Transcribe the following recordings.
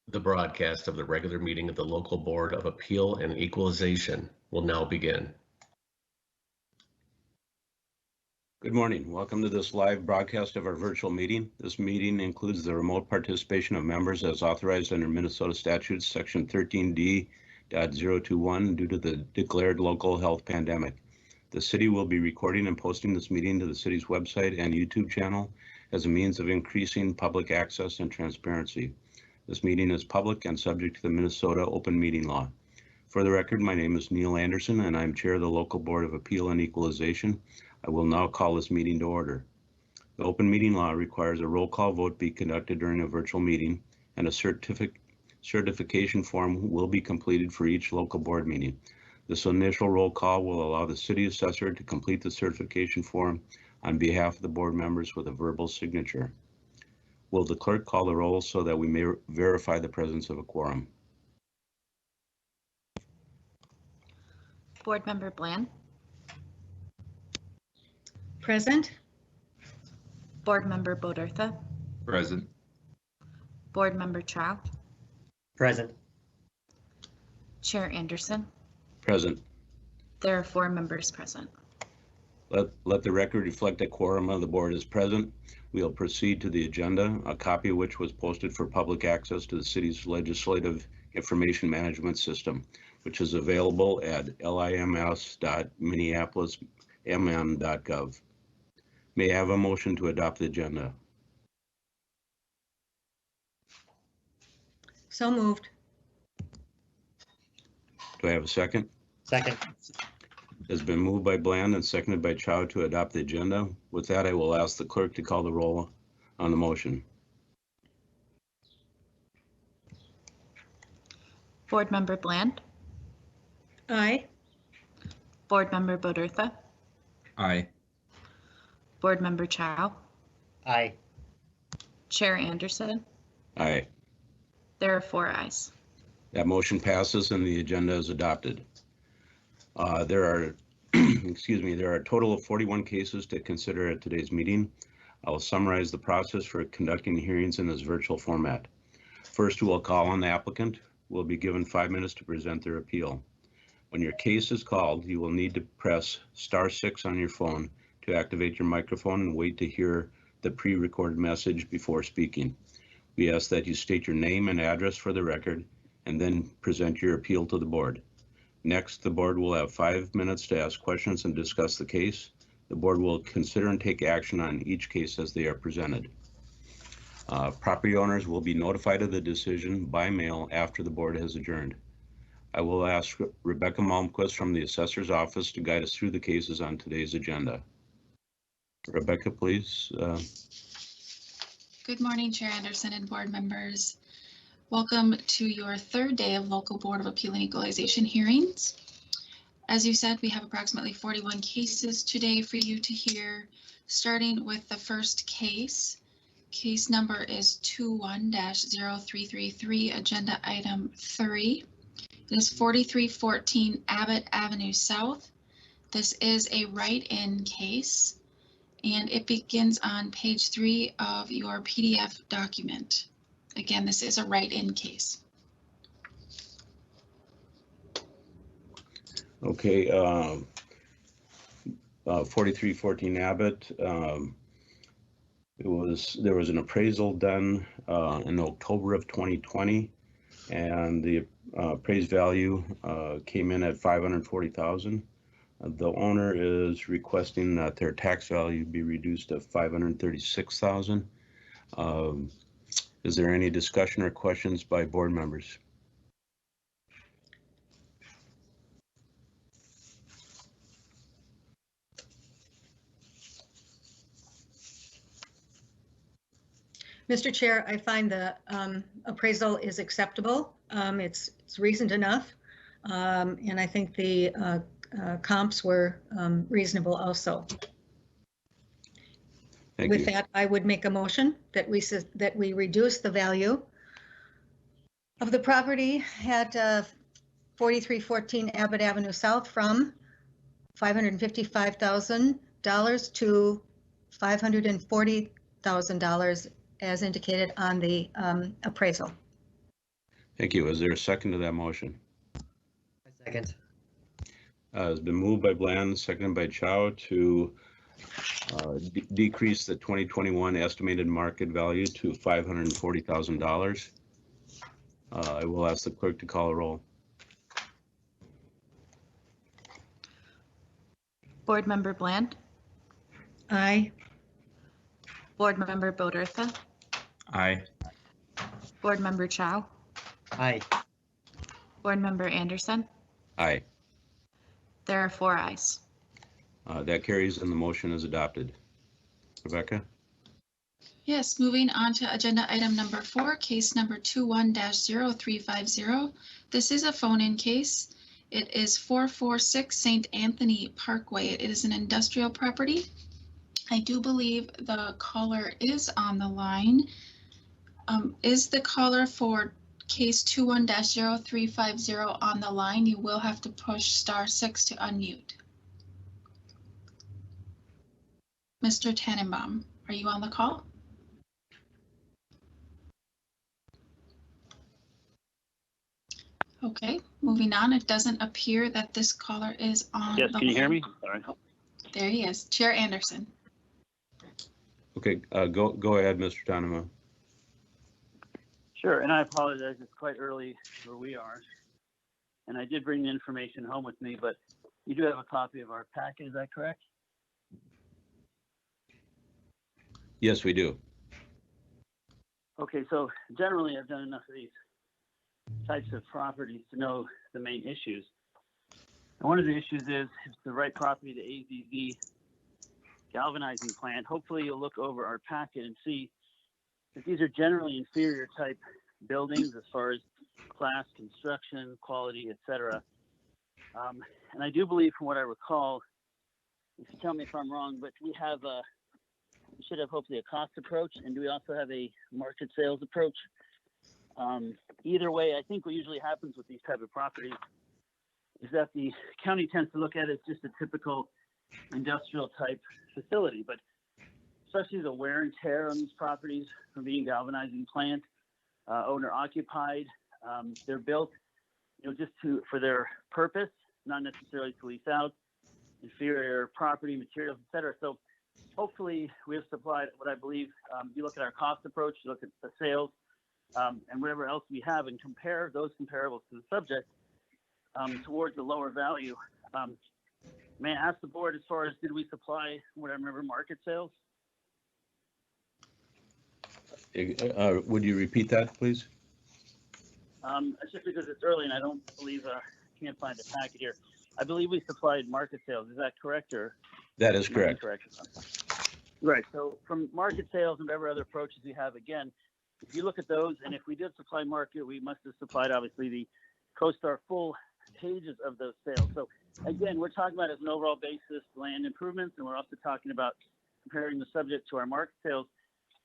The broadcast of the regular meeting of the Local Board of Appeal and Equalization will now begin. Good morning. Welcome to this live broadcast of our virtual meeting. This meeting includes the remote participation of members as authorized under Minnesota statutes section 13D.021 due to the declared local health pandemic. The city will be recording and posting this meeting to the city's website and YouTube channel as a means of increasing public access and transparency. This meeting is public and subject to the Minnesota open meeting law. For the record, my name is Neil Anderson and I'm chair of the Local Board of Appeal and Equalization. I will now call this meeting to order. The open meeting law requires a roll call vote be conducted during a virtual meeting, and a certification form will be completed for each local board meeting. This initial roll call will allow the city assessor to complete the certification form on behalf of the board members with a verbal signature. Will the clerk call the roll so that we may verify the presence of a quorum? Board Member Bland. Present. Board Member Bodertha. Present. Board Member Chow. Present. Chair Anderson. Present. There are 4 members present. Let the record reflect that quorum of the board is present. We'll proceed to the agenda, a copy of which was posted for public access to the city's legislative information management system, which is available at lims.minneapolismn.gov. May I have a motion to adopt the agenda? So moved. Do I have a second? Second. It's been moved by Bland and seconded by Chow to adopt the agenda. With that, I will ask the clerk to call the roll on the motion. Board Member Bland. Aye. Board Member Bodertha. Aye. Board Member Chow. Aye. Chair Anderson. Aye. There are 4 ayes. That motion passes and the agenda is adopted. There are there are a total of 41 cases to consider at today's meeting. I will summarize the process for conducting hearings in this virtual format. First, we will call on the applicant, who will be given 5 minutes to present their appeal. When your case is called, you will need to press *6 on your phone to activate your microphone and wait to hear the pre-recorded message before speaking. We ask that you state your name and address for the record and then present your appeal to the board. Next, the board will have 5 minutes to ask questions and discuss the case. The board will consider and take action on each case as they are presented. Property owners will be notified of the decision by mail after the board has adjourned. I will ask Rebecca Malmquist from the assessor's office to guide us through the cases on today's agenda. Rebecca, please. Good morning, Chair Anderson and board members. Welcome to your 3rd day of Local Board of Appeal and Equalization hearings. As you said, we have approximately 41 cases today for you to hear, starting with the first case. Case number is 21-0333, agenda item 3. It is 4314 Abbott Avenue South. This is a write-in case, and it begins on page 3 of your PDF document. Again, this is a write-in case. Okay, 4314 Abbott. There was an appraisal done in October of 2020, and the appraised value came in at $540,000. The owner is requesting that their tax value be reduced to $536,000. Is there any discussion or questions by board members? Mr. Chair, I find the appraisal is acceptable. It's reasoned enough, and I think the comps were reasonable also. With that, I would make a motion that we reduce the value of the property at 4314 Abbott Avenue South from $555,000 to $540,000 as indicated on the appraisal. Thank you. Is there a second to that motion? Second. It's been moved by Bland, seconded by Chow to decrease the 2021 estimated market value to $540,000. I will ask the clerk to call a roll. Board Member Bland, Aye. Board Member Bodertha, Aye. Board Member Chow, Aye. Board Member Anderson. Aye. There are 4 ayes. That carries and the motion is adopted. Rebecca? Yes, moving on to agenda item number 4, case number 21-0350. This is a phone-in case. It is 446 St. Anthony Parkway. It is an industrial property. I do believe the caller is on the line. Is the caller for case 21-0350 on the line? You will have to push *6 to unmute. Mr. Tannenbaum, are you on the call? Okay, moving on. It doesn't appear that this caller is on. Yes, the can you hear line. me? Sorry. There he is. Chair Anderson. Okay, go ahead, Mr. Tannema. Sure, and I apologize. It's quite early where we are. And I did bring the information home with me, but you do have a copy of our packet, is that correct? Yes, we do. Okay, so generally I've done enough of these types of properties to know the main issues. And one of the issues is it's the right property, the AZV galvanizing plant. Hopefully you'll look over our packet and see that these are generally inferior type buildings as far as class, construction, quality, etc. And I do believe, from what I recall, you can tell me if I'm wrong, but we should have hopefully a cost approach, and do we also have a market sales approach? Either way, I think what usually happens with these type of properties is that the county tends to look at it as just a typical industrial type facility, but especially the wear and tear on these properties from being galvanizing plant, owner occupied. They're built, just for their purpose, not necessarily to lease out, inferior property, materials, etc. So hopefully we have supplied what I believe. You look at our cost approach, you look at the sales, and whatever else we have, and compare those comparables to the subject towards the lower value. May I ask the board, as far as did we supply what I remember market sales? Would you repeat that, please? It's just because it's early and I don't believe, can't find the packet here. I believe we supplied market sales. Is that correct, or? That is correct. Right. So from market sales and whatever other approaches we have, again, if you look at those, and if we did supply market, we must have supplied obviously the CoStar full pages of those sales. So again, we're talking about as an overall basis land improvements, and we're also talking about comparing the subject to our market sales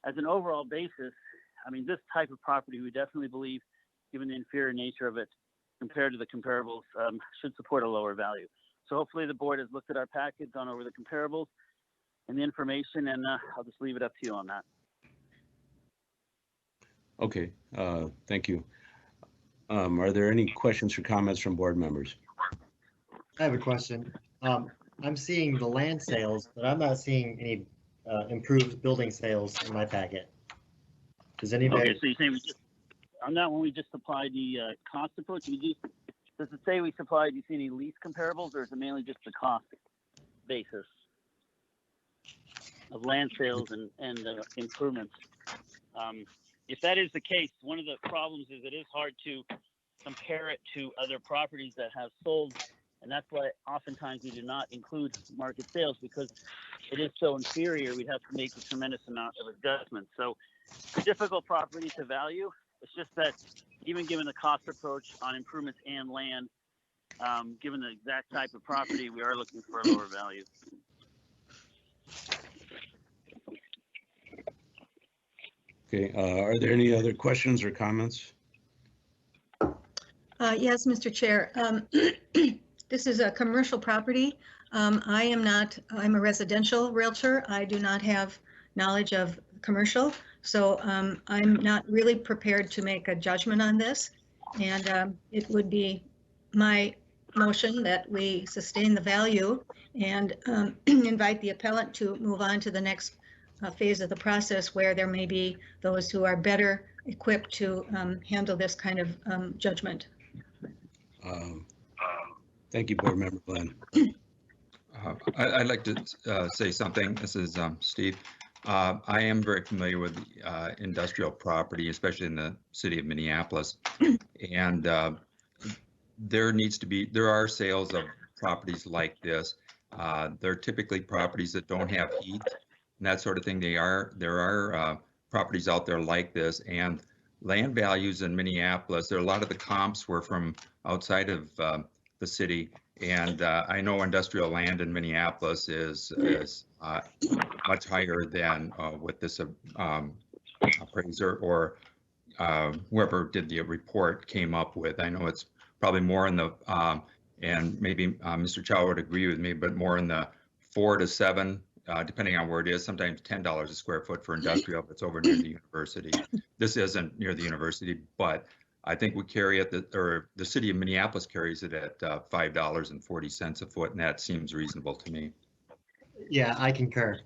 as an overall basis. I mean, this type of property, we definitely believe, given the inferior nature of it compared to the comparables, should support a lower value. So hopefully the board has looked at our packet, gone over the comparables and the information, and I'll just leave it up to you on that. Okay, thank you. Are there any questions or comments from board members? I have a question. I'm seeing the land sales, but I'm not seeing any improved building sales in my packet. Does anybody? Okay, so you're saying on that one we just supplied the cost approach? Does it say we supplied? Do you see any lease comparables, or is it mainly just the cost basis of land sales and improvements? If that is the case, one of the problems is it is hard to compare it to other properties that have sold, and that's why oftentimes we do not include market sales, because it is so inferior. We'd have to make a tremendous amount of adjustments. So it's a difficult property to value. It's just that even given the cost approach on improvements and land, given the exact type of property, we are looking for a lower value. Okay, are there any other questions or comments? Yes, Mr. Chair. This is a commercial property. I'm a residential realtor. I do not have knowledge of commercial, so I'm not really prepared to make a judgment on this. And it would be my motion that we sustain the value and invite the appellant to move on to the next phase of the process where there may be those who are better equipped to handle this kind of judgment. Thank you, Board Member Glenn. I'd like to say something. This is Steve. I am very familiar with industrial property, especially in the city of Minneapolis. And there are sales of properties like this. They're typically properties that don't have heat and that sort of thing. There are properties out there like this, and land values in Minneapolis, a lot of the comps were from outside of the city. And I know industrial land in Minneapolis is much higher than what this appraiser or whoever did the report came up with. I know it's probably more in the, and maybe Mr. Chow would agree with me, but more in the 4 to 7, depending on where it is, sometimes $10 a square foot for industrial if it's over near the university. This isn't near the university, but I think we carry it, or the city of Minneapolis carries it at $5.40 a foot, and that seems reasonable to me. Yeah, I concur.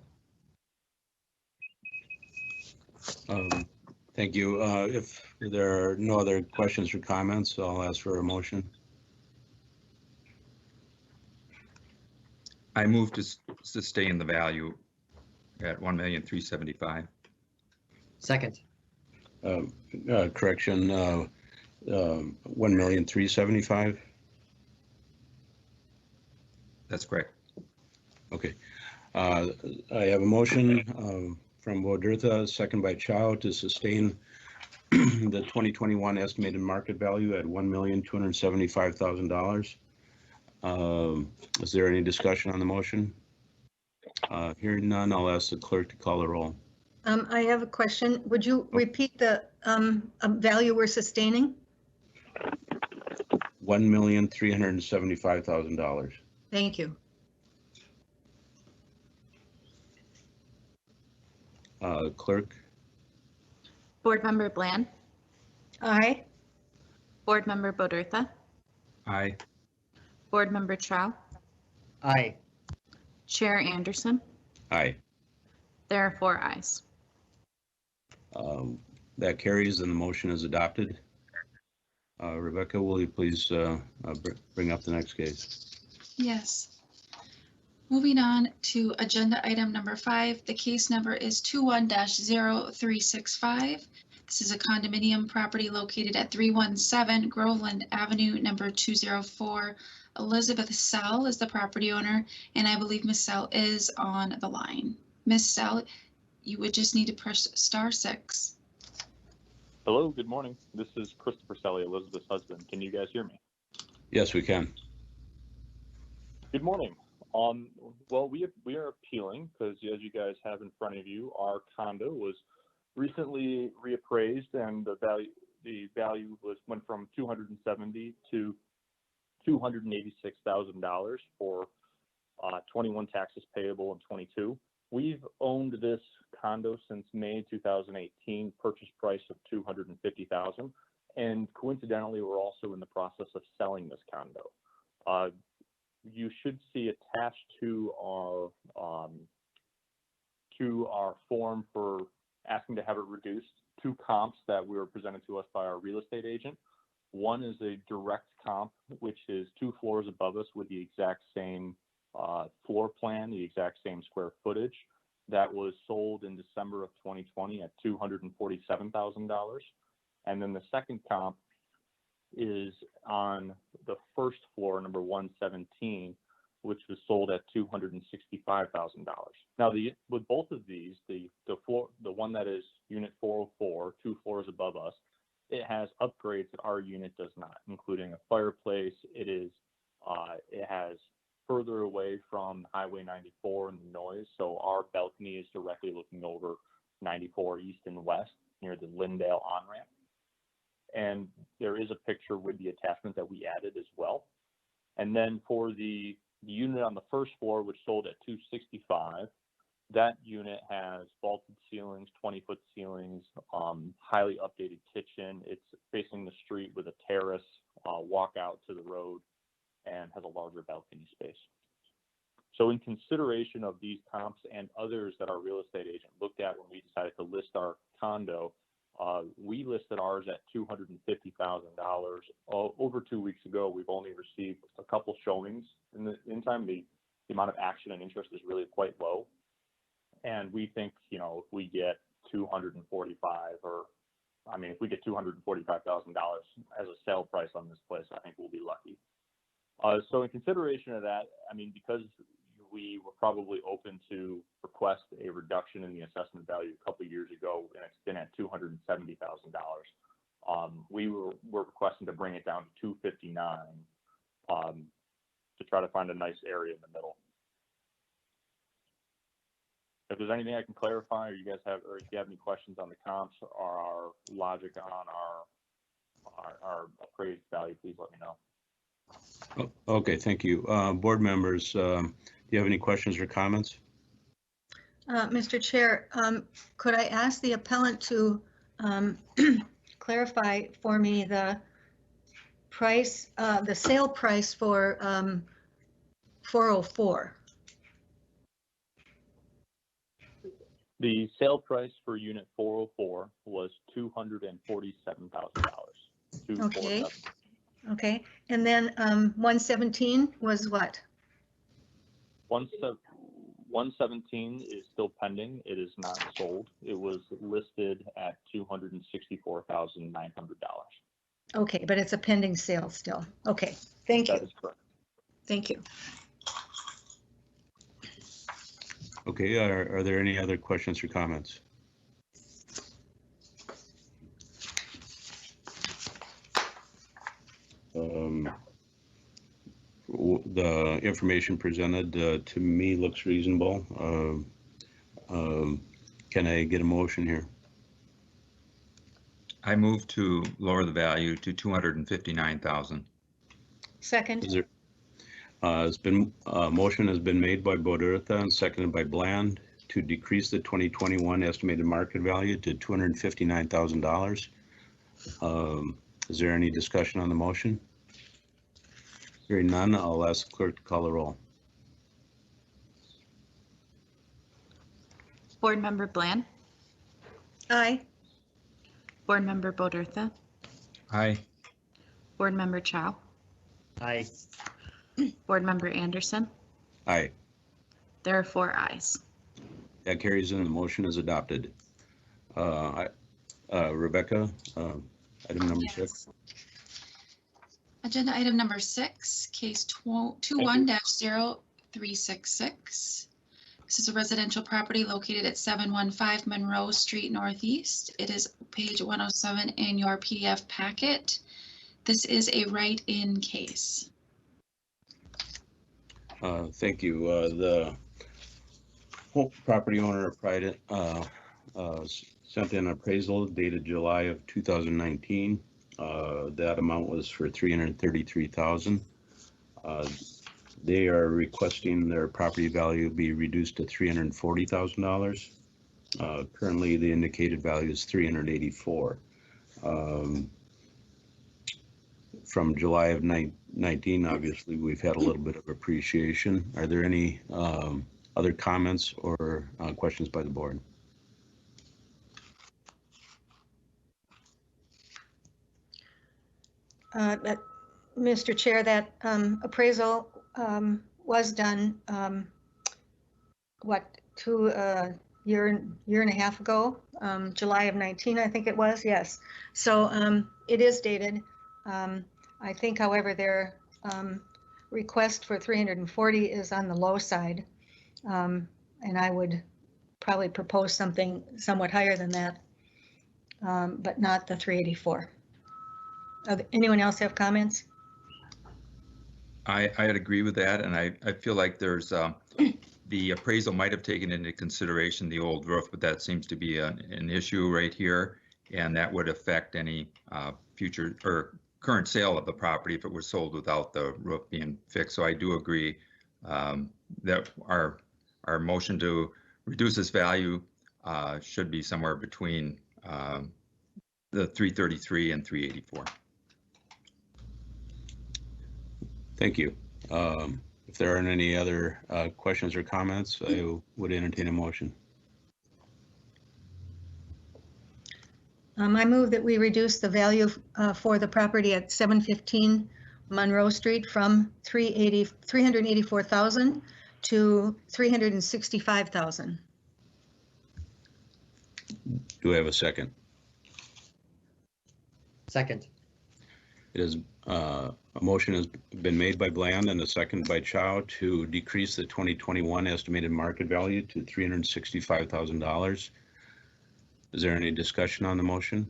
Thank you. If there are no other questions or comments, I'll ask for a motion. I move to sustain the value at $1,375,000. Second. Correction, $1,375,000. That's correct. Okay. I have a motion from Bodertha, second by Chow, to sustain the 2021 estimated market value at $1,275,000. Is there any discussion on the motion? Hearing none, I'll ask the clerk to call the roll. I have a question. Would you repeat the value we're sustaining? $1,375,000. Thank you. Clerk? Board Member Bland, Aye. Board Member Bodertha, Aye. Board Member Chow, Aye. Chair Anderson. Aye. There are 4 ayes. That carries and the motion is adopted. Rebecca, will you please bring up the next case? Yes. Moving on to agenda item number 5, the case number is 21-0365. This is a condominium property located at 317 Groveland Avenue, number 204. Elizabeth Sell is the property owner, and I believe Ms. Sell is on the line. Ms. Sell, you would just need to press *6. Hello, good morning. This is Christopher Selly, Elizabeth's husband. Can you guys hear me? Yes, we can. Good morning. Well, we are appealing because, as you guys have in front of you, our condo was recently reappraised, and the value went from $270,000 to $286,000 for 21 taxes payable and 22. We've owned this condo since May 2018, purchase price of $250,000, and coincidentally, we're also in the process of selling this condo. You should see attached to our form for asking to have it reduced 2 comps that were presented to us by our real estate agent. One is a direct comp, which is 2 floors above us with the exact same floor plan, the exact same square footage, that was sold in December of 2020 at $247,000. And then the second comp is on the first floor, number 117, which was sold at $265,000. Now, with both of these, the one that is unit 404, 2 floors above us, it has upgrades that our unit does not, including a fireplace. It has further away from Highway 94 and the noise, so our balcony is directly looking over 94 east and west near the Lindale on-ramp. And there is a picture with the attachment that we added as well. And then for the unit on the first floor, which sold at $265,000, that unit has vaulted ceilings, 20-foot ceilings, highly updated kitchen. It's facing the street with a terrace, walk out to the road, and has a larger balcony space. So in consideration of these comps and others that our real estate agent looked at when we decided to list our condo, we listed ours at $250,000. Over 2 weeks ago, we've only received a couple showings in the time. The amount of action and interest is really quite low. And we think, you know, if we get 245 or, I mean, if we get $245,000 as a sale price on this place, I think we'll be lucky. So in consideration of that, I mean, because we were probably open to request a reduction in the assessment value a couple of years ago, and it's been at $270,000. We were requesting to bring it down to $259,000 to try to find a nice area in the middle. If there's anything I can clarify, or you guys have, or if you have any questions on the comps or our logic on our appraised value, please let me know. Okay, thank you. Board members, do you have any questions or comments? Mr. Chair, could I ask the appellant to clarify for me the price, the sale price for 404? The sale price for unit 404 was $247,000. Okay. Okay. And then 117 was what? 117 is still pending. It is not sold. It was listed at $264,900. Okay, but it's a pending sale still. Okay, thank That you. is correct. Thank you. Okay, are there any other questions or comments? The information presented to me looks reasonable. Can I get a motion here? I move to lower the value to $259,000. Second. Is there, motion has been made by Bodertha and seconded by Bland to decrease the 2021 estimated market value to $259,000. Is there any discussion on the motion? Hearing none, I'll ask the clerk to call the roll. Board Member Bland, Aye. Board Member Bodertha, Aye. Board Member Chow, Aye. Board Member Anderson. Aye, There are 4 ayes. that carries in. The motion is adopted. Rebecca, item number 6. Agenda item number 6, case 21-0366. This is a residential property located at 715 Monroe Street Northeast. It is page 107 in your PDF packet. This is a write-in case. Thank you. The property owner sent in an appraisal dated July of 2019. That amount was for $333,000. They are requesting their property value be reduced to $340,000. Currently, the indicated value is $384,000. From July of 19, obviously, we've had a little bit of appreciation. Are there any other comments or questions by the board? Mr. Chair, that appraisal was done, year and a half ago, July of 19, I think it was, yes. So it is dated. I think, however, their request for 340 is on the low side. And I would probably propose something somewhat higher than that, but not the 384. Anyone else have comments? I'd agree with that, and I feel like there's the appraisal might have taken into consideration the old roof, but that seems to be an issue right here, and that would affect any future or current sale of the property if it was sold without the roof being fixed. So I do agree that our motion to reduce this value should be somewhere between the 333 and 384. Thank you. If there aren't any other questions or comments, I would entertain a motion. I move that we reduce the value for the property at 715 Monroe Street from $384,000 to $365,000. Do I have a second? Second. It is, a motion has been made by Bland and a second by Chow to decrease the 2021 estimated market value to $365,000. Is there any discussion on the motion?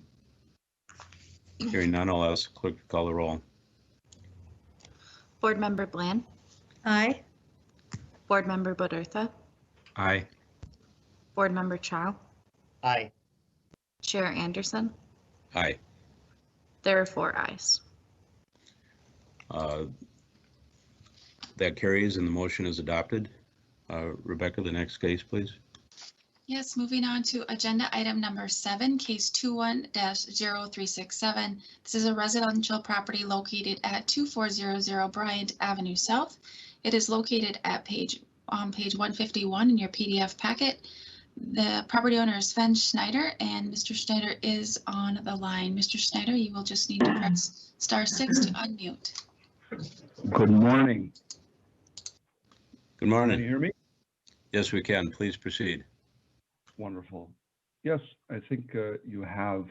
Hearing none, I'll ask the clerk to call the roll. Board Member Bland, Aye. Board Member Bodertha, Aye. Board Member Chow, Aye. Chair Anderson. Aye. There are 4 ayes. That carries and the motion is adopted. Rebecca, the next case, please. Yes, moving on to agenda item number 7, case 21-0367. This is a residential property located at 2400 Bryant Avenue South. It is located at page 151 in your PDF packet. The property owner is Sven Schneider, and Mr. Schneider is on the line. Mr. Schneider, you will just need to press *6 to unmute. Good morning. Good Can morning. you hear me? Yes, we can. Please proceed. Wonderful. Yes, I think you have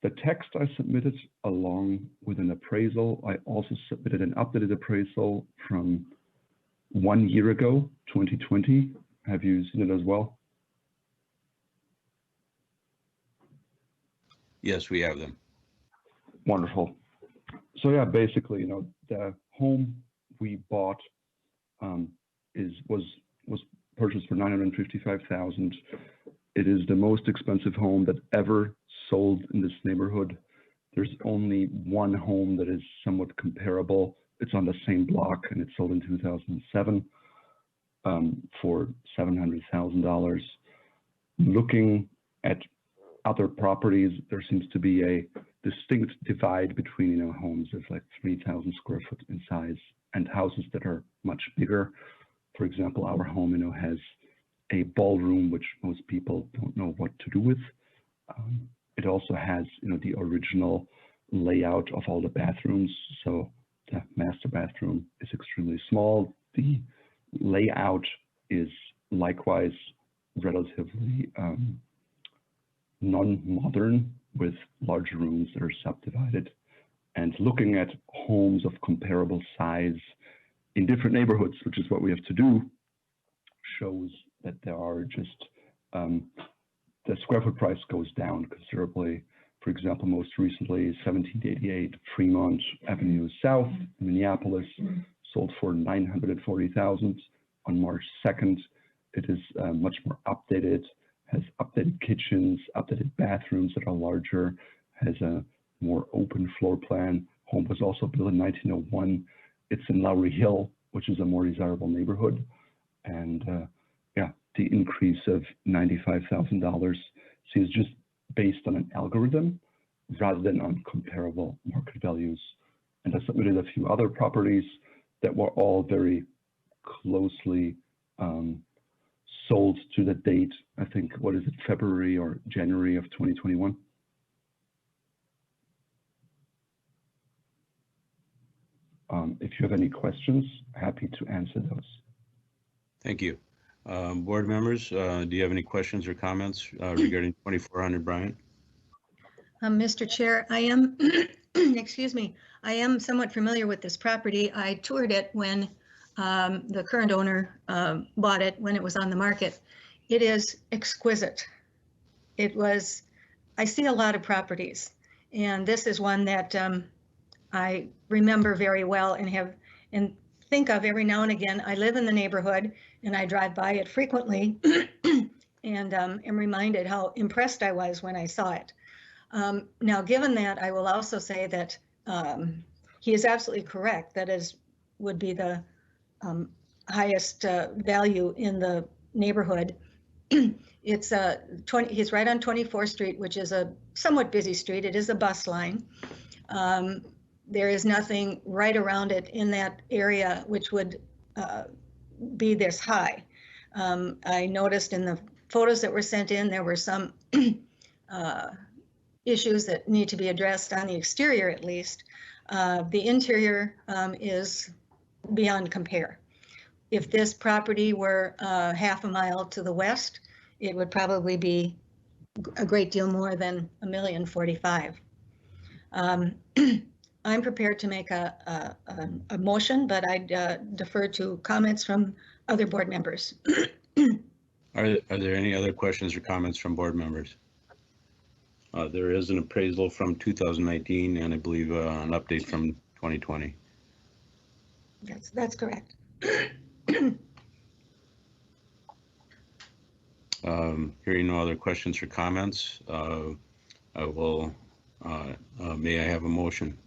the text I submitted along with an appraisal. I also submitted an updated appraisal from 1 year ago, 2020. Have you seen it as well? Yes, we have them. Wonderful. So yeah, basically, the home we bought was purchased for $955,000. It is the most expensive home that ever sold in this neighborhood. There's only one home that is somewhat comparable. It's on the same block and it sold in 2007 for $700,000. Looking at other properties, there seems to be a distinct divide between homes of like 3,000 square foot in size and houses that are much bigger. For example, our home has a ballroom, which most people don't know what to do with. It also has the original layout of all the bathrooms. So the master bathroom is extremely small. The layout is likewise relatively non-modern, with large rooms that are subdivided. And looking at homes of comparable size in different neighborhoods, which is what we have to do, shows that there are just, the square foot price goes down considerably. For example, most recently, 1788 Fremont Avenue South, Minneapolis, sold for $940,000 on March 2nd. It is much more updated, has updated kitchens, updated bathrooms that are larger, has a more open floor plan. Home was also built in 1901. It's in Lowry Hill, which is a more desirable neighborhood. And yeah, the increase of $95,000 seems just based on an algorithm rather than on comparable market values. And I submitted a few other properties that were all very closely sold to the date, I think, what is it, February or January of 2021. If you have any questions, happy to answer those. Thank you. Board members, do you have any questions or comments regarding 2400 Bryant? Mr. Chair, I am, excuse me, I am somewhat familiar with this property. I toured it when the current owner bought it, when it was on the market. It is exquisite. I see a lot of properties, and this is one that I remember very well and think of every now and again. I live in the neighborhood and I drive by it frequently and am reminded how impressed I was when I saw it. Now, given that, I will also say that he is absolutely correct. That would be the highest value in the neighborhood. It's he's right on 24th Street, which is a somewhat busy street. It is a bus line. There is nothing right around it in that area which would be this high. I noticed in the photos that were sent in, there were some issues that need to be addressed on the exterior at least. The interior is beyond compare. If this property were half a mile to the west, it would probably be a great deal more than $1,045,000. I'm prepared to make a motion, but I'd defer to comments from other board members. Are there any other questions or comments from board members? There is an appraisal from 2019 and I believe an update from 2020. That's correct. Hearing no other questions or comments, I will, may I have a motion?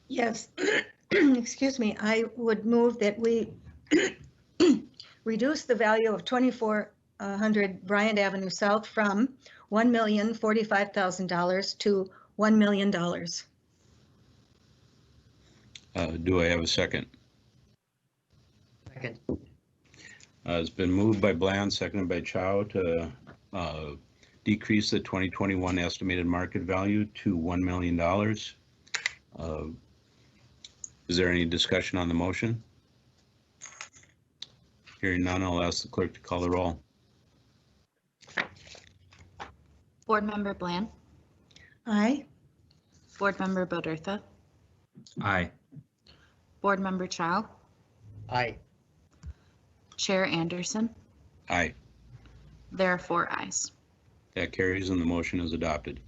Yes, excuse me, I would move that we reduce the value of 2400 Bryant Avenue South from $1,045,000 to $1 million. Do I have a second? Second. It's been moved by Bland, seconded by Chow to decrease the 2021 estimated market value to $1 million. Is there any discussion on the motion? Hearing none, I'll ask the clerk to call the roll. Board Member Bland, Aye. Board Member Bodertha, Aye. Board Member Chow, Aye. Chair Anderson. Aye. There are 4 ayes. That carries and the motion is adopted.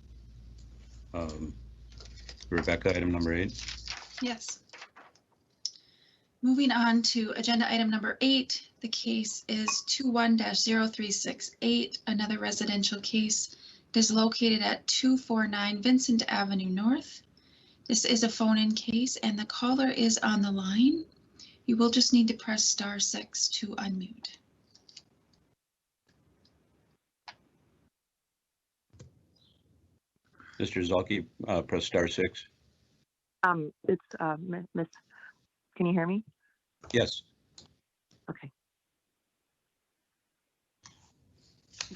Rebecca, item number 8. Yes. Moving on to agenda item number 8, the case is 21-0368, another residential case. It is located at 249 Vincent Avenue North. This is a phone-in case and the caller is on the line. You will just need to press *6 to unmute. Mr. Zalke, press *6. It's Miss. Can you hear me? Yes. Okay.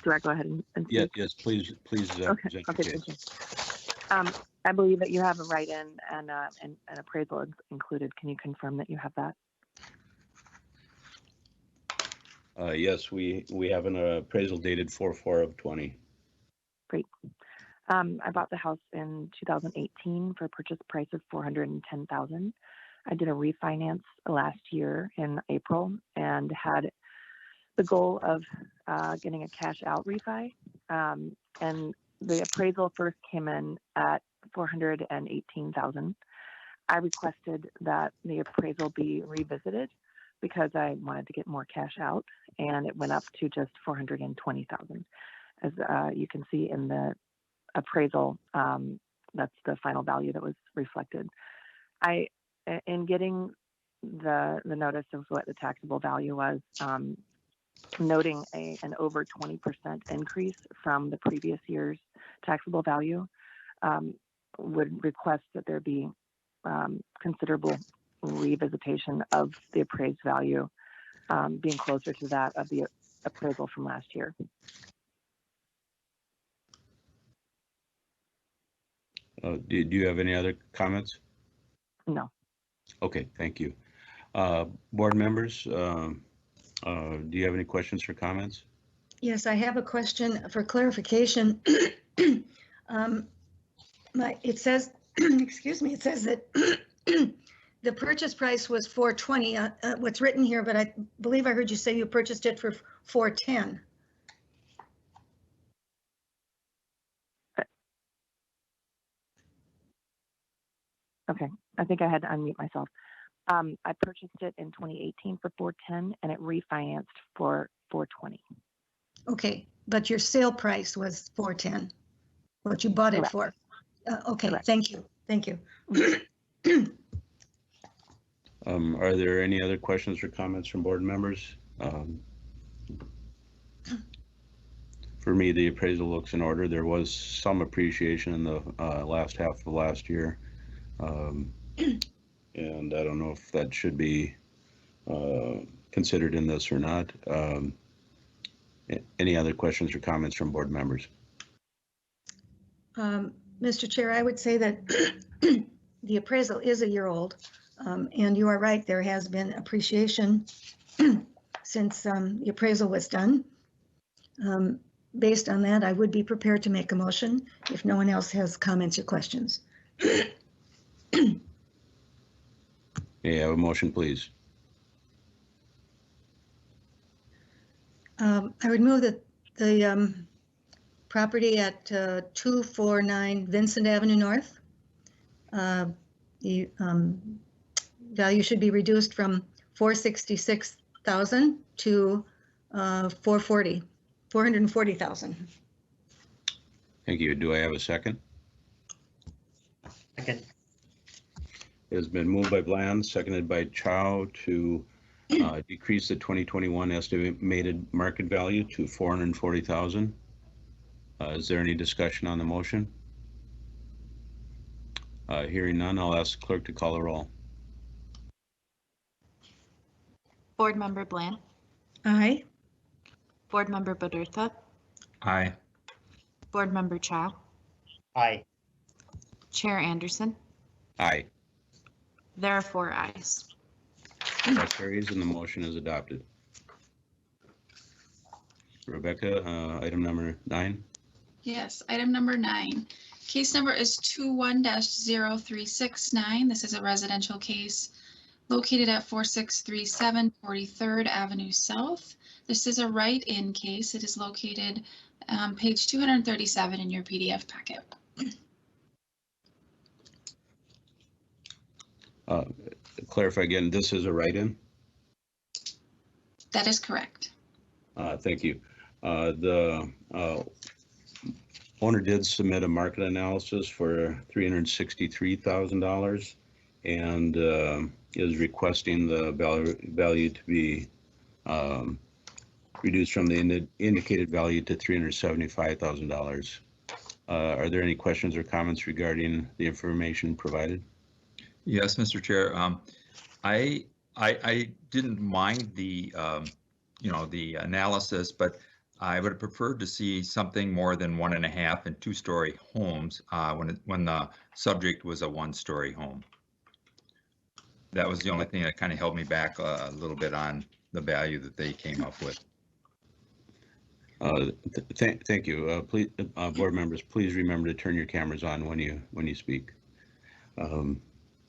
Do I go ahead and Yes, yes, please. Okay. Okay. Thank you. I believe that you have a write-in and an appraisal included. Can you confirm that you have that? Yes, we have an appraisal dated 4/4/20. Great. I bought the house in 2018 for a purchase price of $410,000. I did a refinance last year in April and had the goal of getting a cash out refi. And the appraisal first came in at $418,000. I requested that the appraisal be revisited because I wanted to get more cash out, and it went up to just $420,000. As you can see in the appraisal, that's the final value that was reflected. In getting the notice of what the taxable value was, noting an over 20% increase from the previous year's taxable value, would request that there be considerable revisitation of the appraised value, being closer to that of the appraisal from last year. Do you have any other comments? No. Okay, thank you. Board members, do you have any questions or comments? Yes, I have a question for clarification. It says, excuse me, it says that the purchase price was $420. What's written here, but I believe I heard you say you purchased it for $410. Okay, I think I had to unmute myself. I purchased it in 2018 for $410 and it refinanced for $420. Okay, but your sale price was $410, what you bought Correct. it for. Okay, Correct. thank you, thank you. Are there any other questions or comments from board members? For me, the appraisal looks in order. There was some appreciation in the last half of last year. And I don't know if that should be considered in this or not. Any other questions or comments from board members? Mr. Chair, I would say that the appraisal is a year old, and you are right, there has been appreciation since the appraisal was done. Based on that, I would be prepared to make a motion if no one else has comments or questions. May I have a motion, please? I would move that the property at 249 Vincent Avenue North, the value should be reduced from $466,000 to $440,000. Thank you. Do I have a second? Second. It has been moved by Bland, seconded by Chow to decrease the 2021 estimated market value to $440,000. Is there any discussion on the motion? Hearing none, I'll ask the clerk to call the roll. Board Member Bland, Aye. Board Member Bodertha, Aye. Board Member Chow, Aye. Chair Anderson. Aye. There are 4 ayes. That carries and the motion is adopted. Rebecca, item number 9. Yes, item number 9. Case number is 21-0369. This is a residential case located at 4637 43rd Avenue South. This is a write-in case. It is located page 237 in your PDF packet. Clarify again, this is a write-in? That is correct. Thank you. The owner did submit a market analysis for $363,000 and is requesting the value to be reduced from the indicated value to $375,000. Are there any questions or comments regarding the information provided? Yes, Mr. Chair. I didn't mind the the analysis, but I would have preferred to see something more than 1.5 and 2-story homes when the subject was a 1-story home. That was the only thing that kind of held me back a little bit on the value that they came up with. Thank you. Please, board members, please remember to turn your cameras on when you speak.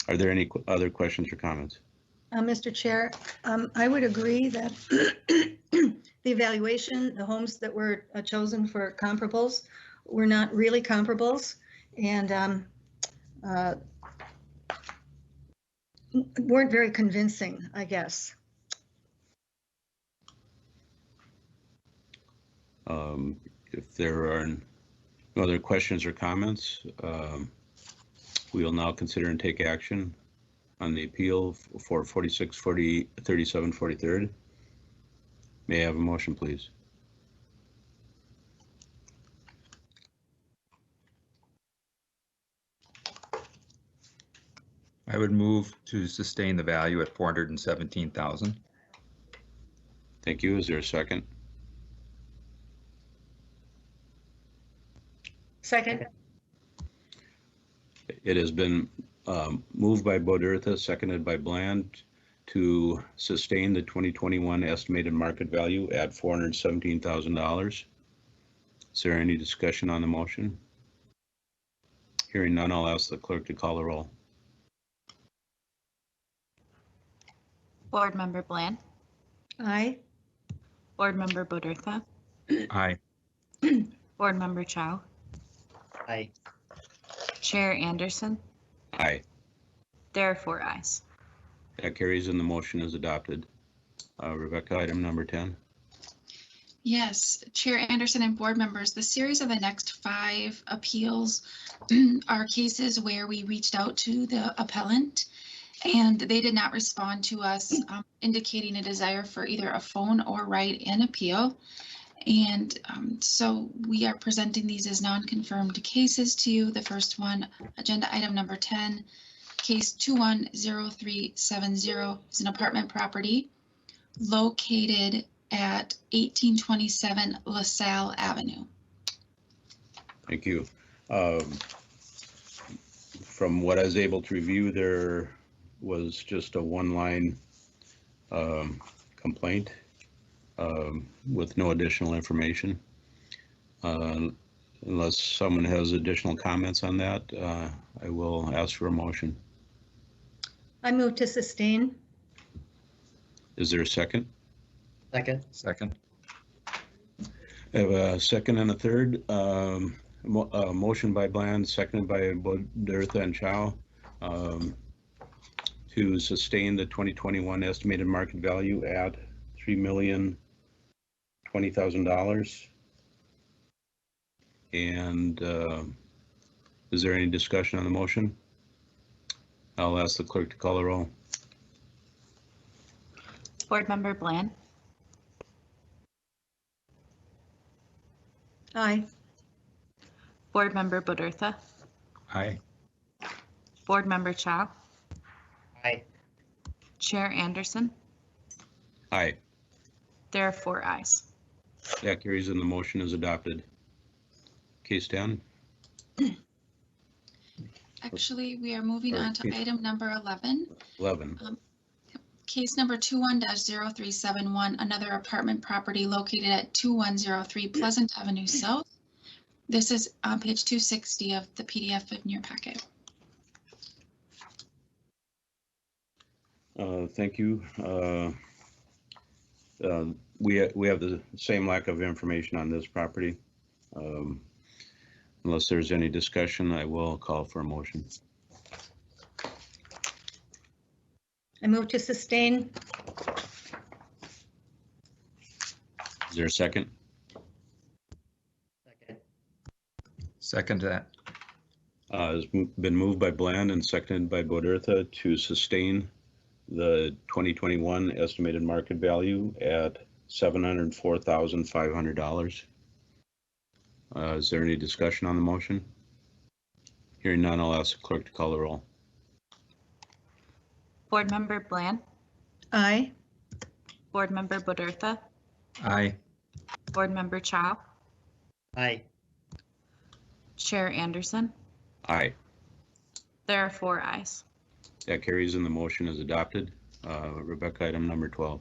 Are there any other questions or comments? Mr. Chair, I would agree that the evaluation, the homes that were chosen for comparables were not really comparables and weren't very convincing, I guess. If there are no other questions or comments, we will now consider and take action on the appeal for 4637 43rd. May I have a motion, please? I would move to sustain the value at $417,000. Thank you. Is there a second? Second. It has been moved by Bodertha, seconded by Bland, to sustain the 2021 estimated market value at $417,000. Is there any discussion on the motion? Hearing none, I'll ask the clerk to call the roll. Board Member Bland, Aye. Board Member Bodertha, Aye. Board Member Chow, Aye. Chair Anderson. Aye. There are 4 ayes. That carries and the motion is adopted. Rebecca, item number 10. Yes, Chair Anderson and board members, the series of the next 5 appeals are cases where we reached out to the appellant and they did not respond to us indicating a desire for either a phone or write-in appeal. And so we are presenting these as non-confirmed cases to you. The first one, agenda item number 10, case 210370 is an apartment property located at 1827 LaSalle Avenue. Thank you. From what I was able to review, there was just a one-line complaint with no additional information. Unless someone has additional comments on that, I will ask for a motion. I move to sustain. Is there a second? Second. Second. I have a second and a third. Motion by Bland, seconded by Bodertha and Chow, to sustain the 2021 estimated market value at $3,020,000. And is there any discussion on the motion? I'll ask the clerk to call the roll. Board Member Bland, Aye. Board Member Bodertha, Aye. Board Member Chow, Aye. Chair Anderson. Aye. There are 4 ayes. That carries and the motion is adopted. Case 10. Actually, we are moving on to item number 11. 11. Case number 21-0371, another apartment property located at 2103 Pleasant Avenue South. This is on page 260 of the PDF in your packet. Thank you. We have the same lack of information on this property. Unless there's any discussion, I will call for a motion. I move to sustain. Is there a second? Second. Second that. It's been moved by Bland and seconded by Bodertha to sustain the 2021 estimated market value at $704,500. Is there any discussion on the motion? Hearing none, I'll ask the clerk to call the roll. Board Member Bland, Aye. Board Member Bodertha, Aye. Board Member Chow, Aye. Chair Anderson. Aye. There are 4 ayes. That carries and the motion is adopted. Rebecca, item number 12.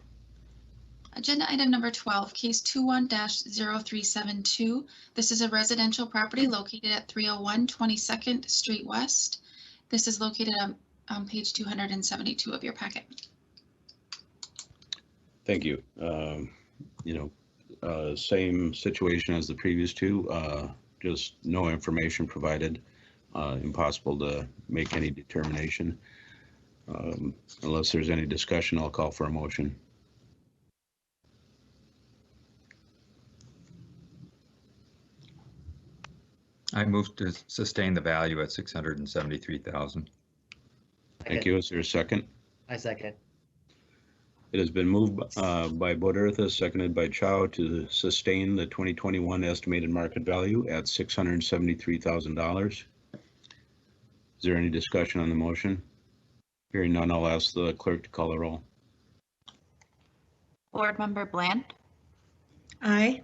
Agenda item number 12, case 21-0372. This is a residential property located at 301 22nd Street West. This is located on page 272 of your packet. Thank you. Same situation as the previous two, just no information provided, impossible to make any determination. Unless there's any discussion, I'll call for a motion. I move to sustain the value at 673,000. Thank you. Is there a second? I second. It has been moved by Bodertha, seconded by Chow, to sustain the 2021 estimated market value at $673,000. Is there any discussion on the motion? Hearing none, I'll ask the clerk to call the roll. Board Member Bland, Aye.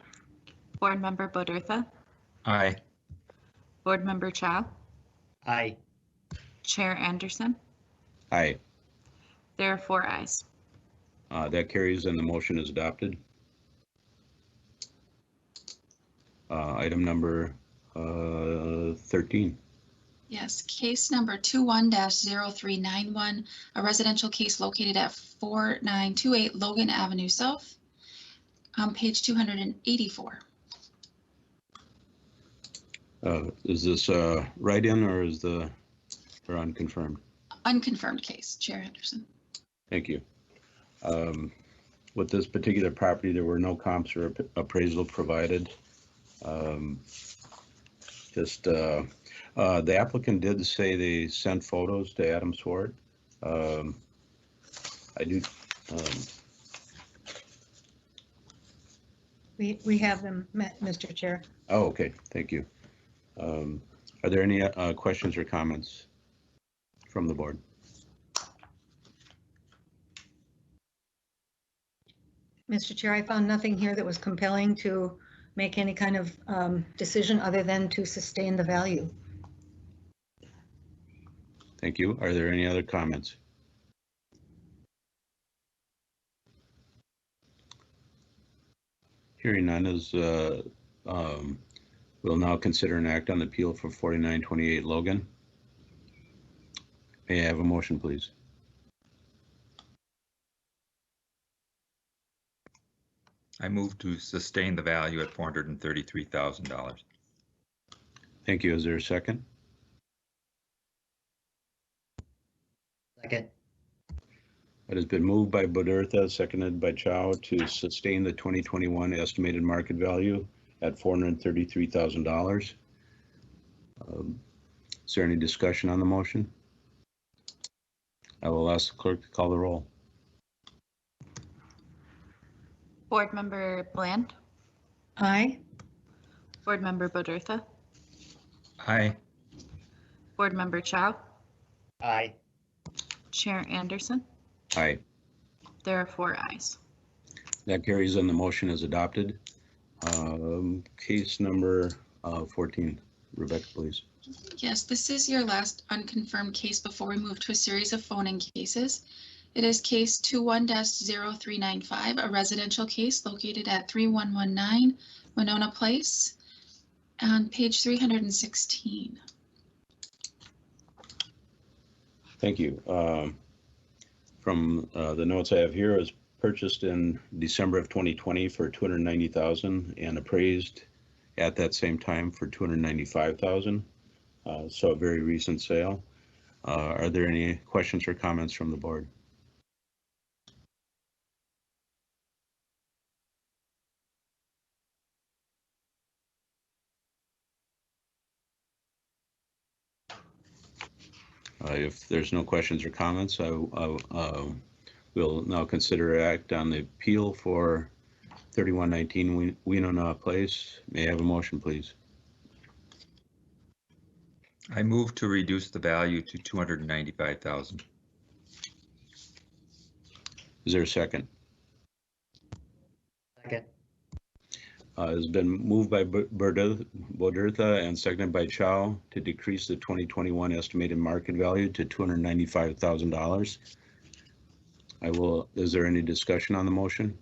Board Member Bodertha, Aye. Board Member Chow, Aye. Chair Anderson. Aye. There are 4 ayes. That carries and the motion is adopted. Item number 13. Yes, case number 21-0391, a residential case located at 4928 Logan Avenue South, on page 284. Is this write-in or is or unconfirmed? Unconfirmed case, Chair Anderson. Thank you. With this particular property, there were no comps or appraisal provided. The applicant did say they sent photos to Adam Swart. We have them, Mr. Chair. Oh, okay, thank you. Are there any questions or comments from the board? Mr. Chair, I found nothing here that was compelling to make any kind of decision other than to sustain the value. Thank you. Are there any other comments? Hearing none, we'll now consider an act on the appeal for 4928 Logan. May I have a motion, please? I move to sustain the value at $433,000. Thank you. Is there a second? Second. It has been moved by Bodertha, seconded by Chow to sustain the 2021 estimated market value at $433,000. Is there any discussion on the motion? I will ask the clerk to call the roll. Board Member Bland, Aye. Board Member Bodertha, Aye. Board Member Chow, Aye. Chair Anderson. Aye. There are 4 ayes. That carries and the motion is adopted. Case number 14. Rebecca, please. Yes, this is your last unconfirmed case before we move to a series of phone-in cases. It is case 21-0395, a residential case located at 3119 Winona Place on page 316. Thank you. From the notes I have here, it was purchased in December of 2020 for $290,000 and appraised at that same time for $295,000. So a very recent sale. Are there any questions or comments from the board? If there's no questions or comments, we'll now consider act on the appeal for 3119 Winona Place. May I have a motion, please? I move to reduce the value to $295,000. Is there a second? Second. Has been moved by Bodertha and seconded by Chow to decrease the 2021 estimated market value to $295,000. Is there any discussion on the motion?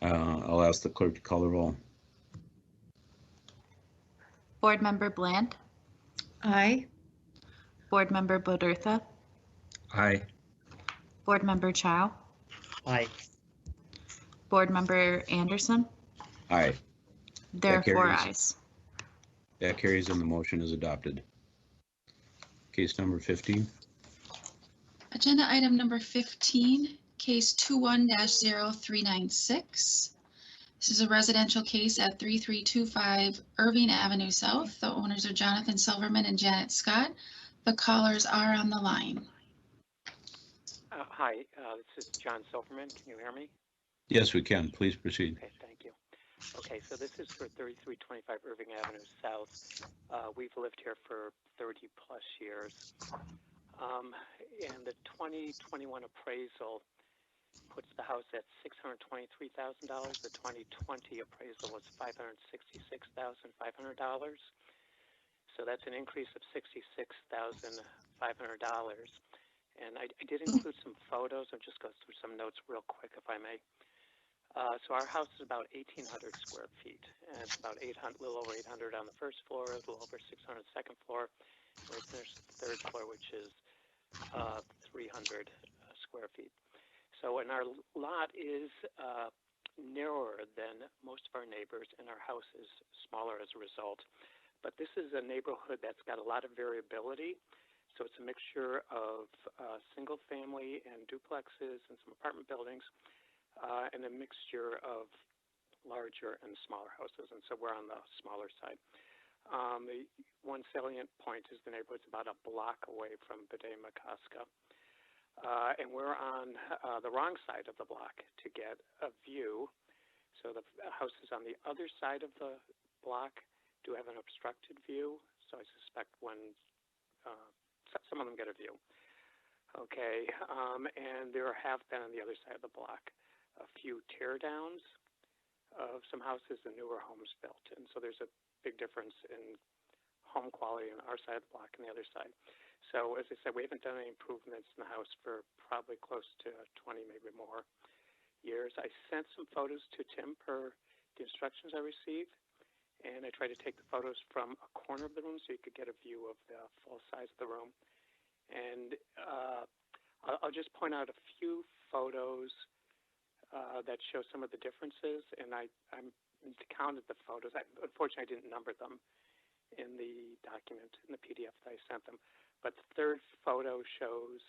I'll ask the clerk to call the roll. Board Member Bland, Aye. Board Member Bodertha, Aye. Board Member Chow, Aye. Board Member Anderson. Aye. There are That 4 carries. ayes. That carries and the motion is adopted. Case number 15. Agenda item number 15, case 21-0396. This is a residential case at 3325 Irvine Avenue South. The owners are Jonathan Silverman and Janet Scott. The callers are on the line. Hi, this is John Silverman. Can you hear me? Yes, we can. Please proceed. Okay, thank you. Okay, so this is for 3325 Irving Avenue South. We've lived here for 30 plus years. And the 2021 appraisal puts the house at $623,000. The 2020 appraisal was $566,500. So that's an increase of $66,500. And I did include some photos. I'll just go through some notes real quick, if I may. So our house is about 1,800 square feet, and it's about 800, a little over 800 on the first floor, a little over 600 on the second floor. And we finished the third floor, which is 300 square feet. So, and our lot is narrower than most of our neighbors, and our house is smaller as a result. But this is a neighborhood that's got a lot of variability. So it's a mixture of single family and duplexes and some apartment buildings, and a mixture of larger and smaller houses. And so we're on the smaller side. The one salient point is the neighborhood's about a block away from Bede-Makaska. And we're on the wrong side of the block to get a view So the houses on the other side of the block do have an obstructed view. So I suspect when some of them get a view. Okay, and there have been on the other side of the block a few tear downs of some houses and newer homes built. And so there's a big difference in home quality on our side of the block and the other side. So as I said, we haven't done any improvements in the house for probably close to 20, maybe more years. I sent some photos to Tim per the instructions I received, and I tried to take the photos from a corner of the room so you could get a view of the full size of the room. And I'll just point out a few photos that show some of the differences, and I counted the photos. Unfortunately, I didn't number them in the document, in the PDF that I sent them. But the third photo shows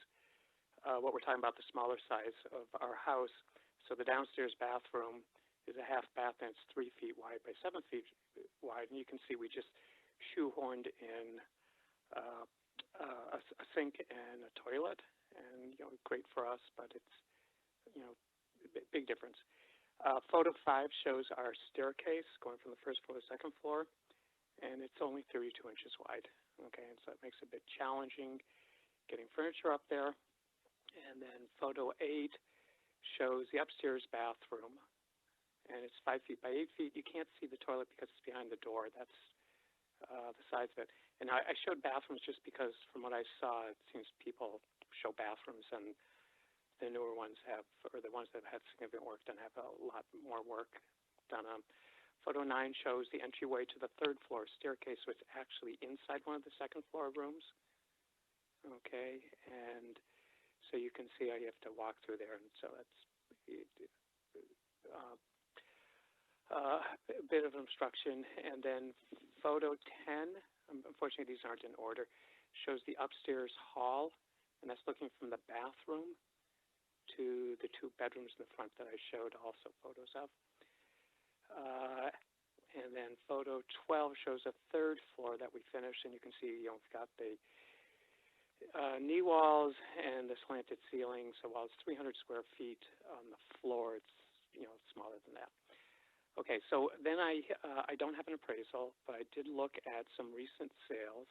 what we're talking about, the smaller size of our house. So the downstairs bathroom is a half bath, and it's 3 feet wide by 7 feet wide. And you can see we just shoehorned in a sink and a toilet, and great for us, but it's big difference. Photo 5 shows our staircase going from the first floor to the second floor, and it's only 32 inches wide. Okay, and so it makes it a bit challenging getting furniture up there. And then photo 8 shows the upstairs bathroom, and it's 5 feet by 8 feet. You can't see the toilet because it's behind the door. That's the size of it. And I showed bathrooms just because from what I saw, it seems people show bathrooms, and the newer ones have, or the ones that have had significant work done, have a lot more work done on. Photo 9 shows the entryway to the third floor staircase, so it's actually inside one of the second floor rooms. Okay, and so you can see how you have to walk through there, and so that's a bit of an obstruction. And then photo 10, unfortunately these aren't in order, shows the upstairs hall, and that's looking from the bathroom to the 2 bedrooms in the front that I showed also photos of. And then photo 12 shows a third floor that we finished, and you can see we've got the knee walls and the slanted ceiling. So while it's 300 square feet on the floor, it's smaller than that. Okay, so then I don't have an appraisal, but I did look at some recent sales,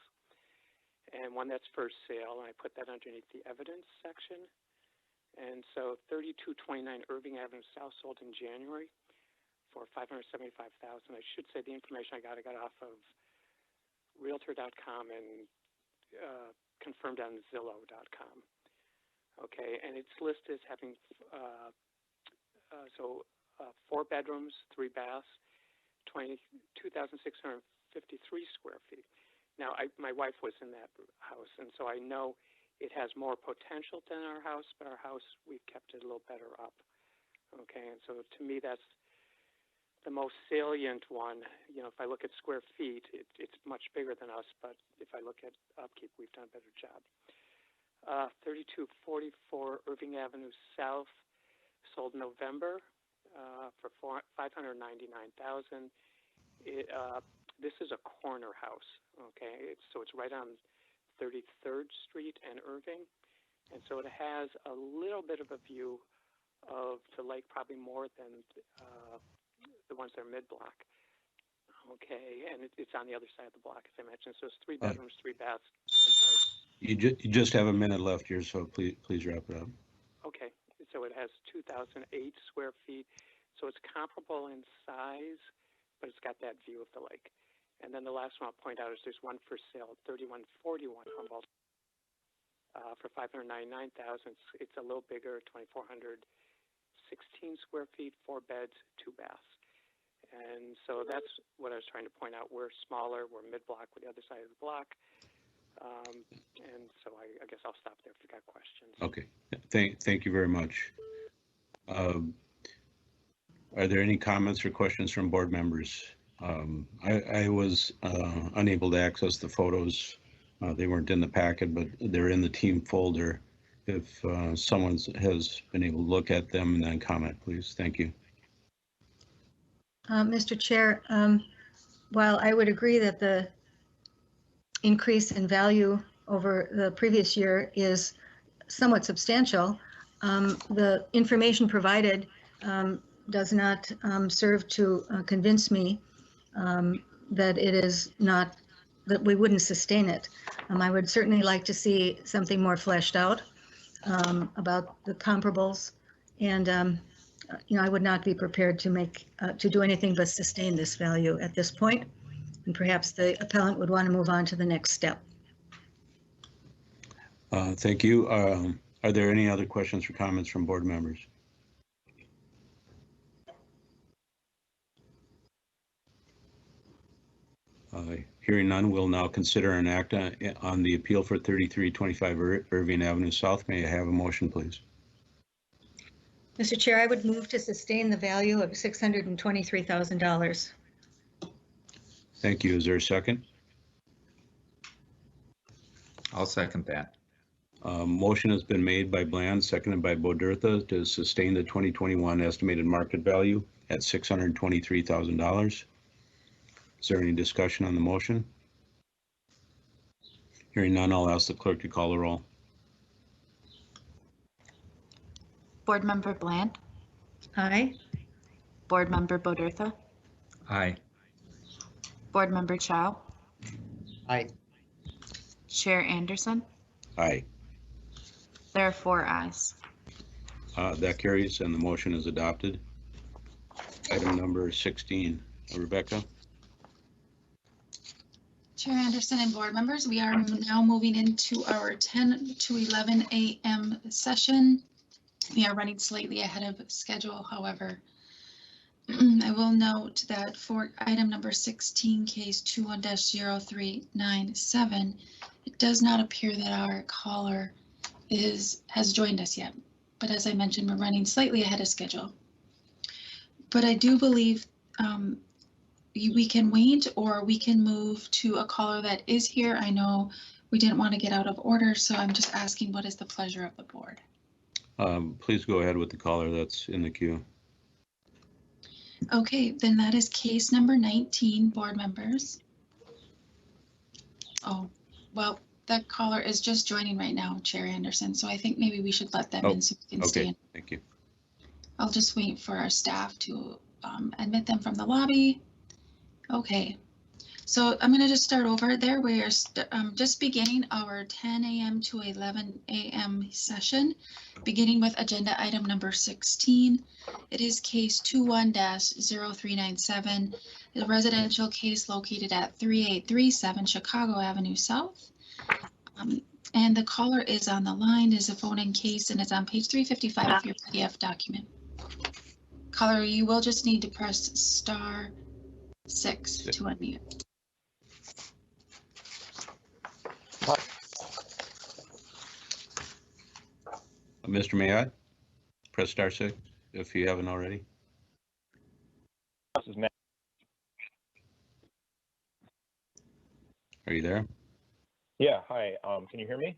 and one that's for sale, and I put that underneath the evidence section. And so 3229 Irving Avenue South sold in January for $575,000. I should say the information I got off of Realtor.com and confirmed on Zillow.com. Okay, and it's listed as having 4 bedrooms, 3 baths, 22,653 square feet. Now, my wife was in that house, and so I know it has more potential than our house, but our house, we've kept it a little better up. Okay, and so to me, that's the most salient one. If I look at square feet, it's much bigger than us, but if I look at upkeep, we've done a better job. 3244 Irving Avenue South sold in November for $599,000. This is a corner house, okay? So it's right on 33rd Street and Irving, and so it has a little bit of a view of the lake, probably more than the ones that are mid-block. Okay, and it's on the other side of the block, as I mentioned. So it's 3 bedrooms, 3 baths. I'm sorry. You just have a minute left here, so please wrap it up. Okay, so it has 2,008 square feet. So it's comparable in size, but it's got that view of the lake. And then the last one I'll point out is there's one for sale, 3141 Humboldt, for $599,000. It's a little bigger, 2,416 square feet, 4 beds, 2 baths. And so that's what I was trying to point out. We're smaller, we're mid-block with the other side of the block. And so I guess I'll stop there if you've got questions. Okay, thank you very much. Are there any comments or questions from board members? I was unable to access the photos. They weren't in the packet, but they're in the team folder. If someone has been able to look at them and then comment, please. Thank you. Mr. Chair, while I would agree that the increase in value over the previous year is somewhat substantial, the information provided does not serve to convince me that it is not, that we wouldn't sustain it. I would certainly like to see something more fleshed out about the comparables. And, I would not be prepared to do anything but sustain this value at this point. And perhaps the appellant would want to move on to the next step. Thank you. Are there any other questions or comments from board members? Hearing none, we'll now consider an act on the appeal for 3325 Irvine Avenue South. May I have a motion, please? Mr. Chair, I would move to sustain the value of $623,000. Thank you. Is there a second? I'll second that. Motion has been made by Bland, seconded by Bodertha to sustain the 2021 estimated market value at $623,000. Is there any discussion on the motion? Hearing none, I'll ask the clerk to call the roll. Board Member Bland, Aye. Board Member Bodertha, Aye. Board Member Chow, Aye. Chair Anderson. Aye. There are 4 ayes. That carries and the motion is adopted. Item number 16. Rebecca? Chair Anderson and board members, we are now moving into our 10 to 11 a.m. session. We are running slightly ahead of schedule, however. I will note that for item number 16, case 21-0397, it does not appear that our caller has joined us yet. But as I mentioned, we're running slightly ahead of schedule. But I do believe we can wait, or we can move to a caller that is here. I know we didn't want to get out of order, so I'm just asking, what is the pleasure of the board? Please go ahead with the caller that's in the queue. Okay, then that is case number 19, board members. Oh, well, that caller is just joining right now, Chair Anderson, so I think maybe we should let them in so we can stay in. Thank you. I'll just wait for our staff to admit them from the lobby. Okay, so I'm going to just start over there. We are just beginning our 10 a.m. to 11 a.m. session, beginning with agenda item number 16. It is case 21-0397, a residential case located at 3837 Chicago Avenue South. And the caller is on the line, is a phone-in case, and it's on page 355 of your PDF document. Caller, you will just need to press *6 to unmute. Mr. Mayotte, press *6 if you haven't already. This is Matt. Are you there? Yeah, hi. Can you hear me?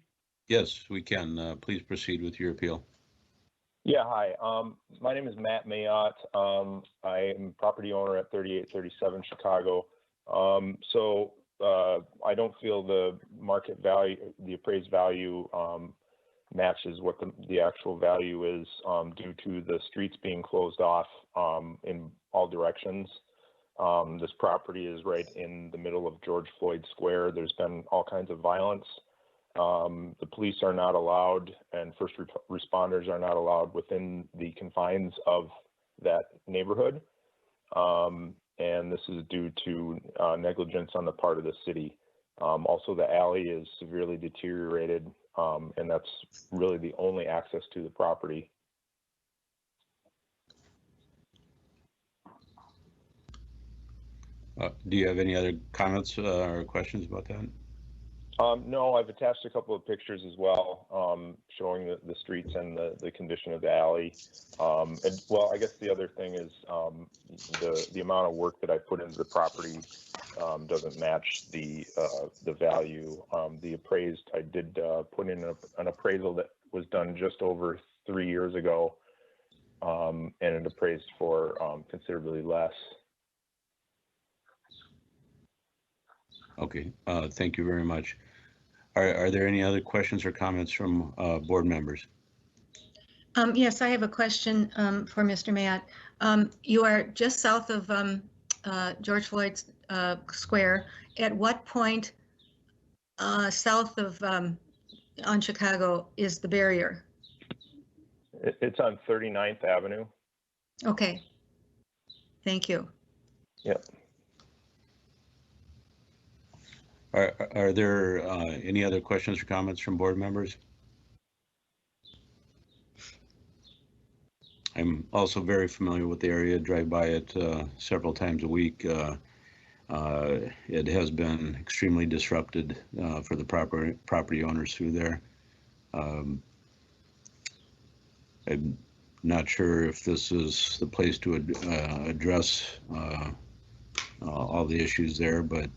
Yes, we can. Please proceed with your appeal. Yeah, hi. My name is Matt Mayotte. I am property owner at 3837 Chicago. I don't feel the market value, the appraised value matches what the actual value is due to the streets being closed off in all directions. This property is right in the middle of George Floyd Square. There's been all kinds of violence. The police are not allowed, and first responders are not allowed within the confines of that neighborhood. And this is due to negligence on the part of the city. Also, the alley is severely deteriorated, and that's really the only access to the property. Do you have any other comments or questions about that? No, I've attached a couple of pictures as well, showing the streets and the condition of the alley. Well, I guess the other thing is the amount of work that I put into the property doesn't match the value. I did put in an appraisal that was done just over 3 years ago, and it appraised for considerably less. Okay, thank you very much. Are there any other questions or comments from board members? Yes, I have a question for Mr. Matt. You are just south of George Floyd Square. At what point south of on Chicago is the barrier? It's on 39th Avenue. Okay. Thank you. Yep. Are there any other questions or comments from board members? I'm also very familiar with the area, drive by it several times a week. It has been extremely disrupted for the property owners through there. I'm not sure if this is the place to address all the issues there, but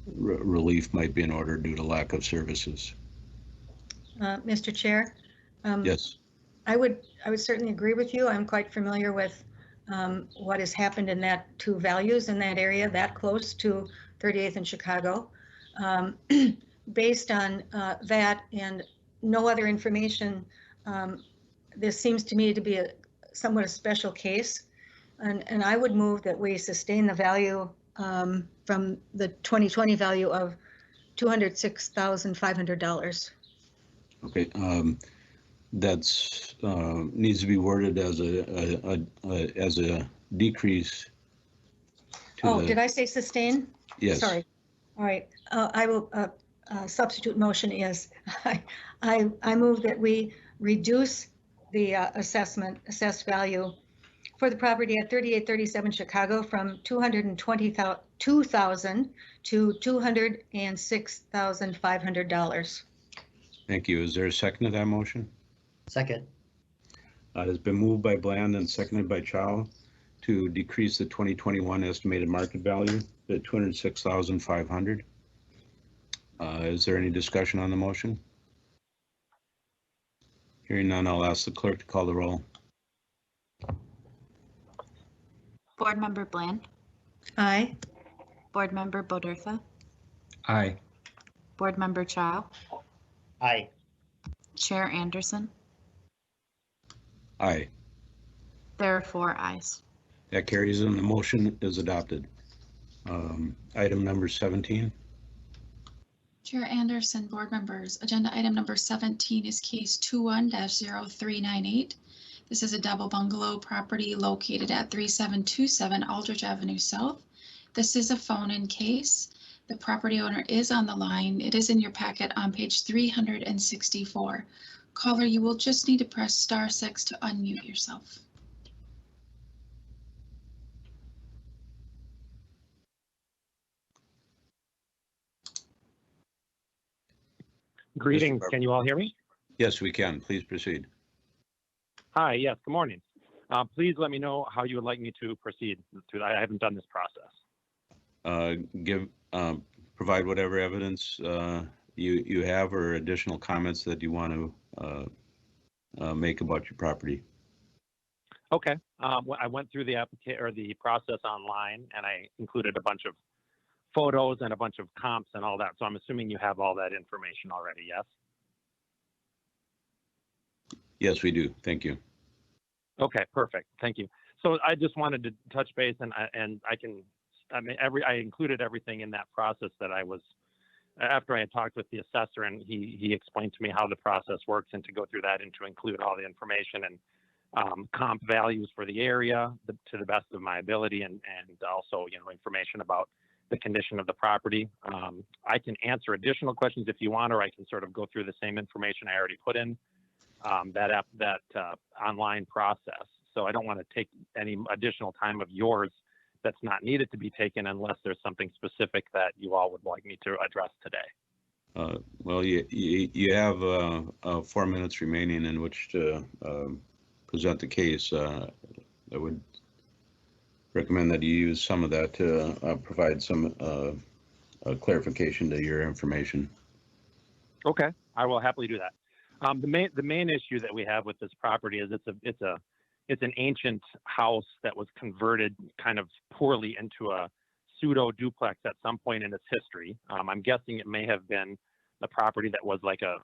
relief might be in order due to lack of services. Mr. Chair? Yes. I would certainly agree with you. I'm quite familiar with what has happened in that two values in that area, that close to 38th and Chicago. Based on that and no other information, this seems to me to be somewhat a special case. And I would move that we sustain the value from the 2020 value of $206,500. Okay. That's needs to be worded as a decrease. Did I say sustain? Yes. Sorry. All right. I will substitute motion is I move that we reduce the assessed value for the property at 3837 Chicago from $222,000 to $206,500. Thank you. Is there a second to that motion? Second. It has been moved by Bland and seconded by Chow to decrease the 2021 estimated market value to $206,500. Is there any discussion on the motion? Hearing none, I'll ask the clerk to call the roll. Board Member Bland. Aye. Board Member Bodertha. Aye. Board Member Chow. Aye. Chair Anderson. Aye. There are 4 ayes. That carries and the motion is adopted. Item number 17. Chair Anderson, board members, agenda item number 17 is case 21-0398. This is a double bungalow property located at 3727 Aldridge Avenue South. This is a phone-in case. The property owner is on the line. It is in your packet on page 364. Caller, you will just need to press *6 to unmute yourself. Greetings. Can you all hear me? Yes, we can. Please proceed. Hi. Yes. Good morning. Please let me know how you would like me to proceed. I haven't done this process. Provide whatever evidence you have or additional comments that you want to make about your property. Okay. I went through the process online, and I included a bunch of photos and a bunch of comps and all that. So I'm assuming you have all that information already. Yes. Yes, we do. Thank you. Okay. Perfect. Thank you. So I just wanted to touch base, and I included everything in that process that I was after I had talked with the assessor, and he explained to me how the process works and to go through that and to include all the information and comp values for the area to the best of my ability, and also information about the condition of the property. I can answer additional questions if you want, or I can sort of go through the same information I already put in that online process. So I don't want to take any additional time of yours that's not needed to be taken unless there's something specific that you all would like me to address today. Well, you have 4 minutes remaining in which to present the case. I would recommend that you use some of that to provide some clarification to your information. Okay, I will happily do that. The main issue that we have with this property is it's an ancient house that was converted kind of poorly into a pseudo duplex at some point in its history. I'm guessing it may have been the property that was like a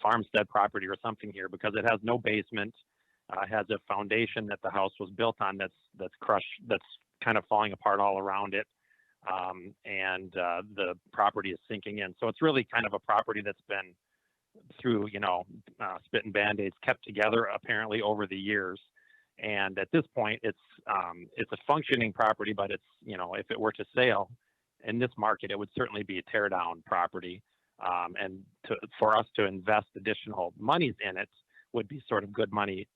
farmstead property or something here, because it has no basement, has a foundation that the house was built on that's crushed, that's kind of falling apart all around it, and the property is sinking in. So it's really kind of a property that's been through, spit and Band-Aids, kept together apparently over the years. And at this point, it's a functioning property, but it's, if it were to sell in this market, it would certainly be a tear down property. And for us to invest additional monies in it would be sort of good money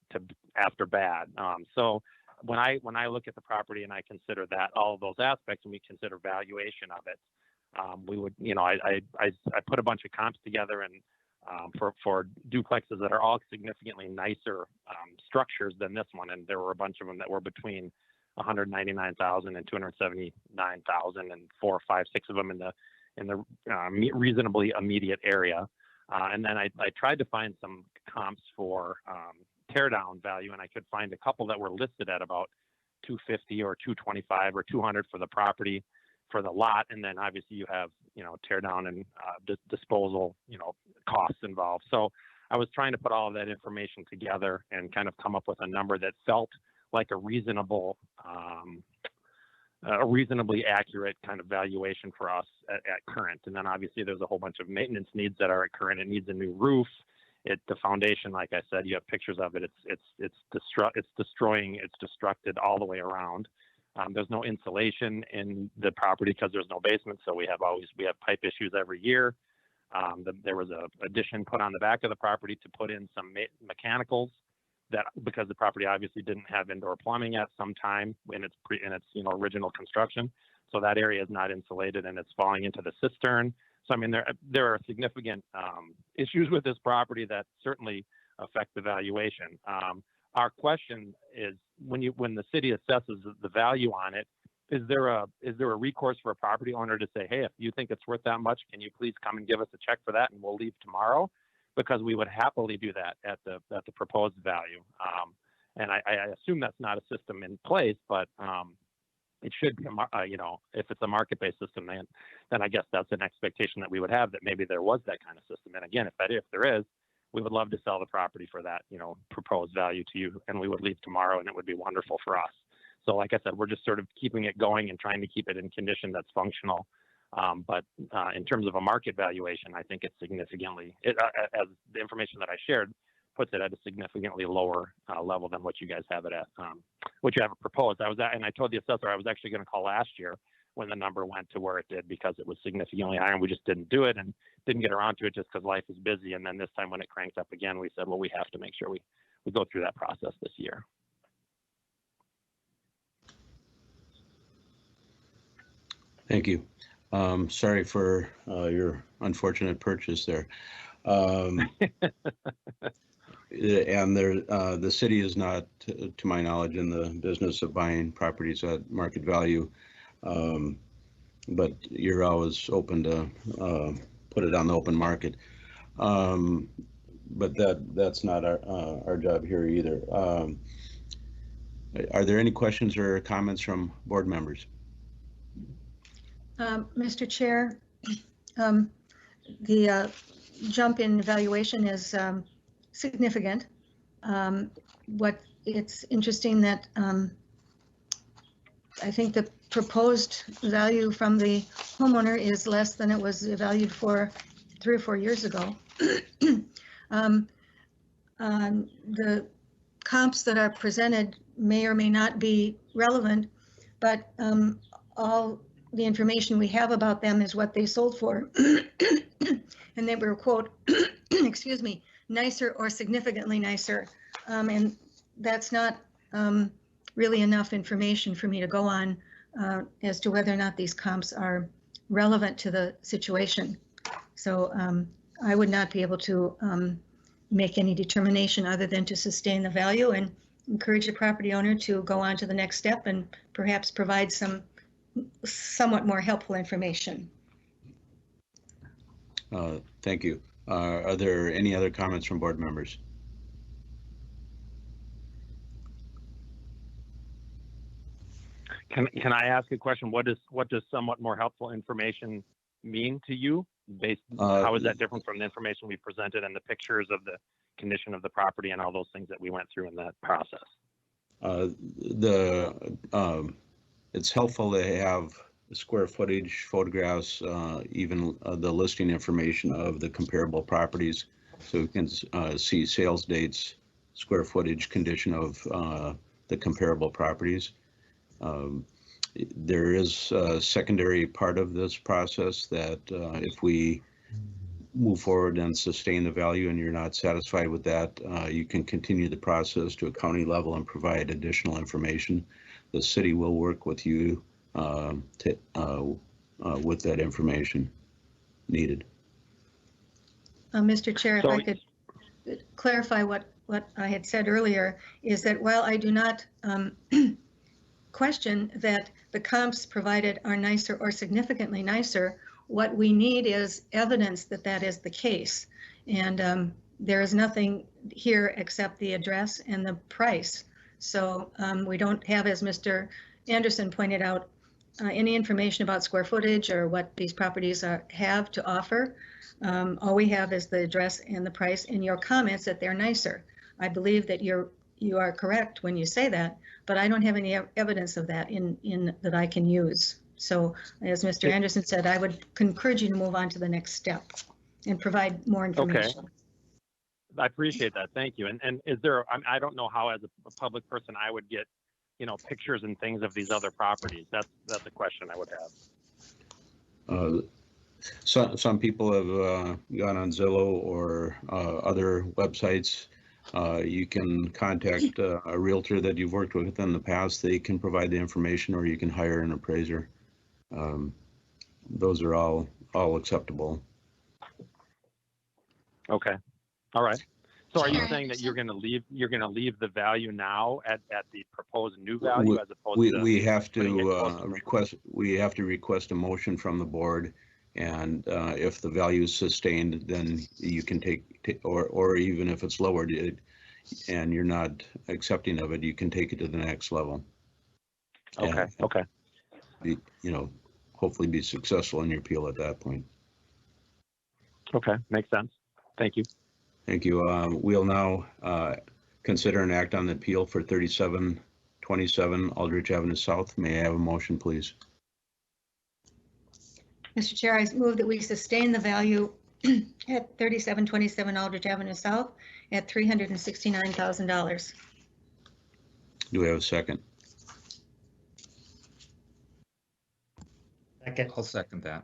after bad. So when I look at the property and I consider that, all of those aspects, and we consider valuation of it, we would, I put a bunch of comps together, and for duplexes that are all significantly nicer structures than this one, and there were a bunch of them that were between 199,000 and 279,000, and 4 or 5, 6 of them in the reasonably immediate area. And then I tried to find some comps for tear down value, and I could find a couple that were listed at about 250 or 225 or 200 for the property, for the lot. And then obviously you have, tear down and disposal, costs involved. So I was trying to put all of that information together and kind of come up with a number that felt like a reasonably accurate kind of valuation for us at current. And then obviously there's a whole bunch of maintenance needs that are at current. It needs a new roof. The foundation, like I said, you have pictures of it. It's destructed all the way around. There's no insulation in the property because there's no basement. So we have pipe issues every year. There was a addition put on the back of the property to put in some mechanicals, that because the property obviously didn't have indoor plumbing at some time in its original construction. So that area is not insulated, and it's falling into the cistern. So I mean, there are significant issues with this property that certainly affect the valuation. Our question is, when the city assesses the value on it, is there a recourse for a property owner to say, hey, if you think it's worth that much, can you please come and give us a check for that, and we'll leave tomorrow? Because we would happily do that at the proposed value. And I assume that's not a system in place, but it should be, if it's a market-based system, then I guess that's an expectation that we would have, that maybe there was that kind of system. And again, if there is, we would love to sell the property for that, proposed value to you, and we would leave tomorrow, and it would be wonderful for us. So like I said, we're just sort of keeping it going and trying to keep it in condition that's functional. But in terms of a market valuation, I think it's significantly, as the information that I shared puts it at a significantly lower level than what you guys have it at, what you have proposed. And I told the assessor I was actually going to call last year when the number went to where it did, because it was significantly higher, and we just didn't do it and didn't get around to it just because life is busy. And then this time when it cranked up again, we said, well, we have to make sure we go through that process this year. Thank you. Sorry for your unfortunate purchase there. And the city is not, to my knowledge, in the business of buying properties at market value. But you're always open to put it on the open market. But that's not our job here either. Are there any questions or comments from board members? Mr. Chair, the jump in valuation is significant. It's interesting that I think the proposed value from the homeowner is less than it was valued for 3 or 4 years ago. The comps that are presented may or may not be relevant, but all the information we have about them is what they sold for. And they were, quote, excuse me, nicer or significantly nicer. And that's not really enough information for me to go on as to whether or not these comps are relevant to the situation. So I would not be able to make any determination other than to sustain the value and encourage the property owner to go on to the next step and perhaps provide some somewhat more helpful information. Thank you. Are there any other comments from board members? Can I ask a question? What does somewhat more helpful information mean to you? How is that different from the information we presented and the pictures of the condition of the property and all those things that we went through in that process? It's helpful to have square footage, photographs, even the listing information of the comparable properties, so we can see sales dates, square footage, condition of the comparable properties. There is a secondary part of this process that if we move forward and sustain the value and you're not satisfied with that, you can continue the process to a county level and provide additional information. The city will work with you with that information needed. Mr. Chair, if I could clarify what I had said earlier, is that while I do not question that the comps provided are nicer or significantly nicer, what we need is evidence that that is the case. And there is nothing here except the address and the price. So we don't have, as Mr. Anderson pointed out, any information about square footage or what these properties have to offer. All we have is the address and the price and your comments that they're nicer. I believe that you are correct when you say that, but I don't have any evidence of that in that I can use. So as Mr. Anderson said, I would encourage you to move on to the next step and provide more information. Okay. I appreciate that. Thank you. And is there, I don't know how as a public person I would get, pictures and things of these other properties. That's a question I would have. Some people have gone on Zillow or other websites. You can contact a realtor that you've worked with in the past. They can provide the information, or you can hire an appraiser. Those are all acceptable. Okay. All right. So are you saying that you're going to leave the value now at the proposed new value as opposed to we have to request a motion from the board, and if the value is sustained, then you can take or even if it's lowered and you're not accepting of it, you can take it to the next level. Okay. Okay. Hopefully be successful in your appeal at that point. Okay, makes sense. Thank you. Thank you. We'll now consider an act on the appeal for 3727 Aldridge Avenue South. May I have a motion, please? Mr. Chair, I move that we sustain the value at 3727 Aldridge Avenue South at $369,000. Do we have a second? Second. I'll second that.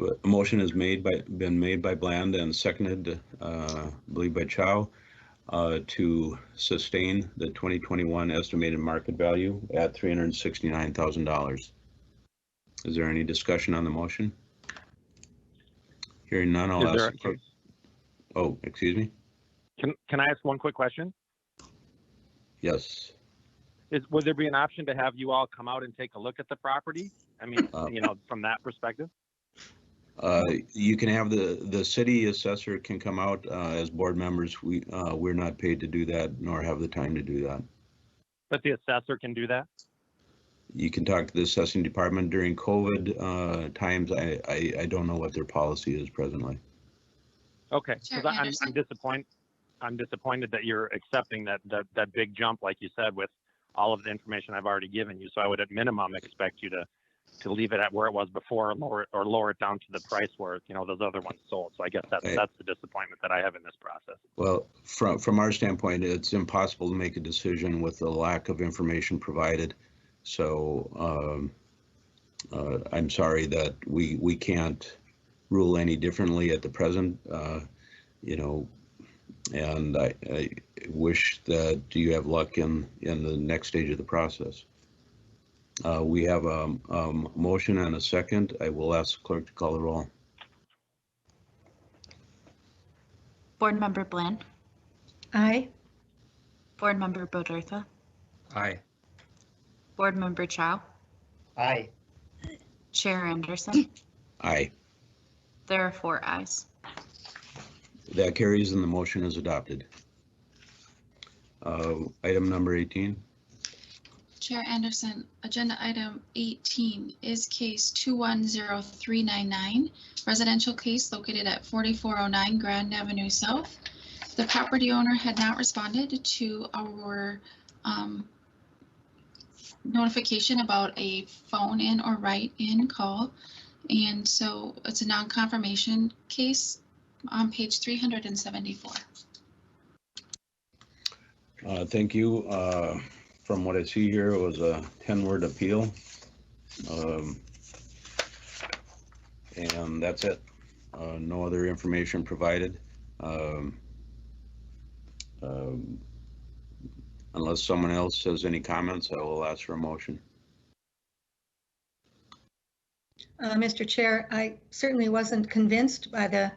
A motion has been made by Bland and seconded, I believe, by Chow, to sustain the 2021 estimated market value at $369,000. Is there any discussion on the motion? Hearing none, I'll ask. Oh, excuse me. Can I ask one quick question? Yes. Would there be an option to have you all come out and take a look at the property? I mean, from that perspective. You can have the city assessor can come out as board members. We're not paid to do that, nor have the time to do that. But the assessor can do that? You can talk to the assessing department during COVID times. I don't know what their policy is presently. Okay, because I'm disappointed that you're accepting that big jump, like you said, with all of the information I've already given you. So I would at minimum expect you to leave it at where it was before, or lower it down to the price where those other ones sold. So I guess that's the disappointment that I have in this process. Well, from our standpoint, it's impossible to make a decision with the lack of information provided. So I'm sorry that we can't rule any differently at the present. And I wish that you have luck in the next stage of the process. We have a motion and a second. I will ask the clerk to call the roll. Board Member Bland. Aye. Board Member Bodertha. Aye. Board Member Chow. Aye. Chair Anderson. Aye. There are 4 ayes. That carries and the motion is adopted. Item number 18. Chair Anderson, agenda item 18 is case 210399, residential case located at 4409 Grand Avenue South. The property owner had not responded to our notification about a phone in or write-in call. And so it's a non-confirmation case on page 374. Thank you. From what I see here, it was a 10-word appeal. And that's it. No other information provided. Unless someone else has any comments, I will ask for a motion. Mr. Chair, I certainly wasn't convinced by the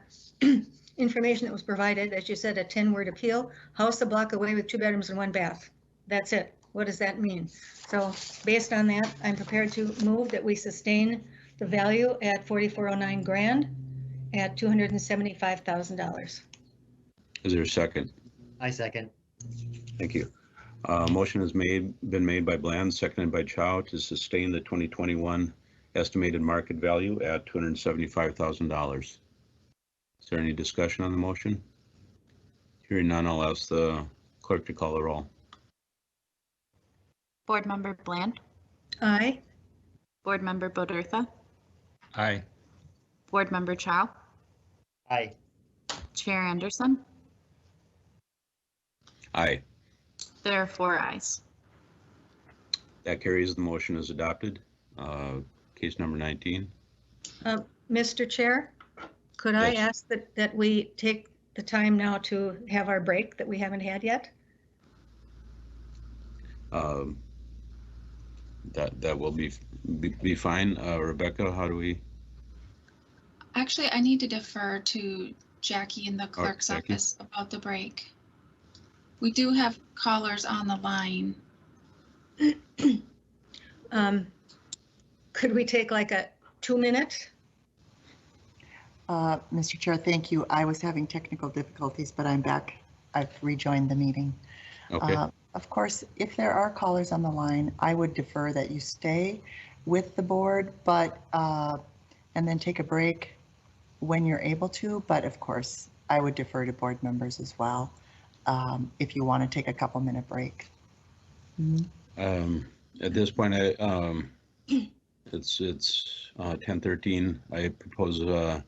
information that was provided. As you said, a 10-word appeal, house a block away with 2 bedrooms and 1 bath. That's it. What does that mean? So based on that, I'm prepared to move that we sustain the value at 4409 Grand at $275,000. Is there a second? I second. Thank you. Motion has been made by Bland, seconded by Chow to sustain the 2021 estimated market value at $275,000. Is there any discussion on the motion? Hearing none, I'll ask the clerk to call the roll. Board Member Bland, Aye. Board Member Bodertha, Aye. Board Member Chow, Aye. Chair Anderson. Aye. There are 4 ayes. That carries. The motion is adopted. Case number 19. Mr. Chair, could I Yes. ask that we take the time now to have our break that we haven't had yet? That will be fine. Rebecca, how do we? Actually, I need to defer to Jackie in the clerk's Jackie. office about the break. We do have callers on the line. Could we take like a 2-minute? Mr. Chair, thank you. I was having technical difficulties, but I'm back. I've rejoined the meeting. Okay. Of course, if there are callers on the line, I would defer that you stay with the board, but and then take a break when you're able to. But of course, I would defer to board members as well if you want to take a couple-minute break. At this point, it's 10:13. I propose a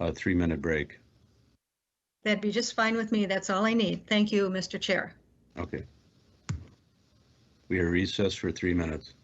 3-minute break. That'd be just fine with me. That's all I need. Thank you, Mr. Chair. Okay. We are recessed for 3 minutes.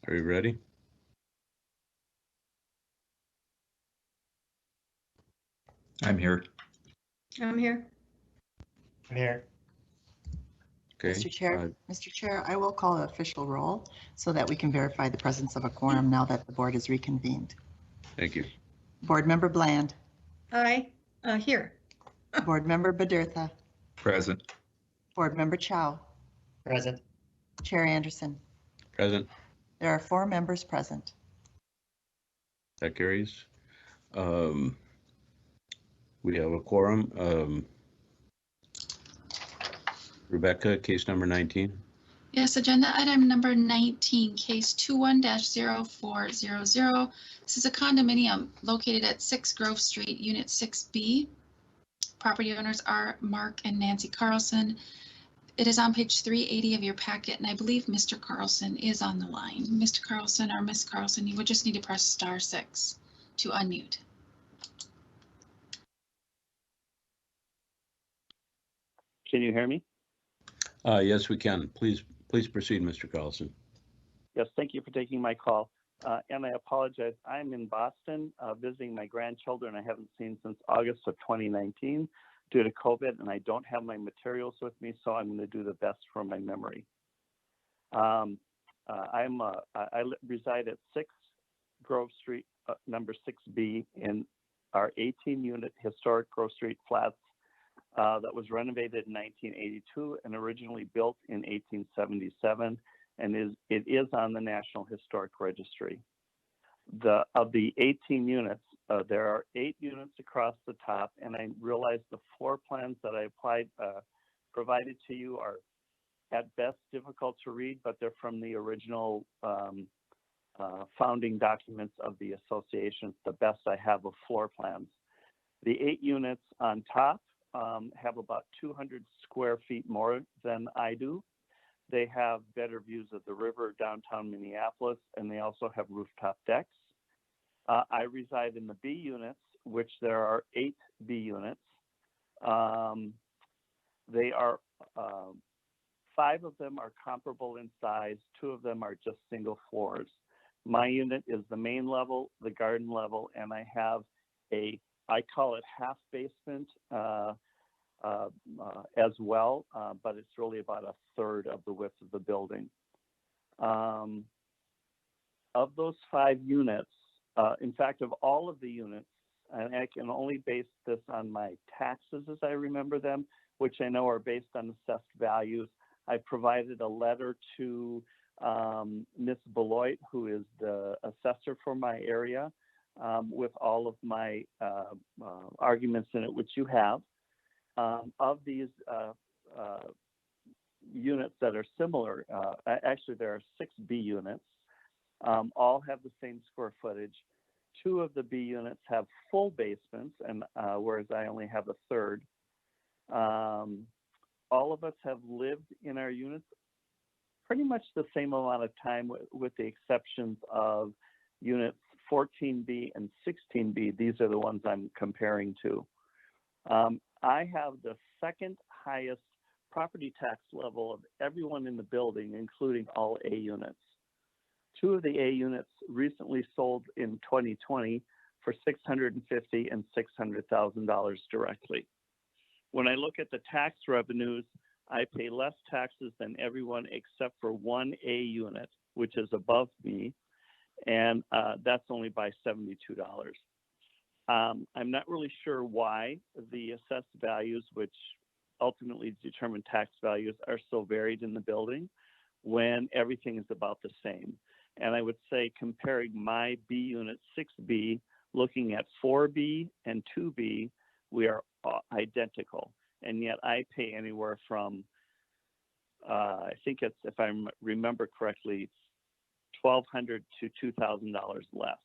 Are you ready? I'm here. I'm here. I'm here. Okay. Mr. Chair, I will call an official roll so that we can verify the presence of a quorum now that the board is reconvened. Thank you. Board Member Bland. Aye. Here. Board Member Badurtha. Present. Board Member Chow. Present. Chair Anderson. Present. There are 4 members present. That carries. We have a quorum. Rebecca, case number 19. Yes, agenda item number 19, case 21-0400. This is a condominium located at 6 Grove Street, Unit 6B. Property owners are Mark and Nancy Carlson. It is on page 380 of your packet, and I believe Mr. Carlson is on the line. Mr. Carlson or Miss Carlson, you would just need to press *6 to unmute. Can you hear me? Yes, we can. Please proceed, Mr. Carlson. Yes, thank you for taking my call. And I apologize. I'm in Boston visiting my grandchildren I haven't seen since August of 2019 due to COVID, and I don't have my materials with me, so I'm going to do the best from my memory. I reside at 6 Grove Street, number 6B, in our 18-unit historic Grove Street flats that was renovated in 1982 and originally built in 1877, and it is on the National Historic Registry. Of the 18 units, there are 8 units across the top, and I realize the floor plans that I provided to you are at best difficult to read, but they're from the original founding documents of the association, the best I have of floor plans. The 8 units on top have about 200 square feet more than I do. They have better views of the river, downtown Minneapolis, and they also have rooftop decks. I reside in the B units, which there are 8 B units. They are 5 of them are comparable in size. 2 of them are just single floors. My unit is the main level, the garden level, and I have I call it half basement as well, but it's really about a third of the width of the building. Of those 5 units, in fact, of all of the units, and I can only base this on my taxes as I remember them, which I know are based on assessed values. I provided a letter to Ms. Beloit, who is the assessor for my area, with all of my arguments in it, which you have. Of these units that are similar, actually there are 6 B units, all have the same square footage. 2 of the B units have full basements, and whereas I only have a third. All of us have lived in our units pretty much the same amount of time, with the exceptions of units 14B and 16B. These are the ones I'm comparing to. I have the second highest property tax level of everyone in the building, including all A units. 2 of the A units recently sold in 2020 for $650,000 and $600,000 directly. When I look at the tax revenues, I pay less taxes than everyone except for 1 A unit, which is above me, and that's only by $72. I'm not really sure why the assessed values, which ultimately determine tax values, are so varied in the building when everything is about the same. And I would say, comparing my B unit 6B, looking at 4B and 2B, we are identical. And yet I pay anywhere from, I think it's, if I remember correctly, $1,200 to $2,000 less.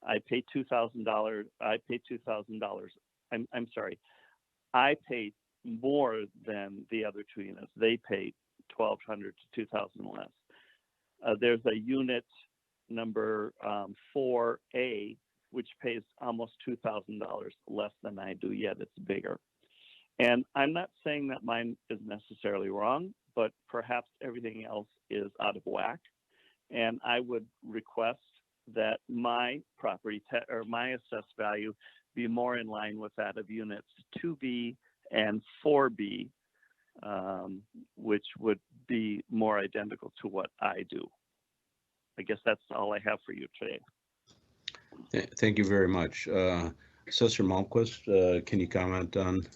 I pay $2,000. I'm sorry. I pay more than the other 2 units. They pay $1,200 to $2,000 less. There's a unit number 4A, which pays almost $2,000 less than I do, yet it's bigger. And I'm not saying that mine is necessarily wrong, but perhaps everything else is out of whack. and I would request that my or my assessed value be more in line with that of units 2B and 4B, which would be more identical to what I do. I guess that's all I have for you today. Thank you very much. Assessor Malmquist, can you comment on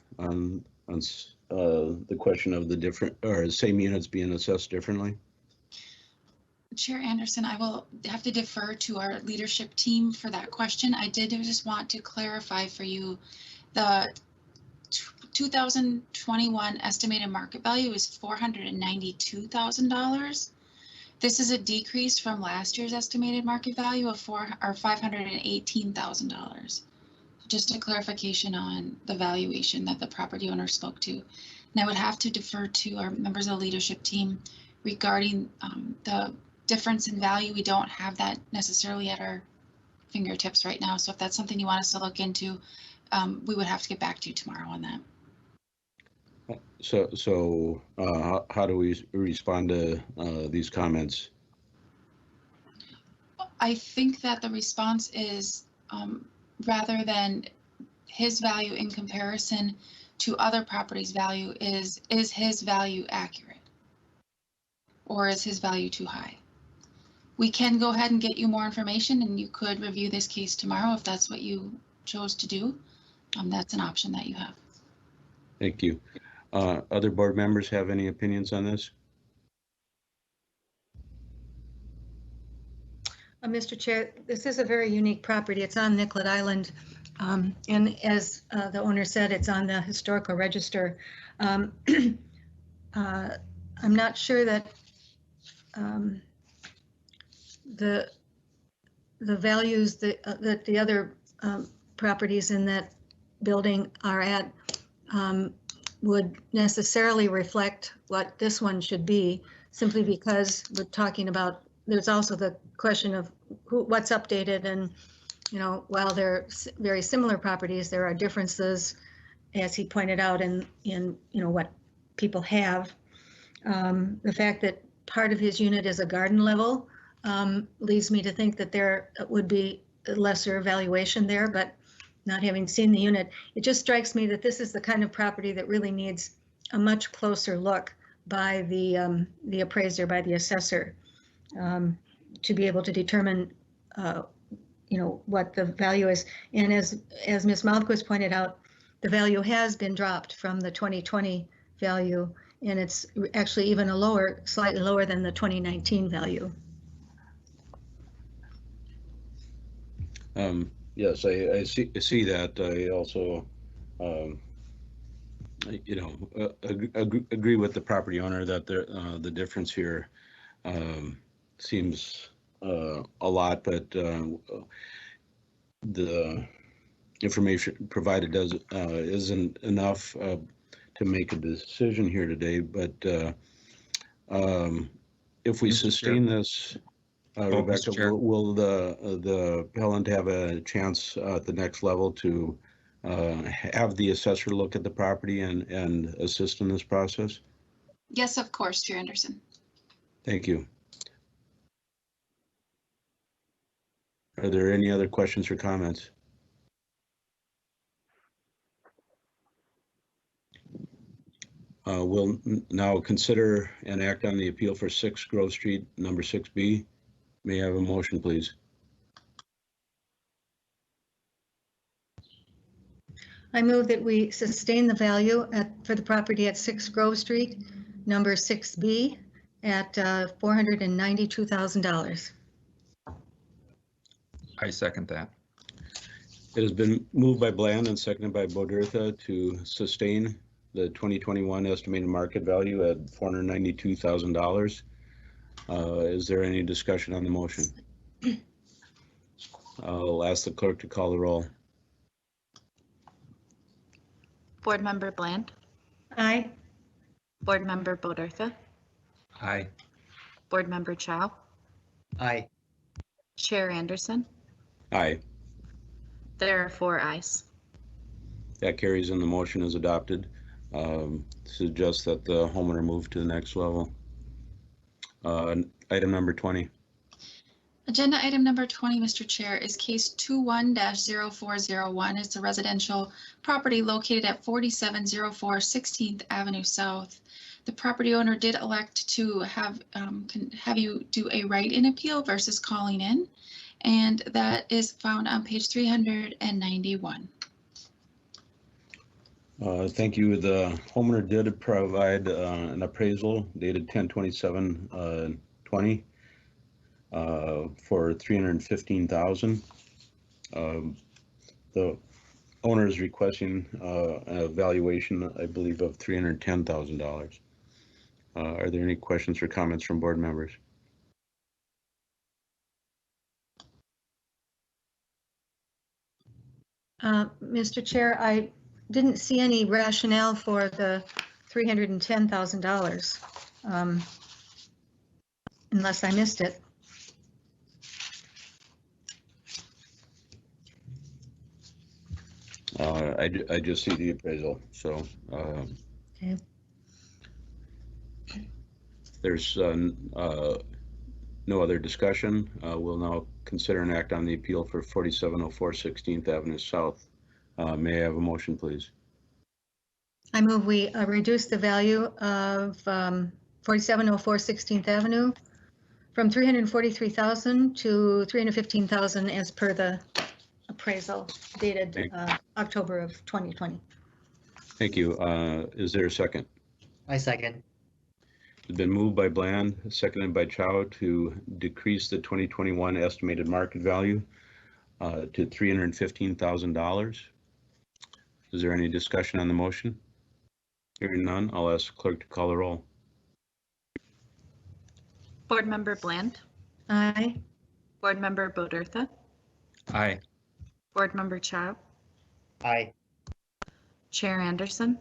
the question of the different or same units being assessed differently? Chair Anderson, I will have to defer to our leadership team for that question. I did just want to clarify for you the 2021 estimated market value is $492,000. This is a decrease from last year's estimated market value of $518,000. Just a clarification on the valuation that the property owner spoke to. And I would have to defer to our members of the leadership team regarding the difference in value. We don't have that necessarily at our fingertips right now. So if that's something you want us to look into, we would have to get back to you tomorrow on that. So how do we respond to these comments? I think that the response is rather than his value in comparison to other properties' value is his value accurate? Or is his value too high? We can go ahead and get you more information, and you could review this case tomorrow if that's what you chose to do. That's an option that you have. Thank you. Other board members have any opinions on this? Mr. Chair, this is a very unique property. It's on Nicollet Island. And as the owner said, it's on the historical register. I'm not sure that the values that the other properties in that building are at would necessarily reflect what this one should be, simply because we're talking about, there's also the question of what's updated, and while they're very similar properties, there are differences, as he pointed out, in what people have. The fact that part of his unit is a garden level leads me to think that there would be a lesser valuation there, but not having seen the unit, it just strikes me that this is the kind of property that really needs a much closer look by the appraiser, by the assessor, to be able to determine what the value is. And as Ms. Malmquist pointed out, the value has been dropped from the 2020 value, and it's actually even slightly lower than the 2019 value. Yes, I see that. I also, agree with the property owner that the difference here seems a lot, but the information provided isn't enough to make a decision here today. But if we sustain this, Rebecca, will the appellant have a chance at the next level to have the assessor look at the property and assist in this process? Yes, of course, Chair Anderson. Thank you. Are there any other questions or comments? We'll now consider and act on the appeal for 6 Grove Street, number 6B. May I have a motion, please? I move that we sustain the value for the property at 6 Grove Street, number 6B, at $492,000. I second that. It has been moved by Bland and seconded by Bodertha to sustain the 2021 estimated market value at $492,000. Is there any discussion on the motion? I'll ask the clerk to call the roll. Board Member Bland. Aye. Board Member Bodertha. Aye. Board Member Chow. Aye. Chair Anderson. Aye. There are 4 ayes. That carries and the motion is adopted. Suggests that the homeowner move to the next level. Item number 20. Agenda item number 20, Mr. Chair, is case 21-0401. It's a residential property located at 4704 16th Avenue South. The property owner did elect to have you do a write-in appeal versus calling in, and that is found on page 391. Thank you. The homeowner did provide an appraisal dated 10/27/20 for $315,000. The owner is requesting a valuation, I believe, of $310,000. Are there any questions or comments from board members? Mr. Chair, I didn't see any rationale for the $310,000, unless I missed it. I just see the appraisal, so. Okay. There's no other discussion. We'll now consider an act on the appeal for 4704 16th Avenue South. May I have a motion, please? I move we reduce the value of 4704 16th Avenue from $343,000 to $315,000 as per the appraisal dated October of 2020. Thank you. Is there a second? I second. It's been moved by Bland, seconded by Chow to decrease the 2021 estimated market value to $315,000. Is there any discussion on the motion? Hearing none, I'll ask the clerk to call the roll. Board Member Bland. Aye. Board Member Bodertha. Aye. Board Member Chow. Aye. Chair Anderson.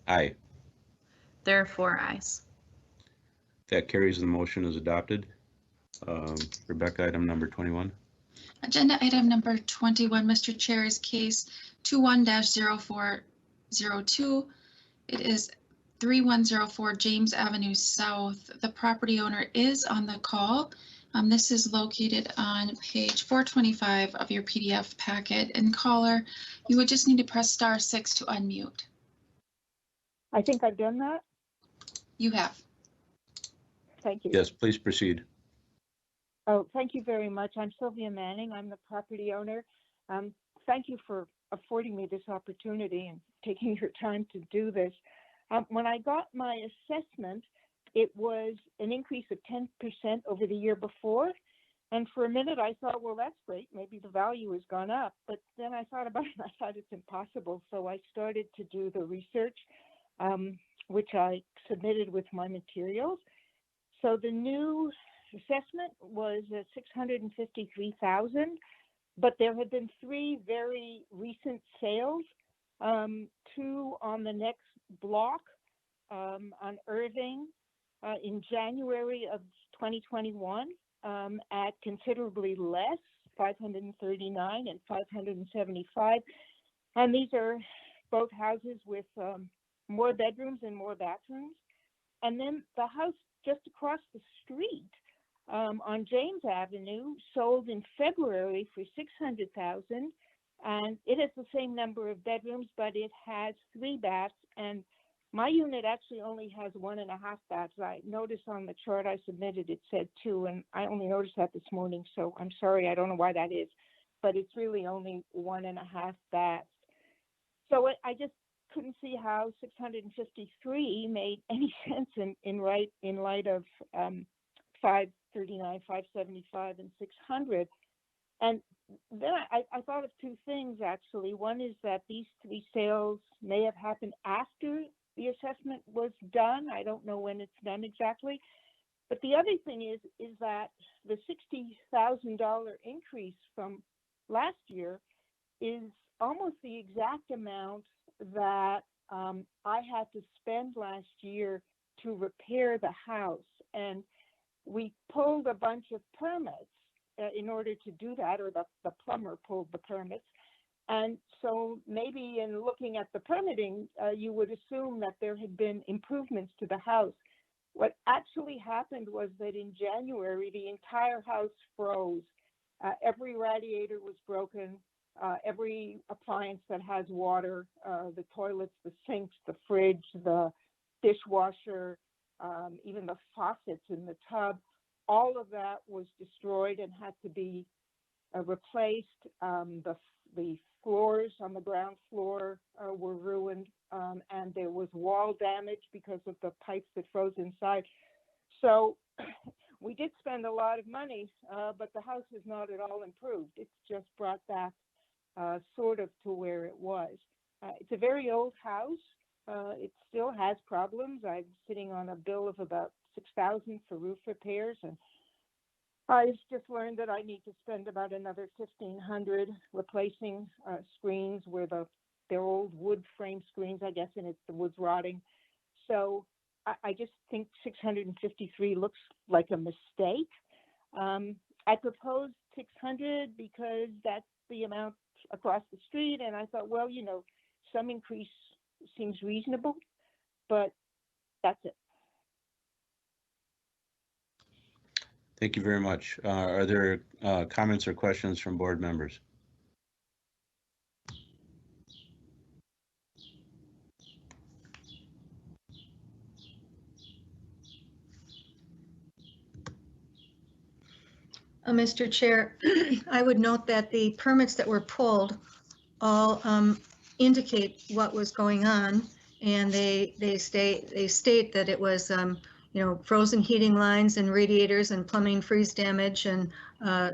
Aye. There are 4 ayes. That carries. The motion is adopted. Rebecca, item number 21. Agenda item number 21, Mr. Chair, is case 21-0402. It is 3104 James Avenue South. The property owner is on the call. This is located on page 425 of your PDF packet. And caller, you would just need to press *6 to unmute. I think I've done that. You have. Thank you. Yes, please proceed. Oh, thank you very much. I'm Sylvia Manning. I'm the property owner. Thank you for affording me this opportunity and taking your time to do this. When I got my assessment, it was an increase of 10% over the year before. And for a minute, I thought, well, that's great. Maybe the value has gone up. But then I thought about it and I thought it's impossible. So I started to do the research, which I submitted with my materials. So the new assessment was $653,000, but there had been 3 very recent sales, 2 on the next block on Irvine in January of 2021 at considerably less, $539 and $575. And these are both houses with more bedrooms and more bathrooms. And then the house just across the street on James Avenue sold in February for $600,000, and it has the same number of bedrooms, but it has 3 baths, and my unit actually only has 1.5 baths. I noticed on the chart I submitted it said 2, and I only noticed that this morning, so I'm sorry, I don't know why that is, but it's really only 1.5 baths. So I just couldn't see how 653 made any sense in light of 539, 575, and 600. And then I thought of 2 things, actually. One is that these 3 sales may have happened after the assessment was done. I don't know when it's done exactly. But the other thing is that the $60,000 increase from last year is almost the exact amount that I had to spend last year to repair the house. And we pulled a bunch of permits in order to do that, or the plumber pulled the permits. And so maybe in looking at the permitting, you would assume that there had been improvements to the house. What actually happened was that in January, the entire house froze. Every radiator was broken. Every appliance that has water, the toilets, the sinks, the fridge, the dishwasher, even the faucets in the tub, all of that was destroyed and had to be replaced. The floors on the ground floor were ruined, and there was wall damage because of the pipes that froze inside. So we did spend a lot of money, but the house is not at all improved. It's just brought back sort of to where it was. It's a very old house. It still has problems. I'm sitting on a bill of about $6,000 for roof repairs, and I've just learned that I need to spend about another $1,500 replacing screens where they're old wood frame screens, I guess, and the wood's rotting. So I just think 653 looks like a mistake. I proposed 600 because that's the amount across the street, and I thought, well, some increase seems reasonable, but that's it. Thank you very much. Are there comments or questions from board members? Mr. Chair, I would note that the permits that were pulled all indicate what was going on, and they state that it was frozen heating lines and radiators and plumbing freeze damage, and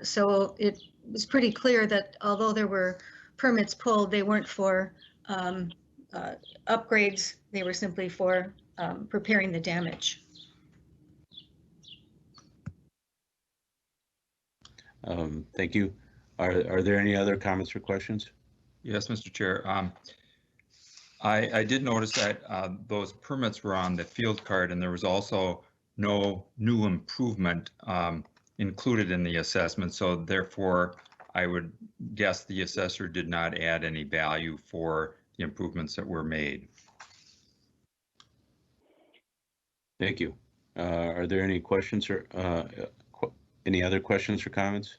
so it was pretty clear that although there were permits pulled, they weren't for upgrades. They were simply for repairing the damage. Thank you. Are there any other comments or questions? Yes, Mr. Chair. I did notice that those permits were on the field card, and there was also no new improvement included in the assessment. So therefore, I would guess the assessor did not add any value for the improvements that were made. Thank you. Are there any questions or any other questions or comments?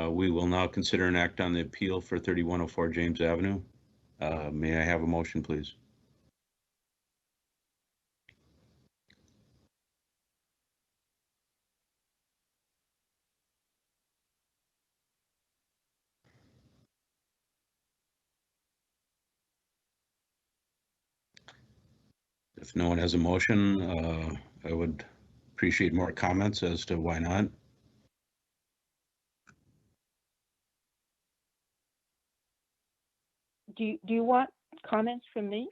We will now consider an act on the appeal for 3104 James Avenue. May I have a motion, please? If no one has a motion, I would appreciate more comments as to why not. Do you want comments from me?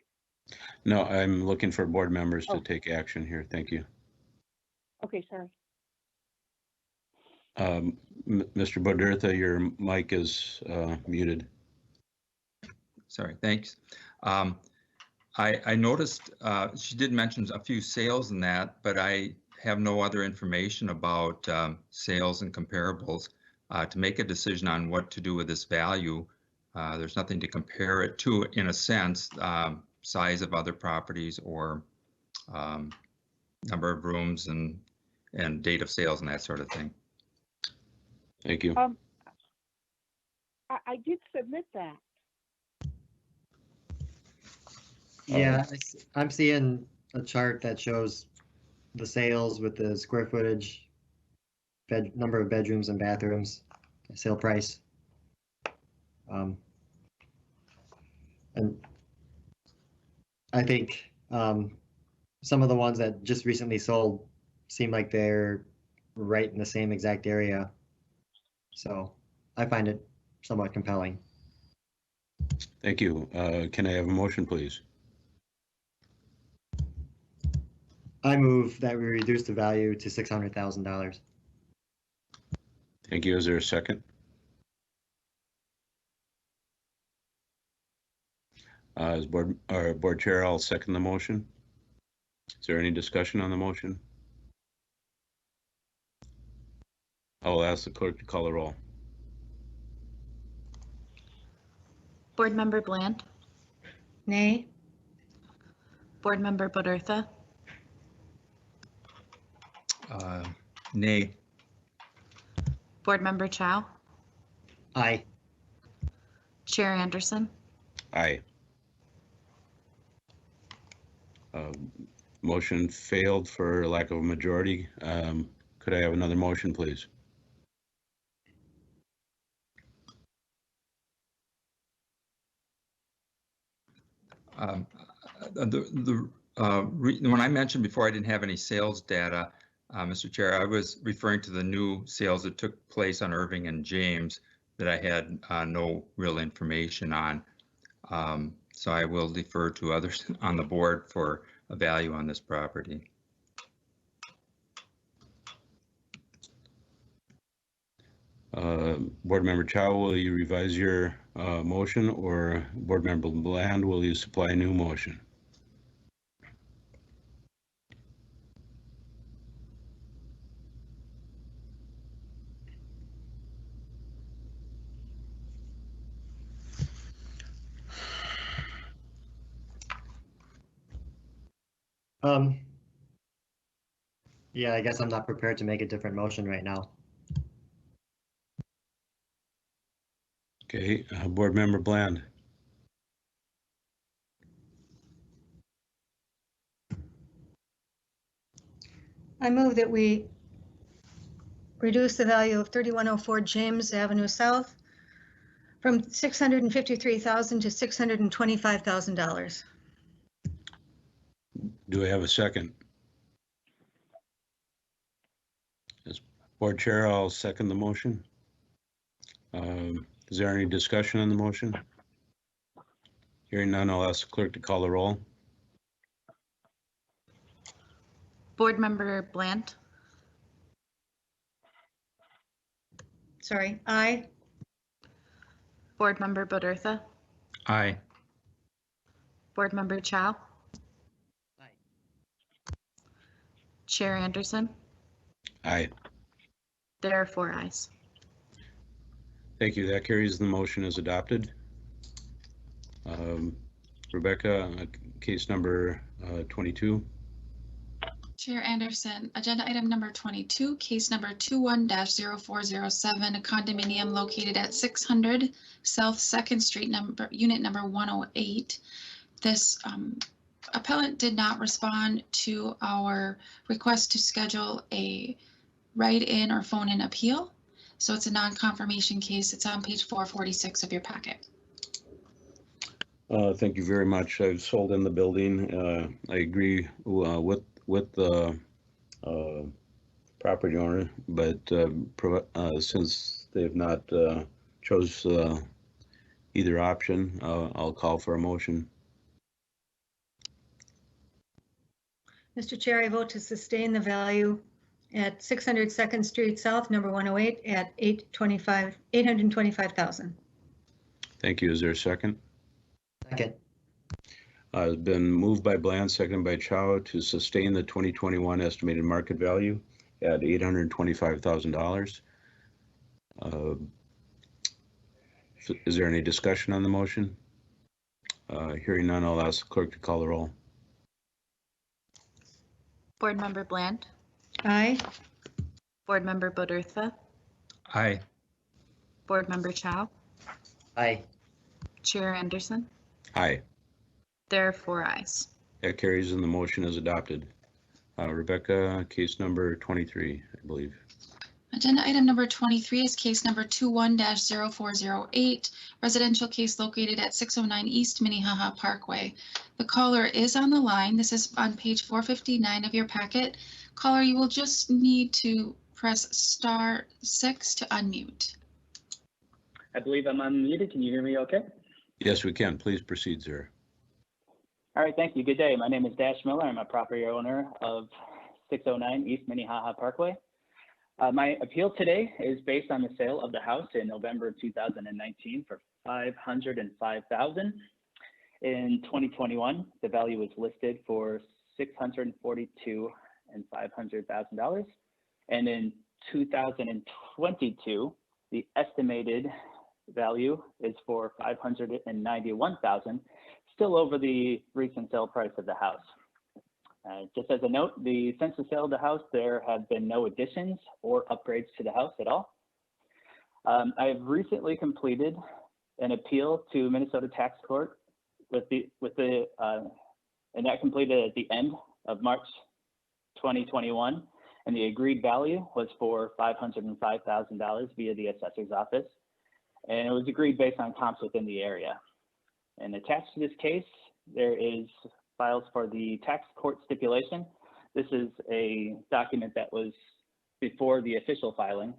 No, I'm looking for board members to take action here. Thank you. Okay, sorry. Mr. Bodertha, your mic is muted. Sorry, thanks. I noticed she did mention a few sales in that, but I have no other information about sales and comparables. To make a decision on what to do with this value, there's nothing to compare it to, in a sense, size of other properties or number of rooms and date of sales and that sort of thing. Thank you. I did submit that. Yeah, I'm seeing a chart that shows the sales with the square footage, number of bedrooms and bathrooms, sale price. And I think some of the ones that just recently sold seem like they're right in the same exact area. So I find it somewhat compelling. Thank you. Can I have a motion, please? I move that we reduce the value to $600,000. Thank you. Is there a second? As board chair, I'll second the motion. Is there any discussion on the motion? I will ask the clerk to call the roll. Board Member Bland? Nay. Board Member Bodertha, Nay. Board Member Chow, Aye. Chair Anderson, Aye. Motion failed for lack of a majority. Could I have another motion, please? When I mentioned before I didn't have any sales data, Mr. Chair, I was referring to the new sales that took place on Irving and James that I had no real information on. So I will defer to others on the board for a value on this property. Board Member Chow, will you revise your motion, or Board Member Bland, will you supply a new motion? Yeah, I guess I'm not prepared to make a different motion right now. Okay, Board Member Bland. I move that we reduce the value of 3104 James Avenue South from $653,000 to $625,000. Do I have a second? As Board Chair, I'll second the motion. Is there any discussion on the motion? Hearing none, I'll ask the clerk to call the roll. Board Member Bland, Sorry, aye. Board Member Bodertha, Aye. Board Member Chow, Aye. Chair Anderson, Aye. there are 4 ayes. Thank you. That carries. The motion is adopted. Rebecca, case number 22. Chair Anderson, agenda item number 22, case number 21-0407, a condominium located at 600 South 2nd Street, unit number 108. This appellant did not respond to our request to schedule a write-in or phone-in appeal. So it's a non-confirmation case. It's on page 446 of your packet. Thank you very much. I've sold in the building. I agree with the property owner, but since they've not chose either option, I'll call for a motion. Mr. Chair, I vote to sustain the value at 600 2nd Street South, number 108 at $825,000. Thank you. Is there a second? Second. It's been moved by Bland, seconded by Chow to sustain the 2021 estimated market value at $825,000. Is there any discussion on the motion? Hearing none, I'll ask the clerk to call the roll. Board Member Bland, Aye. Board Member Bodertha, Aye. Board Member Chow, Aye. Chair Anderson, Aye. there are 4 ayes. That carries and the motion is adopted. Rebecca, case number 23, I believe. Agenda item number 23 is case number 21-0408, residential case located at 609 East Minnehaha Parkway. The caller is on the line. This is on page 459 of your packet. Caller, you will just need to press *6 to unmute. I believe I'm unmuted. Can you hear me okay? Yes, we can. Please proceed, sir. All right, thank you. Good day. My name is Dash Miller. I'm a property owner of 609 East Minnehaha Parkway. My appeal today is based on the sale of the house in November of 2019 for $505,000. In 2021, the value was listed for $642,500, and in 2022, the estimated value is for $591,000, still over the recent sale price of the house. Just as a note, since the sale of the house, there have been no additions or upgrades to the house at all. I have recently completed an appeal to Minnesota Tax Court and that completed at the end of March 2021, and the agreed value was for $505,000 via the assessor's office, and it was agreed based on comps within the area. And attached to this case, there is files for the tax court stipulation. This is a document that was before the official filing.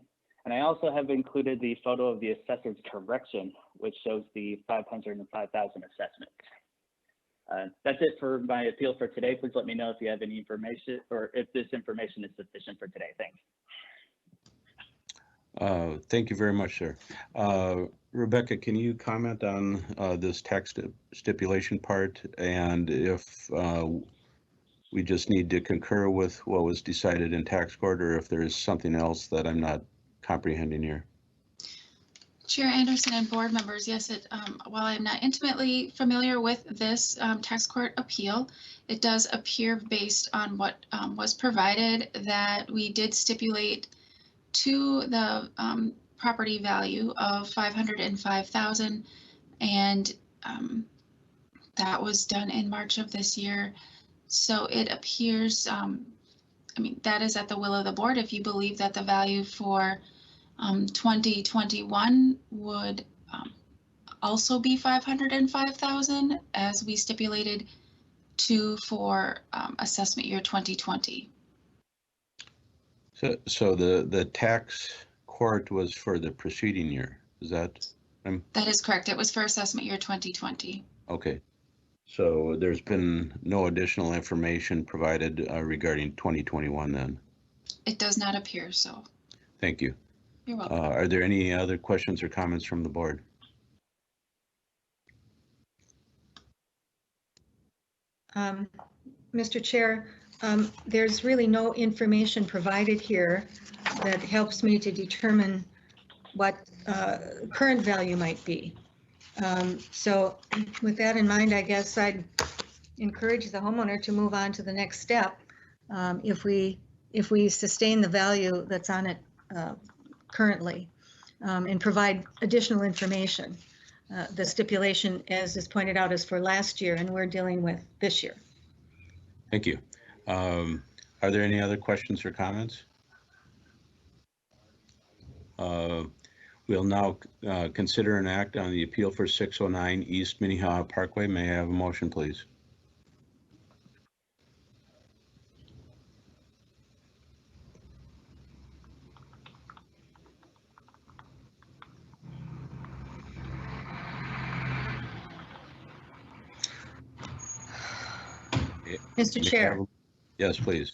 And I also have included the photo of the assessor's correction, which shows the $505,000 assessment. That's it for my appeal for today. Please let me know if you have any information or if this information is sufficient for today. Thanks. Thank you very much, sir. Rebecca, can you comment on this tax stipulation part, and if we just need to concur with what was decided in tax court, or if there's something else that I'm not comprehending here? Chair Anderson and board members, yes, while I'm not intimately familiar with this tax court appeal, it does appear based on what was provided that we did stipulate to the property value of $505,000, and that was done in March of this year. So it appears, I mean, that is at the will of the board. If you believe that the value for 2021 would also be $505,000, as we stipulated to for assessment year 2020. So the tax court was for the preceding year, is that? That is correct. It was for assessment year 2020. Okay. So there's been no additional information provided regarding 2021 then? It does not appear so. Thank you. You're welcome. Are there any other questions or comments from the board? Mr. Chair, there's really no information provided here that helps me to determine what current value might be. So with that in mind, I guess I'd encourage the homeowner to move on to the next step if we sustain the value that's on it currently and provide additional information. The stipulation, as is pointed out, is for last year, and we're dealing with this year. Thank you. Are there any other questions or comments? We'll now consider an act on the appeal for 609 East Minnehaha Parkway. May I have a motion, please? Mr. Chair. Yes, please.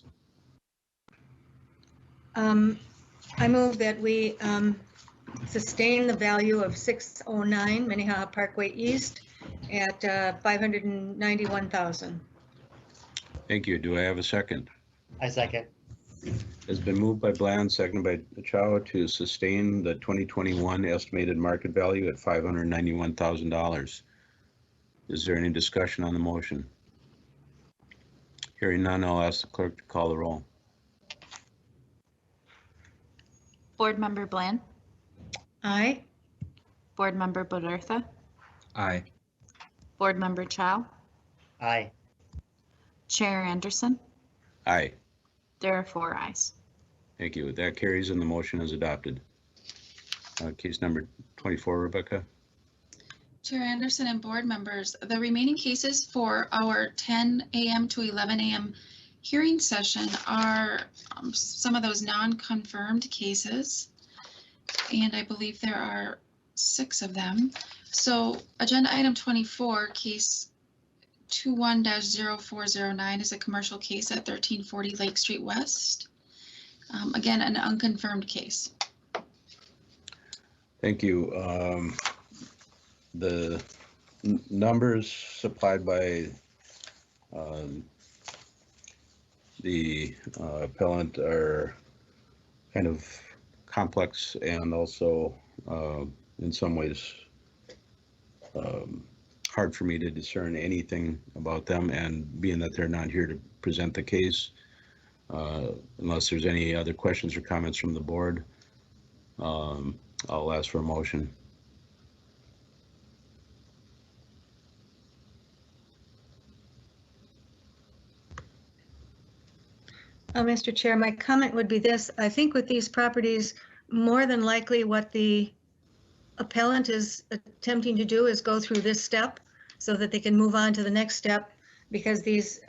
I move that we sustain the value of 609 Minnehaha Parkway East at $591,000. Thank you. Do I have a second? I second. It's been moved by Bland, seconded by Chow to sustain the 2021 estimated market value at $591,000. Is there any discussion on the motion? Hearing none, I'll ask the clerk to call the roll. Board Member Bland? Aye. Board Member Bodertha? Aye. Board Member Chow? Aye. Chair Anderson? Aye. There are 4 ayes. Thank you. That carries and the motion is adopted. Case number 24, Rebecca. Chair Anderson and board members, the remaining cases for our 10 a.m. to 11 a.m. hearing session are some of those non-confirmed cases, and I believe there are 6 of them. So agenda item 24, case 21-0409 is a commercial case at 1340 Lake Street West. Again, an unconfirmed case. Thank you. The numbers supplied by the appellant are kind of complex and also in some ways hard for me to discern anything about them, and being that they're not here to present the case, unless there's any other questions or comments from the board, I'll ask for a motion. Mr. Chair, my comment would be this. I think with these properties, more than likely what the appellant is attempting to do is go through this step so that they can move on to the next step, because these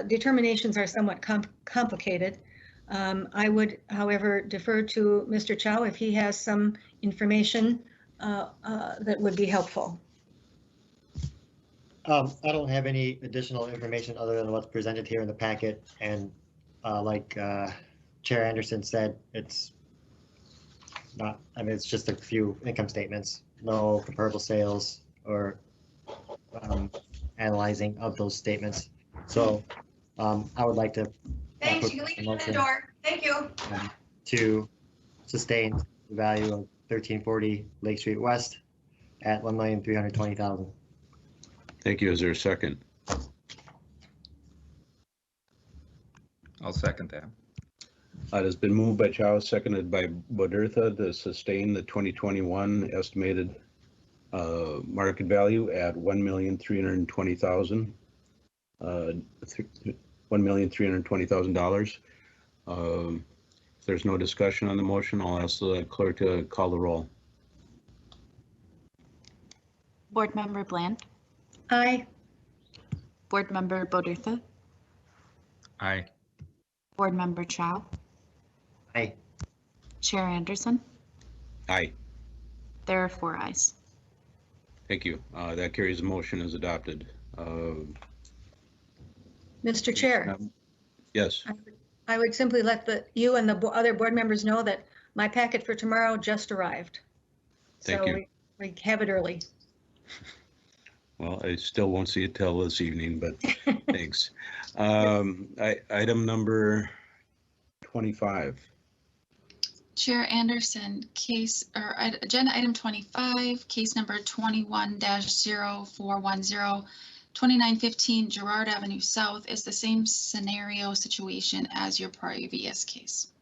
determinations are somewhat complicated. I would, however, defer to Mr. Chow if he has some information that would be helpful. I don't have any additional information other than what's presented here in the packet. And like Chair Anderson said, it's not, I mean, it's just a few income statements, no comparable sales or analyzing of those statements. So I would like to Thanks, you can leave it at the door. Thank you. To sustain the value of 1340 Lake Street West at $1,320,000. Thank you. Is there a second? I'll second that. It has been moved by Chow, seconded by Bodertha, to sustain the 2021 estimated market value at $1,320,000. $1,320,000. If there's no discussion on the motion, I'll ask the clerk to call the roll. Board Member Bland, Aye. Board Member Bodertha, Aye. Board Member Chow, Aye. Chair Anderson. Aye. There are 4 ayes. Thank you. That carries. The motion is adopted. Mr. Chair, Yes. I would simply let you and the other board members know that my packet for tomorrow just arrived. Thank So you. we have it early. Well, I still won't see it till this evening, but thanks. Item number 25. Chair Anderson, agenda item 25, case number 21-0410, 2915 Girard Avenue South is the same scenario situation as your previous case.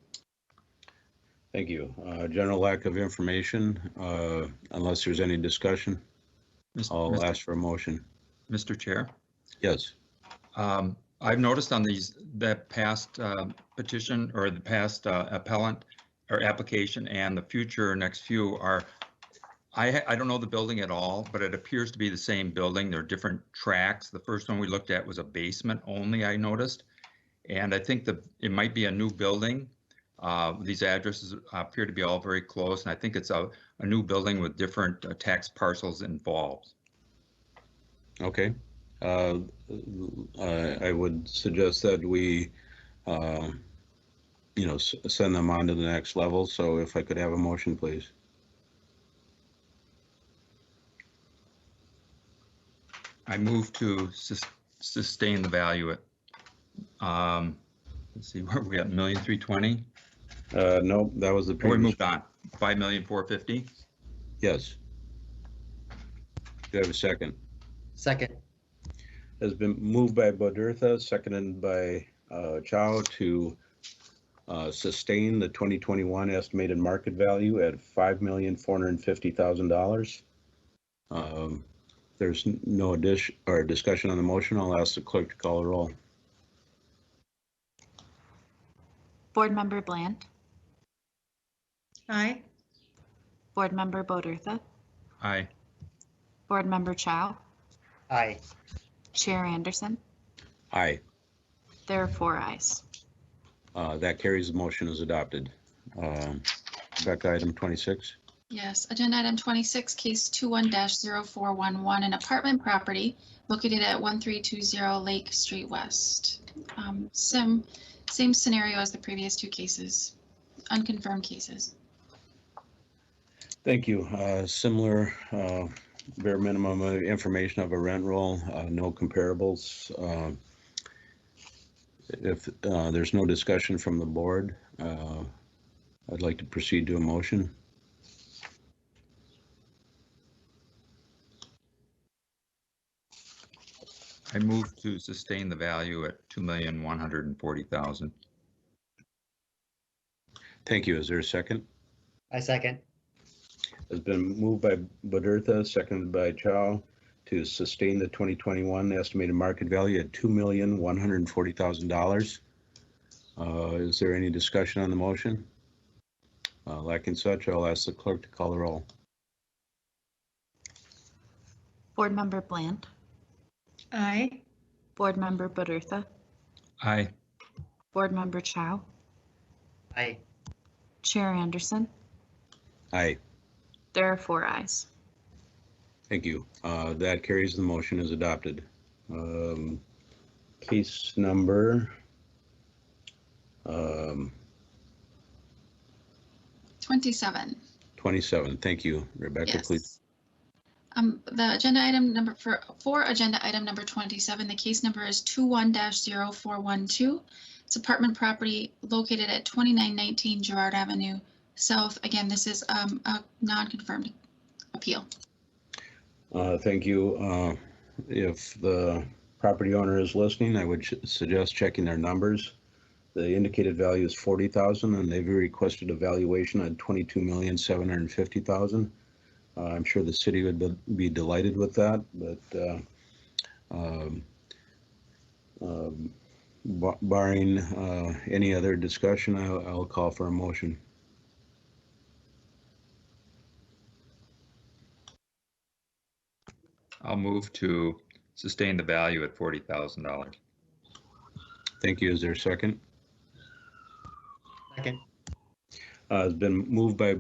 Thank you. General lack of information, unless there's any discussion, I'll ask for a motion. Mr. Chair? Yes. I've noticed on that past petition or the past appellant or application and the future next few are, I don't know the building at all, but it appears to be the same building. They're different tracks. The first one we looked at was a basement only, I noticed. And I think it might be a new building. These addresses appear to be all very close, and I think it's a new building with different tax parcels involved. Okay. I would suggest that we, send them on to the next level. So if I could have a motion, please. I move to sustain the value at, let's see, where we at, $1,320,000? No, that was the We previous. moved on, $5,450,000? Yes. Do you have a second? Second. Has been moved by Bodertha, seconded by Chow to sustain the 2021 estimated market value at $5,450,000. There's no addition or discussion on the motion. I'll ask the clerk to call the roll. Board Member Bland, Aye. Board Member Bodertha, Aye. Board Member Chow, Aye. Chair Anderson. Aye. There are 4 ayes. That carries. The motion is adopted. Back to item 26. Yes, agenda item 26, case 21-0411, an apartment property located at 1320 Lake Street West. Same scenario as the previous 2 cases, unconfirmed cases. Thank you. Similar bare minimum information of a rent roll, no comparables. If there's no discussion from the board, I'd like to proceed to a motion. I move to sustain the value at $2,140,000. Thank you. Is there a second? I second. Has been moved by Bodertha, seconded by Chow, to sustain the 2021 estimated market value at $2,140,000. Is there any discussion on the motion? Lacking such, I'll ask the clerk to call the roll. Board Member Bland, Aye. Board Member Bodertha, Aye. Board Member Chow, Aye. Chair Anderson. Aye. There are 4 ayes. Thank you. That carries. The motion is adopted. Case number 27. 27. Thank you, Rebecca, Yes. please. The agenda item number for agenda item number 27, the case number is 21-0412. It's apartment property located at 2919 Girard Avenue South. Again, this is a non-confirmed appeal. Thank you. If the property owner is listening, I would suggest checking their numbers. The indicated value is 40,000 and they've requested a valuation on 22,750,000. I'm sure the city would be delighted with that, but barring any other discussion, I'll call for a motion. I'll move to sustain the value at $40,000. Thank you. Is there a second? Second. It's been moved by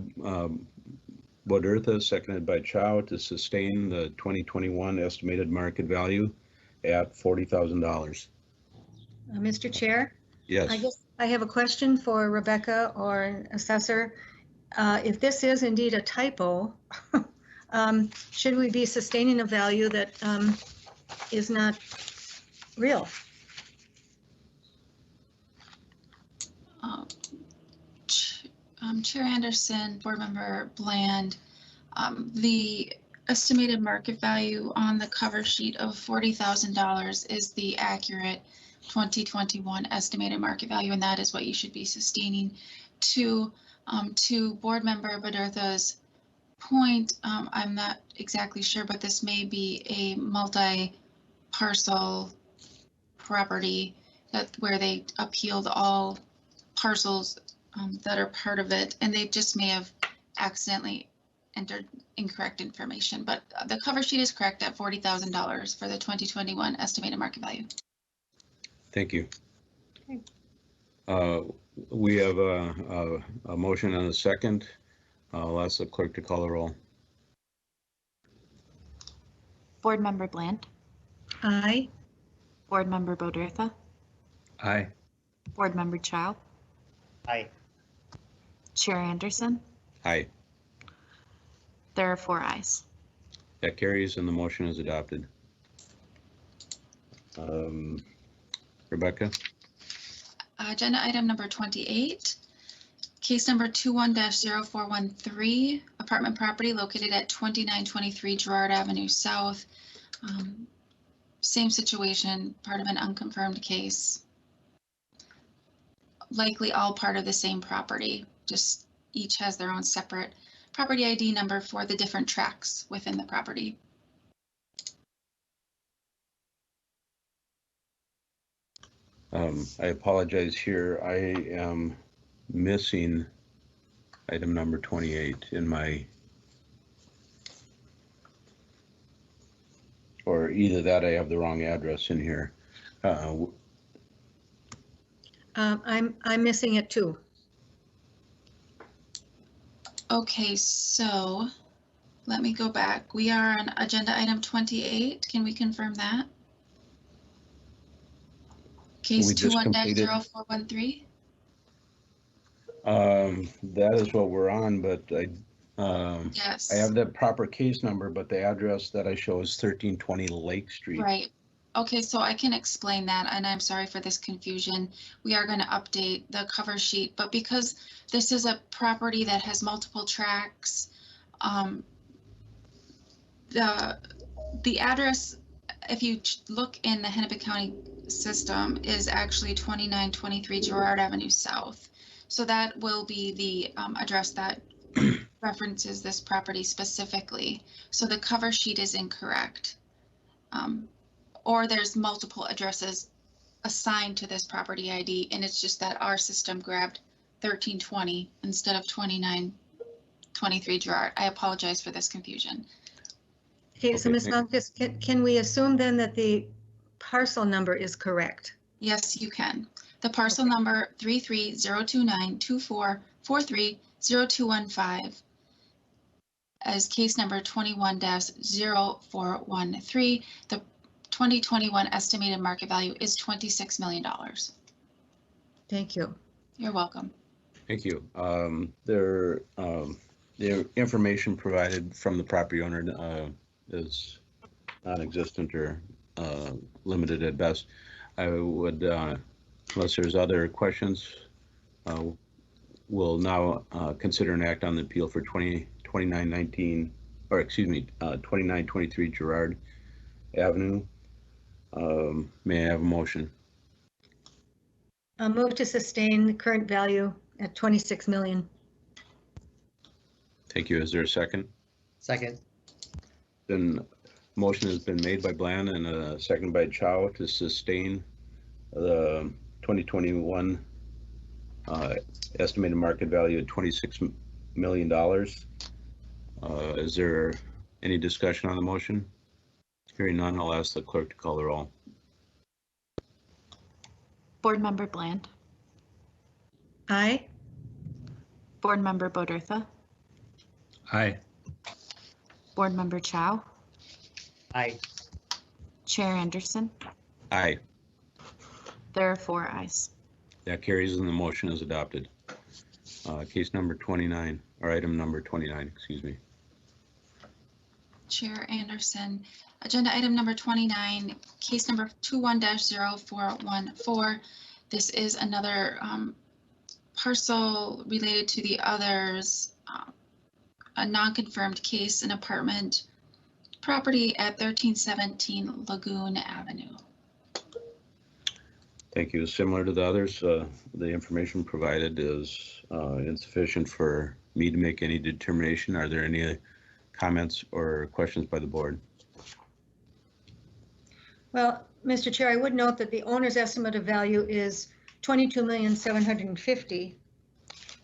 Bodertha, seconded by Chow, to sustain the 2021 estimated market value at $40,000. Mr. Chair? Yes. I guess I have a question for Rebecca or an assessor. If this is indeed a typo, should we be sustaining a value that is not real? Chair Anderson, Board Member Bland, the estimated market value on the cover sheet of $40,000 is the accurate 2021 estimated market value, and that is what you should be sustaining. To Board Member Bodertha's point, I'm not exactly sure, but this may be a multi-parcel property where they appealed all parcels that are part of it, and they just may have accidentally entered incorrect information, but the cover sheet is correct at $40,000 for the 2021 estimated market value. Thank you. Okay. We have a motion and a second. I'll ask the clerk to call the roll. Board Member Bland, Aye. Board Member Bodertha, Aye. Board Member Chow, Aye. Chair Anderson. Aye. There are 4 ayes. That carries and the motion is adopted. Rebecca? Agenda item number 28, case number 21-0413, apartment property located at 2923 Girard Avenue South. Same situation, part of an unconfirmed case. Likely all part of the same property, just each has their own separate property ID number for the different tracts within the property. I apologize here. I am missing item number 28 in my, or either that I have the wrong address in here. I'm missing it too. Okay, so let me go back. We are on agenda item 28. Can we confirm that? Case 21-0413. That is what we're on, but Yes. I have the proper case number, but the address that I show is 1320 Lake Street. Right. Okay, so I can explain that, and I'm sorry for this confusion. We are going to update the cover sheet, but because this is a property that has multiple tracts, the address if you look in the Hennepin County system, is actually 2923 Girard Avenue South. So that will be the address that references this property specifically. So the cover sheet is incorrect. Or there's multiple addresses assigned to this property ID, and it's just that our system grabbed 1320 instead of 2923 Girard. I apologize for this confusion. Okay, so Okay, Ms. thank- Malkus, can we assume then that the parcel number is correct? Yes, you can. The parcel number 3302924430215 as case number 21-0413. The 2021 estimated market value is $26 million. Thank you. You're welcome. Thank you. The information provided from the property owner is non-existent or limited at best. I would, unless there's other questions, we'll now consider an act on the appeal for 2923 Girard Avenue. May I have a motion? I'll move to sustain the current value at 26 million. Thank you. Is there a second? Second. Then motion has been made by Bland and a second by Chow to sustain the 2021 estimated market value at $26 million. Is there any discussion on the motion? Hearing none, I'll ask the clerk to call the roll. Board Member Bland. Aye. Board Member Bodertha. Aye. Board Member Chow. Aye. Chair Anderson. Aye. There are 4 ayes. That carries and the motion is adopted. Case number 29, or item number 29, excuse me. Chair Anderson. Agenda item number 29, case number 21-0414. This is another parcel related to the others, a non-confirmed case, an apartment property at 1317 Lagoon Avenue. Thank you. Similar to the others, the information provided is insufficient for me to make any determination. Are there any comments or questions by the board? Well, Mr. Chair, I would note that the owner's estimate of value is 22,750,000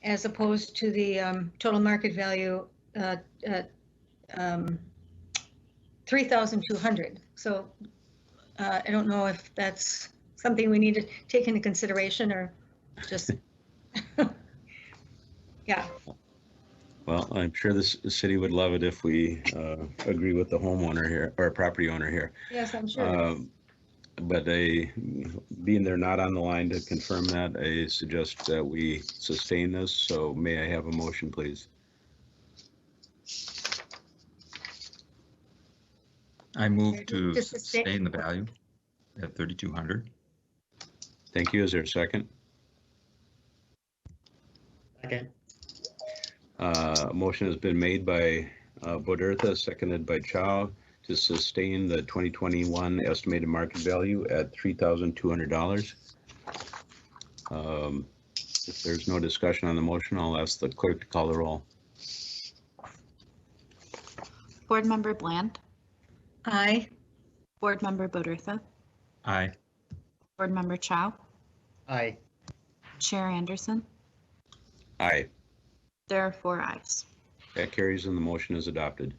as opposed to the total market value at 3,200. So I don't know if that's something we need to take into consideration or just, yeah. Well, I'm sure the city would love it if we agree with the homeowner here, or property owner here. Yes, I'm sure. But being they're not on the line to confirm that, I suggest that we sustain this. So may I have a motion, please? I move to To sustain- sustain the value at 3,200. Thank you. Is there a second? Second. Motion has been made by Bodertha, seconded by Chow, to sustain the 2021 estimated market value at $3,200. If there's no discussion on the motion, I'll ask the clerk to call the roll. Board Member Bland. Aye. Board Member Bodertha. Aye. Board Member Chow. Aye. Chair Anderson. Aye. There are 4 ayes. That carries and the motion is adopted.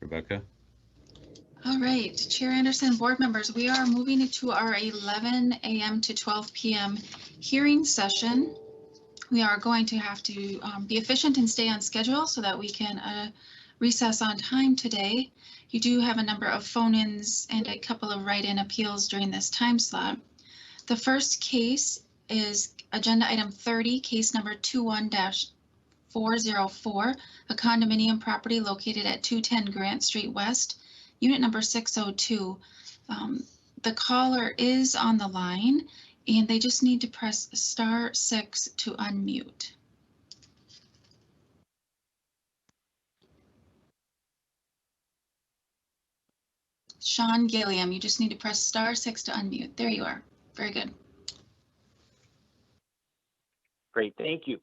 Rebecca? All right, Chair Anderson, board members, we are moving into our 11 a.m. to 12 p.m. hearing session. We are going to have to be efficient and stay on schedule so that we can recess on time today. You do have a number of phone-ins and a couple of write-in appeals during this time slot. The first case is agenda item 30, case number 21-404, a condominium property located at 210 Grant Street West, unit number 602. The caller is on the line and they just need to press *6 to unmute. Sean Gilliam, you just need to press *6 to unmute. There you are. Very good. Great, thank you.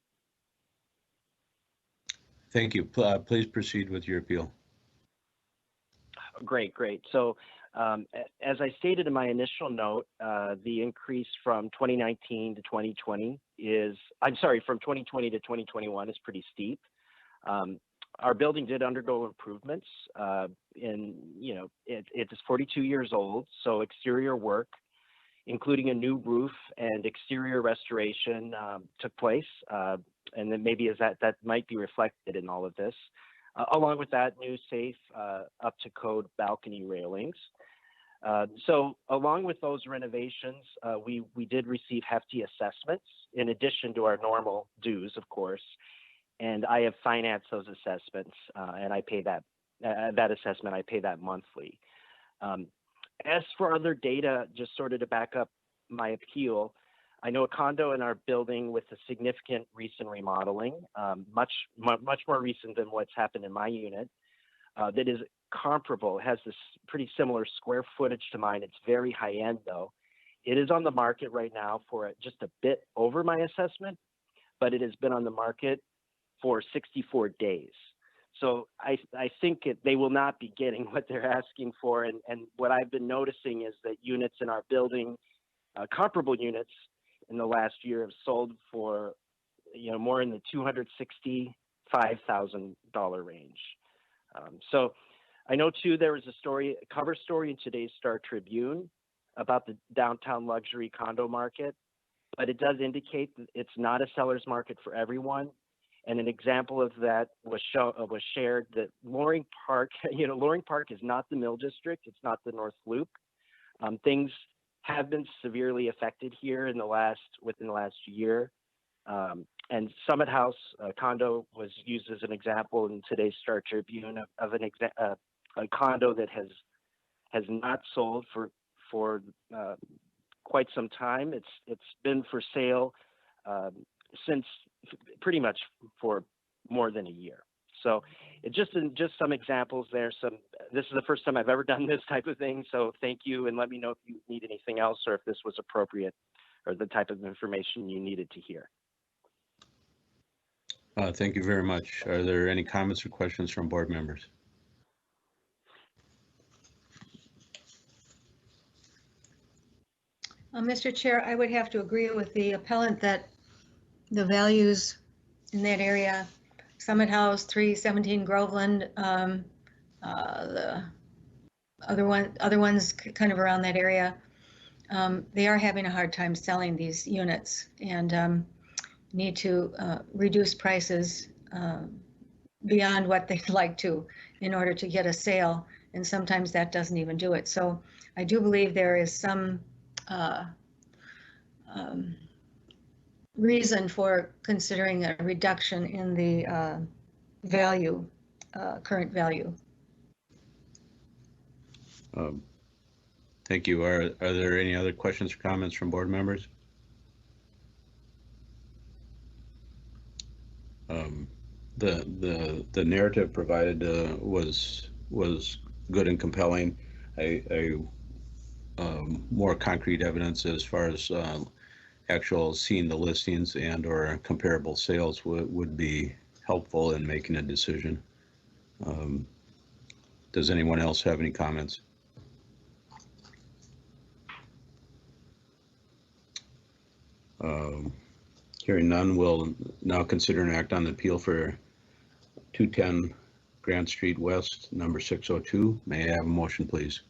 Thank you. Please proceed with your appeal. Great. So as I stated in my initial note, the increase from 2019 to 2020 from 2020 to 2021 is pretty steep. Our building did undergo improvements it is 42 years old, so exterior work, including a new roof and exterior restoration took place. And then maybe that might be reflected in all of this. Along with that, new safe up to code balcony railings. So along with those renovations, we did receive hefty assessments in addition to our normal dues, of course. And I have financed those assessments, and I pay that assessment. I pay that monthly. As for other data, just sort of to back up my appeal, I know a condo in our building with a significant recent remodeling, much more recent than what's happened in my unit, that is comparable, has this pretty similar square footage to mine. It's very high end though. It is on the market right now for just a bit over my assessment, but it has been on the market for 64 days. So I think they will not be getting what they're asking for. And what I've been noticing is that units in our building, comparable units in the last year, have sold for more in the $265,000 range. So I know too there was a cover story in today's Star Tribune about the downtown luxury condo market, but it does indicate that it's not a seller's market for everyone. And an example of that was shared that Loring Park, Loring Park is not the Mill District, it's not the North Loop. Things have been severely affected here within the last year. And Summit House condo was used as an example in today's Star Tribune of a condo that has not sold for quite some time. It's been for sale since pretty much for more than a year. So just some examples there. This is the first time I've ever done this type of thing. So thank you, and let me know if you need anything else or if this was appropriate or the type of information you needed to hear. Thank you very much. Are there any comments or questions from board members? Mr. Chair, I would have to agree with the appellant that the values in that area, Summit House, 317 Groveland, the other ones kind of around that area, they are having a hard time selling these units and need to reduce prices beyond what they'd like to in order to get a sale. And sometimes that doesn't even do it. So I do believe there is some reason for considering a reduction in the value, current value. Thank you. Are there any other questions or comments from board members? The narrative provided was good and compelling. More concrete evidence as far as actual seeing the listings and or comparable sales would be helpful in making a decision. Does anyone else have any comments? Hearing none, we'll now consider an act on the appeal for 210 Grant Street West, number 602. May I have a motion, please?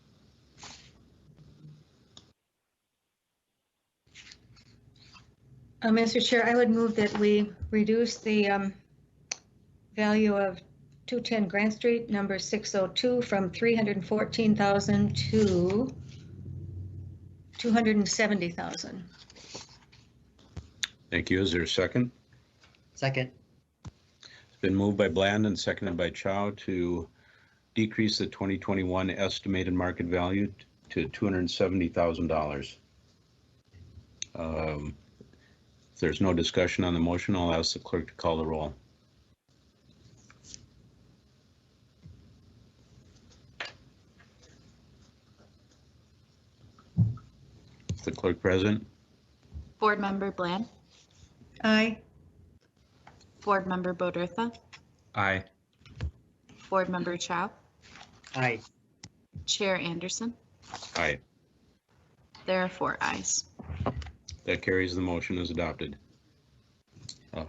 Mr. Chair, I would move that we reduce the value of 210 Grant Street, number 602, from $314,000 to $270,000. Thank you. Is there a second? Second. It's been moved by Bland and seconded by Chow to decrease the 2021 estimated market value to $270,000. If there's no discussion on the motion, I'll ask the clerk to call the roll. the clerk present. Board Member Bland, Aye. Board Member Bodertha, Aye. Board Member Chow, Aye. Chair Anderson. Aye. There are 4 ayes. That carries. The motion is adopted.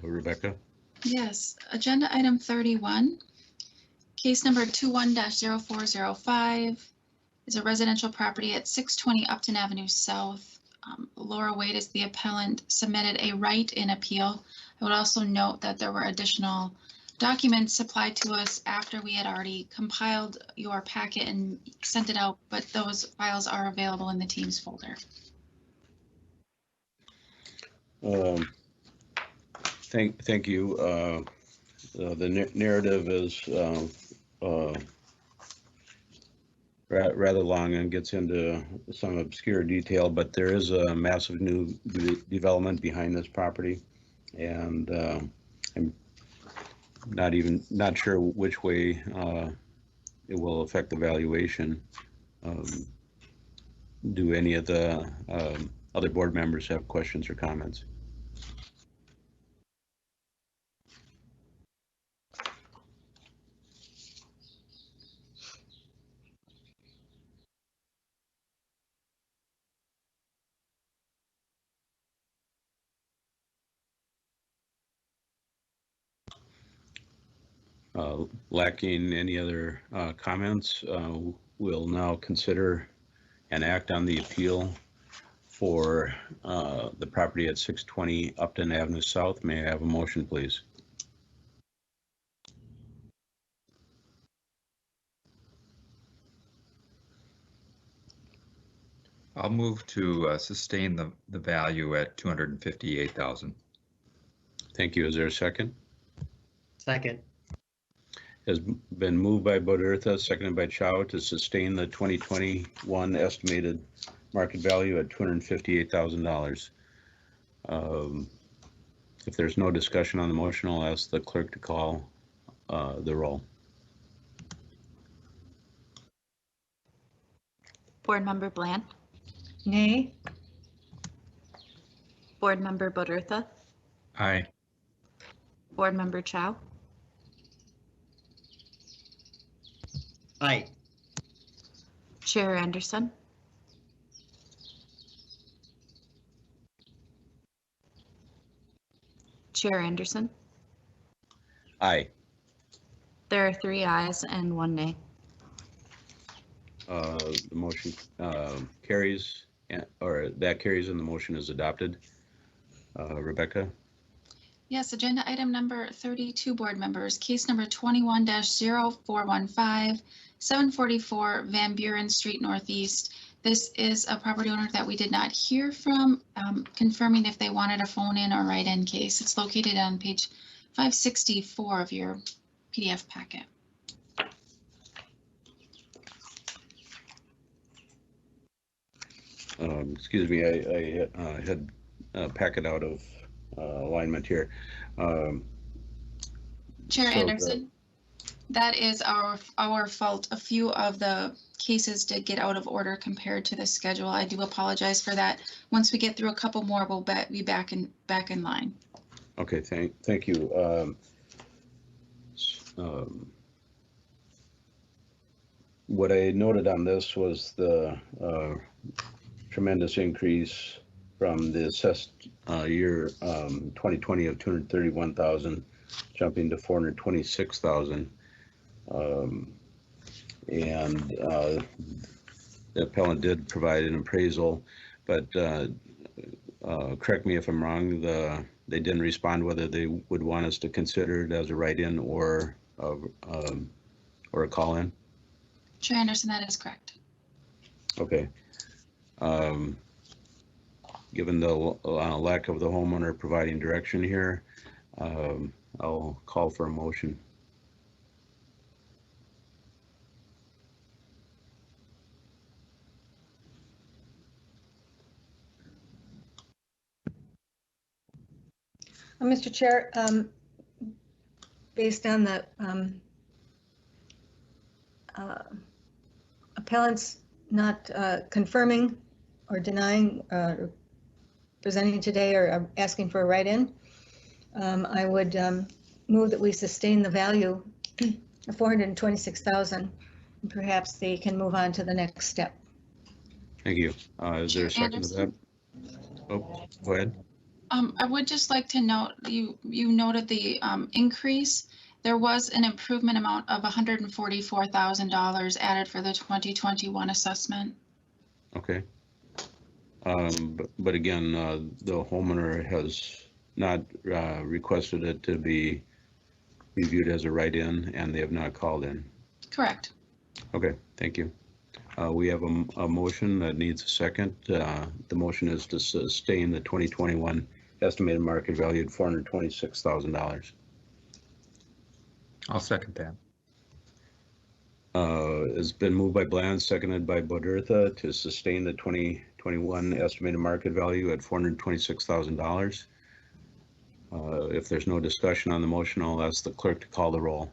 Rebecca? Yes, agenda item 31, case number 21-0405 is a residential property at 620 Upton Avenue South. Laura Wade is the appellant, submitted a write-in appeal. I would also note that there were additional documents supplied to us after we had already compiled your packet and sent it out, but those files are available in the Teams folder. Thank you. The narrative is rather long and gets into some obscure detail, but there is a massive new development behind this property, and I'm not sure which way it will affect the valuation. Do any of the other board members have questions or comments? Lacking any other comments, we'll now consider and act on the appeal for the property at 620 Upton Avenue South. May I have a motion, please? I'll move to sustain the value at 258,000. Thank you. Is there a second? Second. Has been moved by Bodertha, seconded by Chow, to sustain the 2021 estimated market value at $258,000. If there's no discussion on the motion, I'll ask the clerk to call the roll. Board Member Bland, Nay. Board Member Bodertha, Aye. Board Member Chow, Aye. Chair Anderson. Chair Anderson. Aye. There are 3 ayes and 1 nay. The motion carries, or that carries, and the motion is adopted. Rebecca? Yes, agenda item number 32, board members, case number 21-0415, 744 Van Buren Street Northeast. This is a property owner that we did not hear from, confirming if they wanted a phone-in or write-in case. It's located on page 564 of your PDF packet. Excuse me, I had a packet out of alignment here. Chair Anderson, that is our fault. A few of the cases did get out of order compared to the schedule. I do apologize for that. Once we get through a couple more, we'll be back in line. Okay, thank you. What I noted on this was the tremendous increase from the assessed year 2020 of 231,000, jumping to 426,000. And the appellant did provide an appraisal, but correct me if I'm wrong, they didn't respond whether they would want us to consider it as a write-in or a call-in. Chair Anderson, that is correct. Okay. Given the lack of the homeowner providing direction here, I'll call for a motion. Mr. Chair, based on the appellants not confirming or denying, presenting today or asking for a write-in, I would move that we sustain the value of 426,000. Perhaps they can move on to the next step. Thank you. Is there a Chair second to that? Oh, go ahead. I would just like to note, you noted the increase. There was an improvement amount of $144,000 added for the 2021 assessment. Okay. But again, the homeowner has not requested it to be reviewed as a write-in, and they have not called in. Correct. Okay, thank you. We have a motion that needs a second. The motion is to sustain the 2021 estimated market value at $426,000. I'll second that. It's been moved by Bland, seconded by Bodertha to sustain the 2021 estimated market value at $426,000. If there's no discussion on the motion, I'll ask the clerk to call the roll.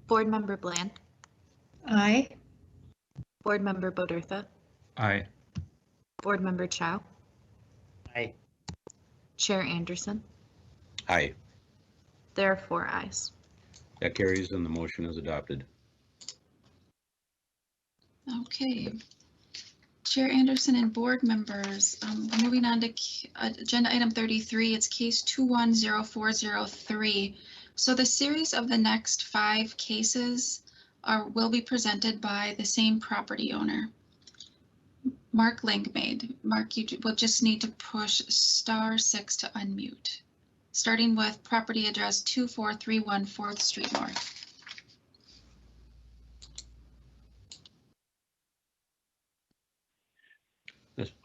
Board Member Bland. Aye. Board Member Bodertha. Aye. Board Member Chow. Aye. Chair Anderson. Aye. There are 4 ayes. That carries and the motion is adopted. Okay. Chair Anderson and board members, moving on to agenda item 33, it's case 210403. So the series of the next 5 cases will be presented by the same property owner. Mark Langmaid. Mark, you will just need to push *6 to unmute. Starting with property address 2431 4th Street North.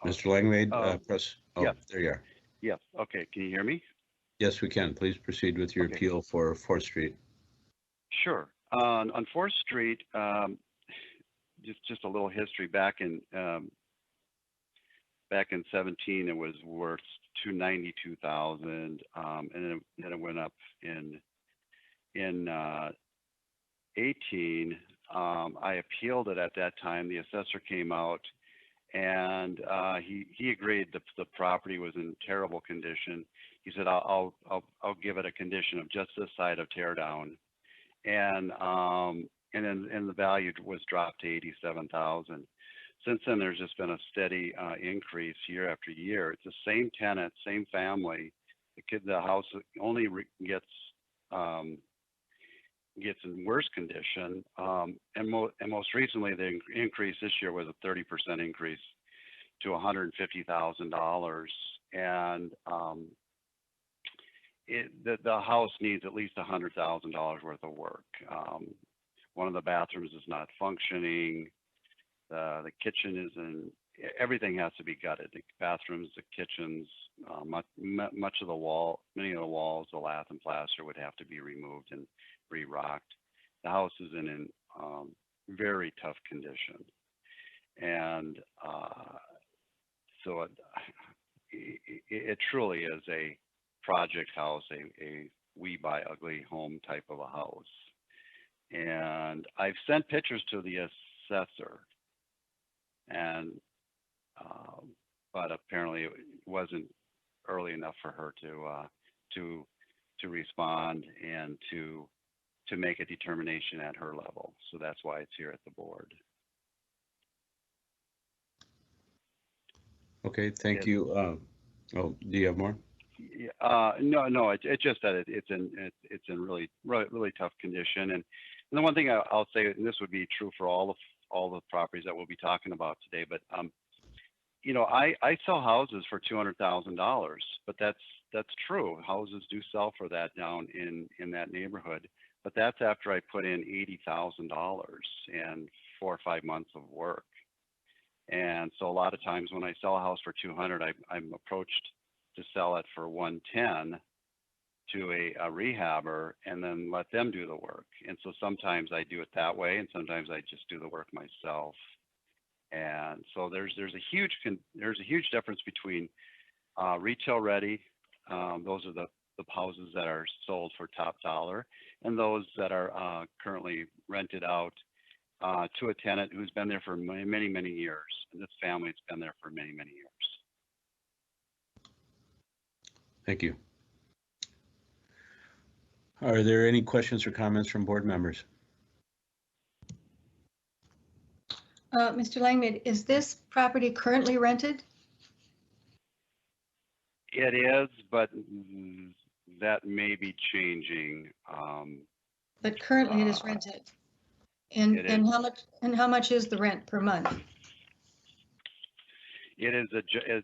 Mr. Langmaid, press. Oh, yes. There you are. Yes. Okay. Can you hear me? Yes, we can. Please proceed with your appeal for 4th Street. Sure. On 4th Street, just a little history. Back in 17, it was worth $292,000, and then it went up in 18. I appealed it at that time. The assessor came out, and he agreed the property was in terrible condition. He said, I'll give it a condition of just this side of tear down, and then the value was dropped to $87,000. Since then, there's just been a steady increase year after year. It's the same tenant, same family. The house only gets in worse condition, and most recently, the increase this year was a 30% increase to $150,000, and the house needs at least $100,000 worth of work. One of the bathrooms is not functioning. The kitchen isn't. Everything has to be gutted. The bathrooms, the kitchens, many of the walls, the lath and plaster would have to be removed and re-rocked. The house is in very tough condition, and so it truly is a project house, a we buy ugly home type of a house. And I've sent pictures to the assessor, and but apparently it wasn't early enough for her to respond and to make a determination at her level. So that's why it's here at the board. Okay, thank you. Oh, do you have more? No. It's just that it's in really tough condition. And the one thing I'll say, and this would be true for all the properties that we'll be talking about today, but I sell houses for $200,000, but that's true. Houses do sell for that down in that neighborhood, but that's after I put in $80,000 and 4 or 5 months of work. And so a lot of times when I sell a house for 200, I'm approached to sell it for 110 to a rehabber and then let them do the work. And so sometimes I do it that way, and sometimes I just do the work myself. And so there's a huge difference between retail ready. Those are the houses that are sold for top dollar, and those that are currently rented out to a tenant who's been there for many, many, many years. And this family's been there for many, many years. Thank you. Are there any questions or comments from board members? Mr. Langmaid, is this property currently rented? It is, but that may be changing. But currently it is rented. And It and is. how much is the rent per month? It is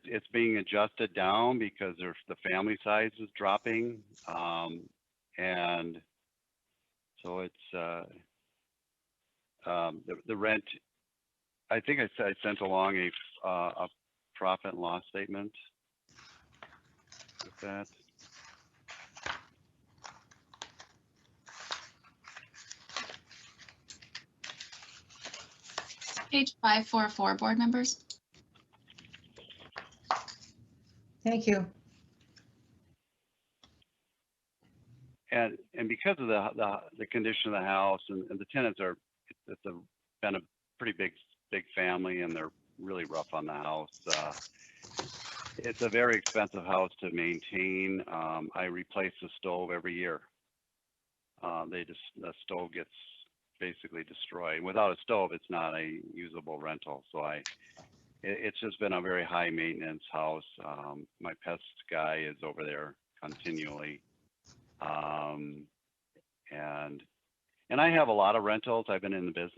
it's being adjusted down because the family size is dropping, and so it's the rent. I think I sent along a profit and loss statement with that. Page 544, board members. Thank you. And because of the condition of the house and the tenants been a pretty big family, and they're really rough on the house. It's a very expensive house to maintain. I replace the stove every year. The stove gets basically destroyed. Without a stove, it's not a usable rental. So it's just been a very high maintenance house. My pest guy is over there continually. And I have a lot of rentals. I've been in the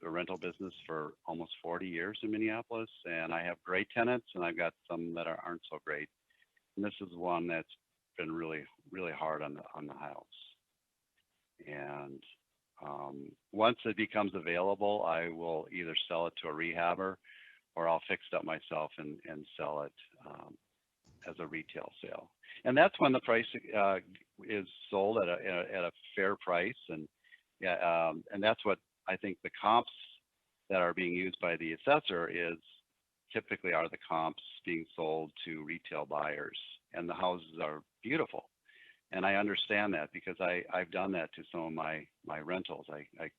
rental business for almost 40 years in Minneapolis, and I have great tenants, and I've got some that aren't so great. And this is one that's been really, really hard on the house. And once it becomes available, I will either sell it to a rehabber, or I'll fix it up myself and sell it as a retail sale. And that's when the price is sold at a fair price. And and that's what I think the comps that are being used by the assessor typically are the comps being sold to retail buyers. And the houses are beautiful. And I understand that because I've done that to some of my rentals. I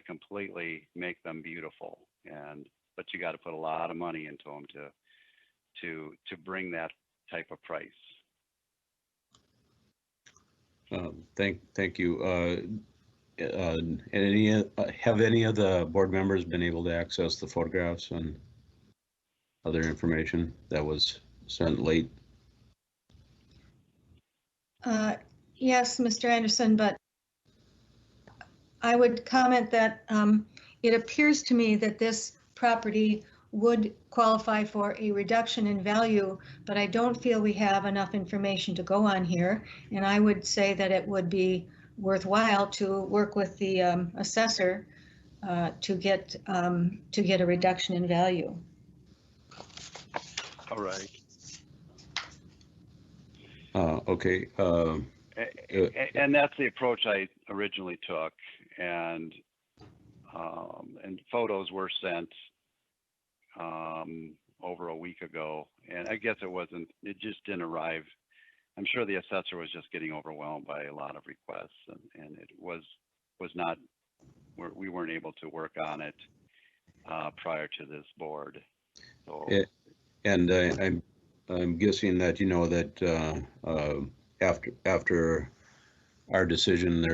completely make them beautiful, but you got to put a lot of money into them to bring that type of price. Thank you. Have any of the board members been able to access the photographs and other information that was sent late? Yes, Mr. Anderson, but I would comment that it appears to me that this property would qualify for a reduction in value, but I don't feel we have enough information to go on here. And I would say that it would be worthwhile to work with the assessor to get a reduction in value. All right. Okay. And that's the approach I originally took, and photos were sent over a week ago, and I guess it just didn't arrive. I'm sure the assessor was just getting overwhelmed by a lot of requests, and it was not, we weren't able to work on it prior to this board. So. And I'm guessing that you know that after our decision,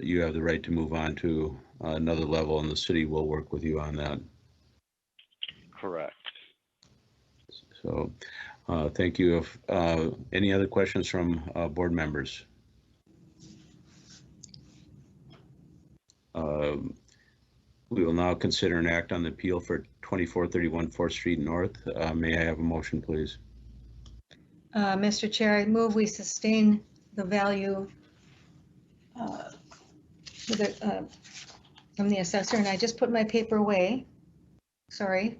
you have the right to move on to another level, and the city will work with you on that. Correct. So, thank you. If any other questions from board members? We will now consider an act on the appeal for 2431 4th Street North. May I have a motion, please? Mr. Chair, I move we sustain the value from the assessor, and I just put my paper away. Sorry.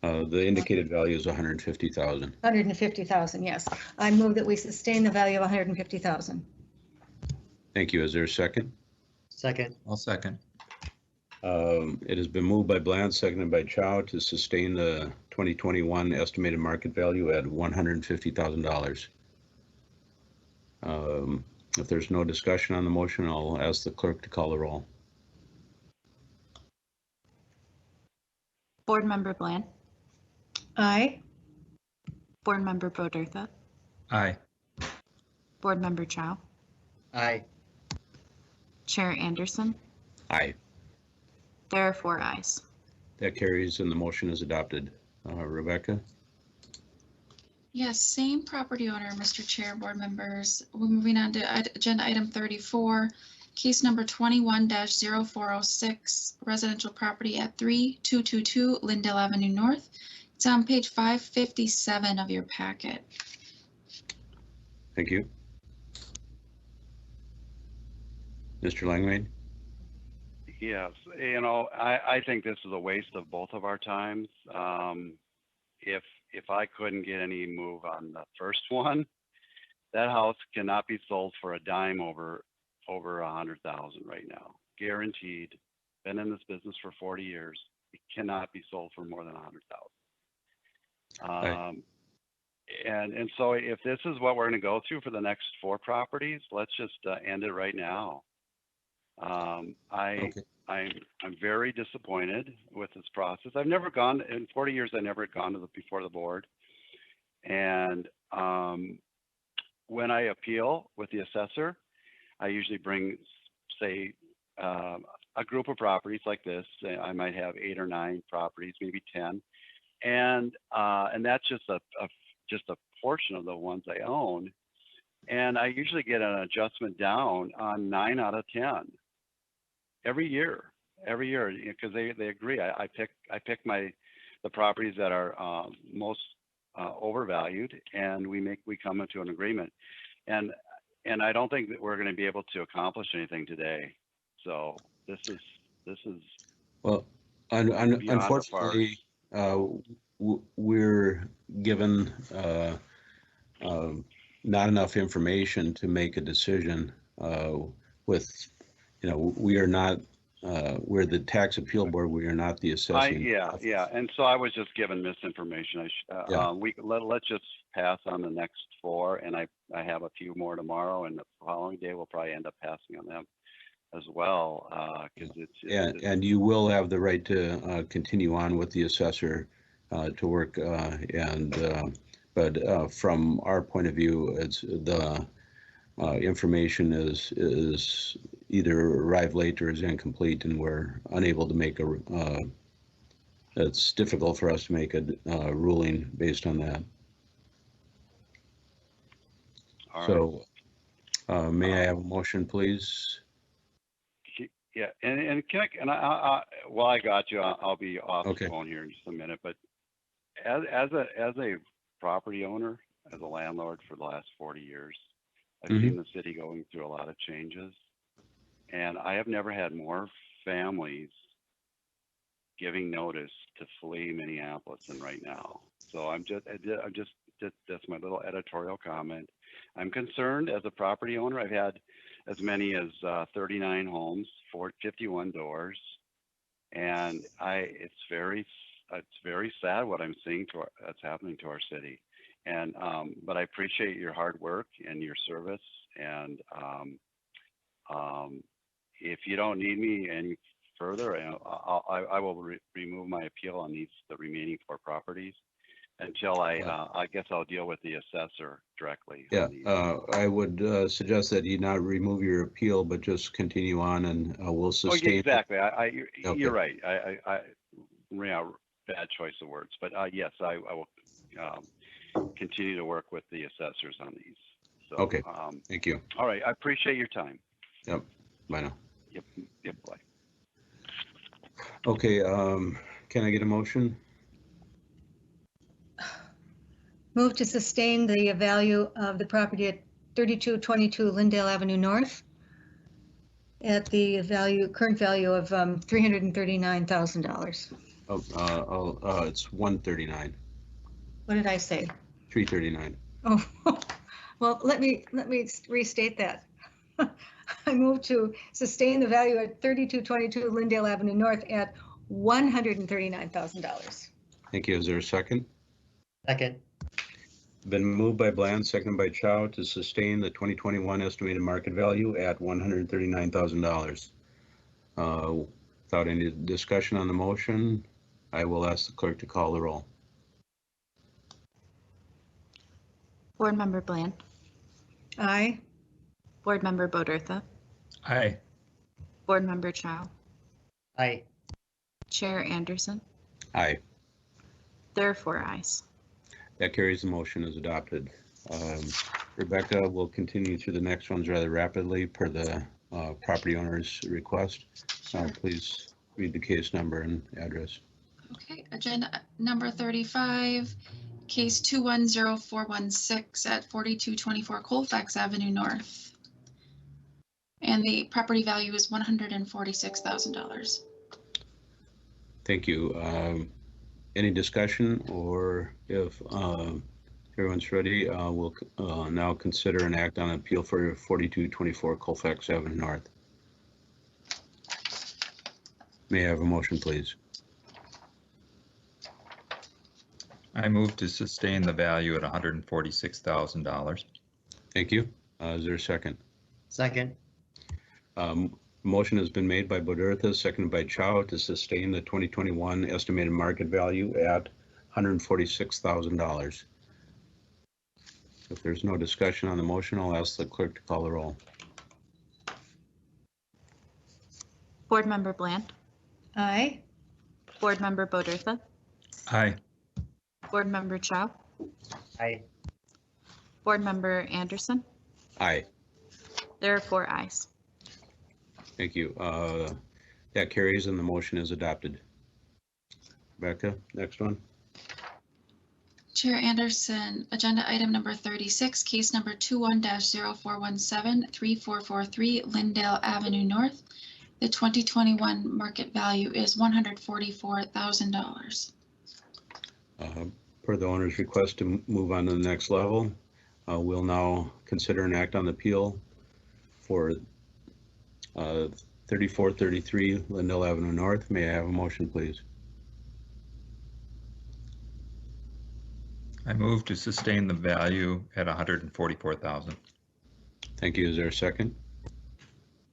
The indicated value is 150,000. 150,000, yes. I move that we sustain the value of 150,000. Thank you. Is there a second? Second. I'll second. It has been moved by Bland, seconded by Chow to sustain the 2021 estimated market value at $150,000. If there's no discussion on the motion, I'll ask the clerk to call the roll. Board Member Bland. Aye. Board Member Bodertha. Aye. Board Member Chow. Aye. Chair Anderson. Aye. There are 4 ayes. That carries and the motion is adopted. Rebecca? Yes, same property owner, Mr. Chair, board members. We're moving on to agenda item 34, case number 21-0406, residential property at 3222 Lindale Avenue North. It's on page 557 of your packet. Thank you. Mr. Langmaid? Yes, you know, I think this is a waste of both of our times. If I couldn't get any move on the first one, that house cannot be sold for a dime over 100,000 right now, guaranteed. Been in this business for 40 years. It cannot be sold for more than 100,000. And so if this is what we're going to go through for the next 4 properties, let's just end it right now. I'm very disappointed with this process. I've never gone in 40 years. I never gone to before the board. And when I appeal with the assessor, I usually bring, say, a group of properties like this. I might have 8 or 9 properties, maybe 10, and that's just a portion of the ones I own. And I usually get an adjustment down on 9 out of 10 every year, because they agree. I pick the properties that are most overvalued, and we come into an agreement. And I don't think that we're going to be able to accomplish anything today. So this is well, unfortunately, we're given not enough information to make a decision. We are not, we're the tax appeal board. We are not the assessing. Yeah. And so I was just given misinformation. Let's just pass on the next 4, and I have a few more tomorrow, and the following day we'll probably end up passing on them as well, because and you will have the right to continue on with the assessor to work, but from our point of view, it's the information is either arrived late or is incomplete, and we're unable to make it's difficult for us to make a ruling based on that. So may I have a motion, please? Yeah, and I while I got you, I'll be off Okay. the phone here in just a minute. But as a property owner, as a landlord for the last 40 years, I've seen the city going through a lot of changes, and I have never had more families giving notice to flee Minneapolis than right now. So that's my little editorial comment. I'm concerned as a property owner. I've had as many as 39 homes, 51 doors, and it's very sad what I'm seeing that's happening to our city. And but I appreciate your hard work and your service. And if you don't need me any further, I will remove my appeal on the remaining 4 properties until I guess I'll deal with the assessor directly. Yeah, I would suggest that you not remove your appeal, but just continue on, and we'll sustain. Oh, exactly. Okay. You're right. Bad choice of words, but yes, I will continue to work with the assessors on these. So, okay. Thank you. All right. I appreciate your time. Yep. Bye now. Yep. Bye. Okay. Can I get a motion? Move to sustain the value of the property at 3222 Lindale Avenue North at the current value of $339,000. It's 139. What did I say? 339. Oh, well, let me restate that. I move to sustain the value at 3222 Lindale Avenue North at $139,000. Thank you. Is there a second? Second. Been moved by Bland, seconded by Chow to sustain the 2021 estimated market value at $139,000. Without any discussion on the motion, I will ask the clerk to call the roll. Board Member Bland. Aye. Board Member Bodertha. Aye. Board Member Chow. Aye. Chair Anderson. Aye. There are 4 ayes. That carries. The motion is adopted. Rebecca will continue through the next ones rather rapidly per the property owner's request. Please read the case number and address. Okay, agenda number 35, case 210416 at 4224 Colfax Avenue North. And the property value is $146,000. Thank you. Any discussion, or if everyone's ready, we'll now consider an act on appeal for 4224 Colfax Avenue North. May I have a motion, please? I move to sustain the value at $146,000. Thank you. Is there a second? Second. Motion has been made by Bodertha, seconded by Chow, to sustain the 2021 estimated market value at $146,000. If there's no discussion on the motion, I'll ask the clerk to call the roll. Board Member Bland. Aye. Board Member Bodertha. Aye. Board Member Chow. Aye. Board Member Anderson. Aye. There are 4 ayes. Thank you. That carries and the motion is adopted. Rebecca, next one. Chair Anderson, agenda item number 36, case number 21-0417 3443 Lindale Avenue North. The 2021 market value is $144,000. Per the owner's request to move on to the next level, we'll now consider an act on the appeal for 3433 Lindale Avenue North. May I have a motion, please? I move to sustain the value at $144,000. Thank you. Is there a second?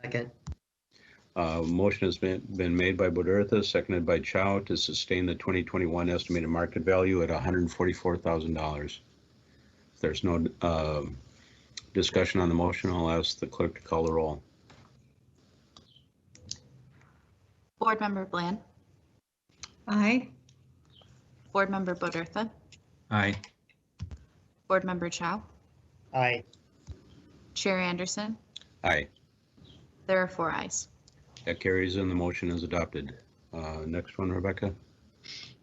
Second. Motion has been made by Bodertha, seconded by Chow, to sustain the 2021 estimated market value at $144,000. If there's no discussion on the motion, I'll ask the clerk to call the roll. Board Member Bland. Aye. Board Member Bodertha. Aye. Board Member Chow. Aye. Chair Anderson. Aye. There are 4 ayes. That carries and the motion is adopted. Next one, Rebecca.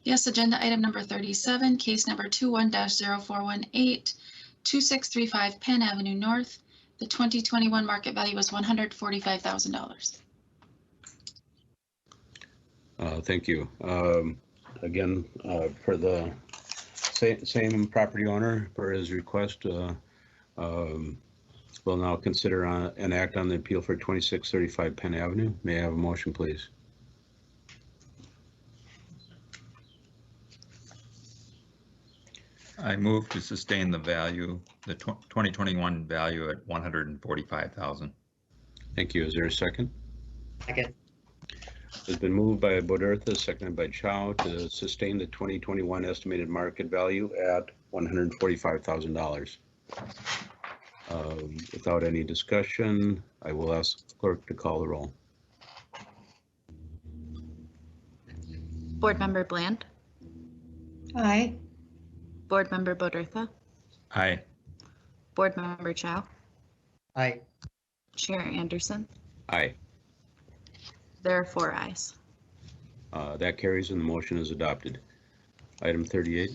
Yes, agenda item number 37, case number 21-0418 2635 Penn Avenue North. The 2021 market value was $145,000. Thank you. Again, for the same property owner, per his request, we'll now consider an act on the appeal for 2635 Penn Avenue. May I have a motion, please? I move to sustain the value, the 2021 value at $145,000. Thank you. Is there a second? Second. It's been moved by Bodertha, seconded by Chow, to sustain the 2021 estimated market value at $145,000. Without any discussion, I will ask the clerk to call the roll. Board Member Bland. Aye. Board Member Bodertha. Aye. Board Member Chow. Aye. Chair Anderson. Aye. There are 4 ayes. That carries and the motion is adopted. Item 38,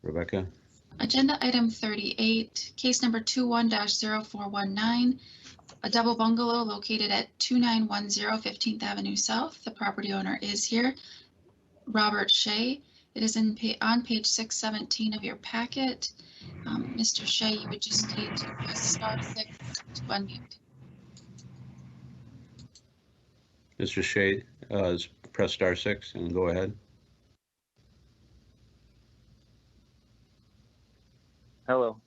Rebecca. Agenda item 38, case number 21-0419, a double bungalow located at 2910 15th Avenue South. The property owner is here, Robert Shea. It is on page 617 of your packet. Mr. Shea, you would just need to press star 6 to unmute. Mr. Shea, press star 6 and go ahead. Hello.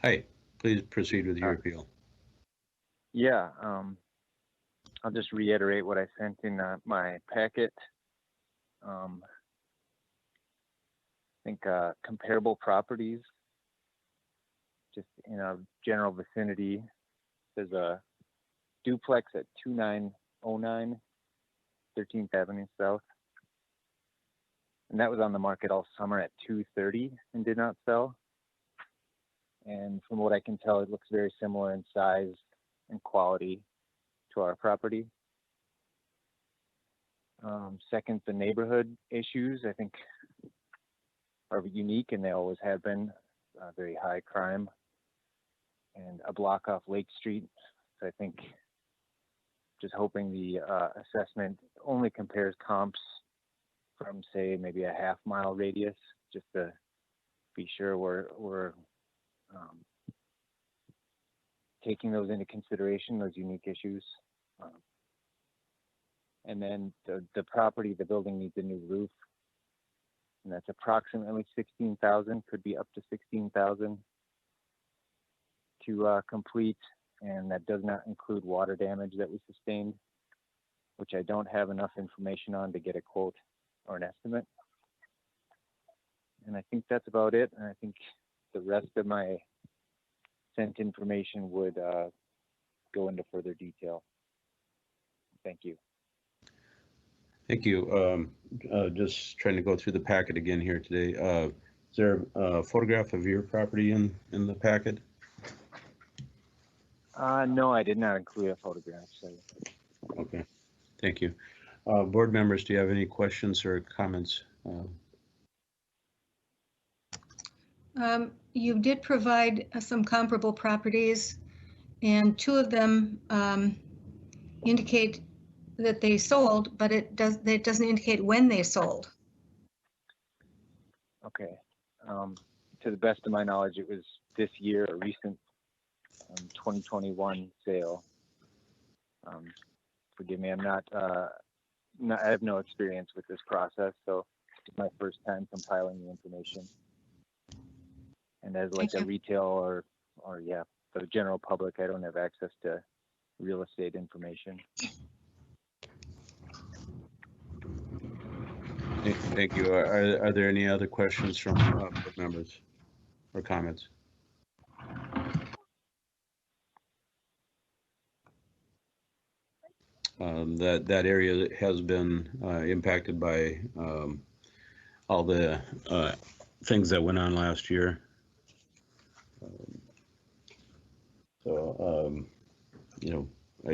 Hi, please proceed with your appeal. Yeah, I'll just reiterate what I sent in my packet. think comparable properties just in our general vicinity. There's a duplex at 2909 13th Avenue South. And that was on the market all summer at 230 and did not sell. And from what I can tell, it looks very similar in size and quality to our property. Second, the neighborhood issues, I think, are unique, and they always have been. Very high crime and a block off Lake Street. So I think just hoping the assessment only compares comps from, say, maybe a half-mile radius, just to be sure we're taking those into consideration, those unique issues. And then the property, the building needs a new roof, and that's approximately 16,000, could be up to 16,000 to complete, and that does not include water damage that we sustained, which I don't have enough information on to get a quote or an estimate. And I think that's about it. And I think the rest of my sent information would go into further detail. Thank you. Thank you. Just trying to go through the packet again here today. Is there a photograph of your property in the packet? No, I did not include a photograph. So. Okay, thank you. Board members, do you have any questions or comments? You did provide some comparable properties, and two of them indicate that they sold, but it doesn't indicate when they sold. Okay. To the best of my knowledge, it was this year, a recent 2021 sale. Forgive me, I have no experience with this process, so it's my first time compiling the information. And as like a retail or yeah, for the general public, I don't have access to real estate information. Thank you. Are there any other questions from board members or comments? That area has been impacted by all the things that went on last year. I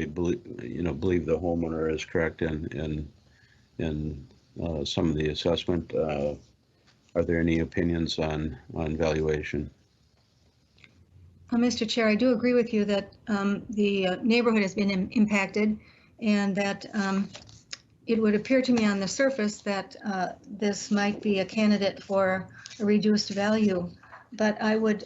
believe the homeowner is correct in some of the assessment. Are there any opinions on valuation? Mr. Chair, I do agree with you that the neighborhood has been impacted, and that it would appear to me on the surface that this might be a candidate for a reduced value. But I would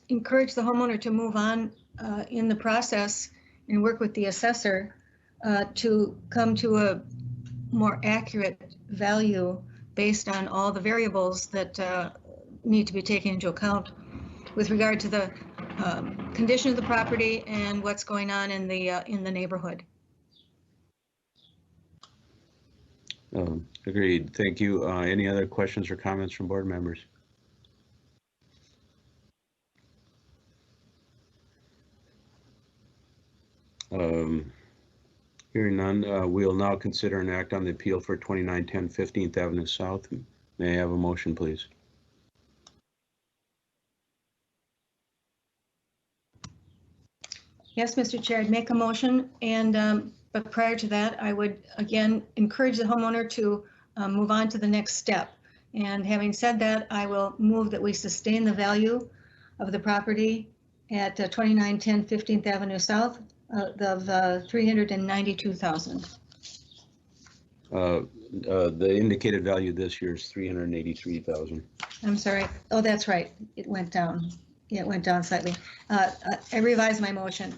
encourage the homeowner to move on in the process and work with the assessor to come to a more accurate value based on all the variables that need to be taken into account with regard to the condition of the property and what's going on in the neighborhood. Agreed. Thank you. Any other questions or comments from board members? Hearing none, we'll now consider an act on the appeal for 2910 15th Avenue South. May I have a motion, please? Yes, Mr. Chair, I'd make a motion, and but prior to that, I would again encourage the homeowner to move on to the next step. And having said that, I will move that we sustain the value of the property at 2910 15th Avenue South of $392,000. The indicated value this year is $383,000. I'm sorry. Oh, that's right. It went down. Yeah, it went down slightly. I revised my motion.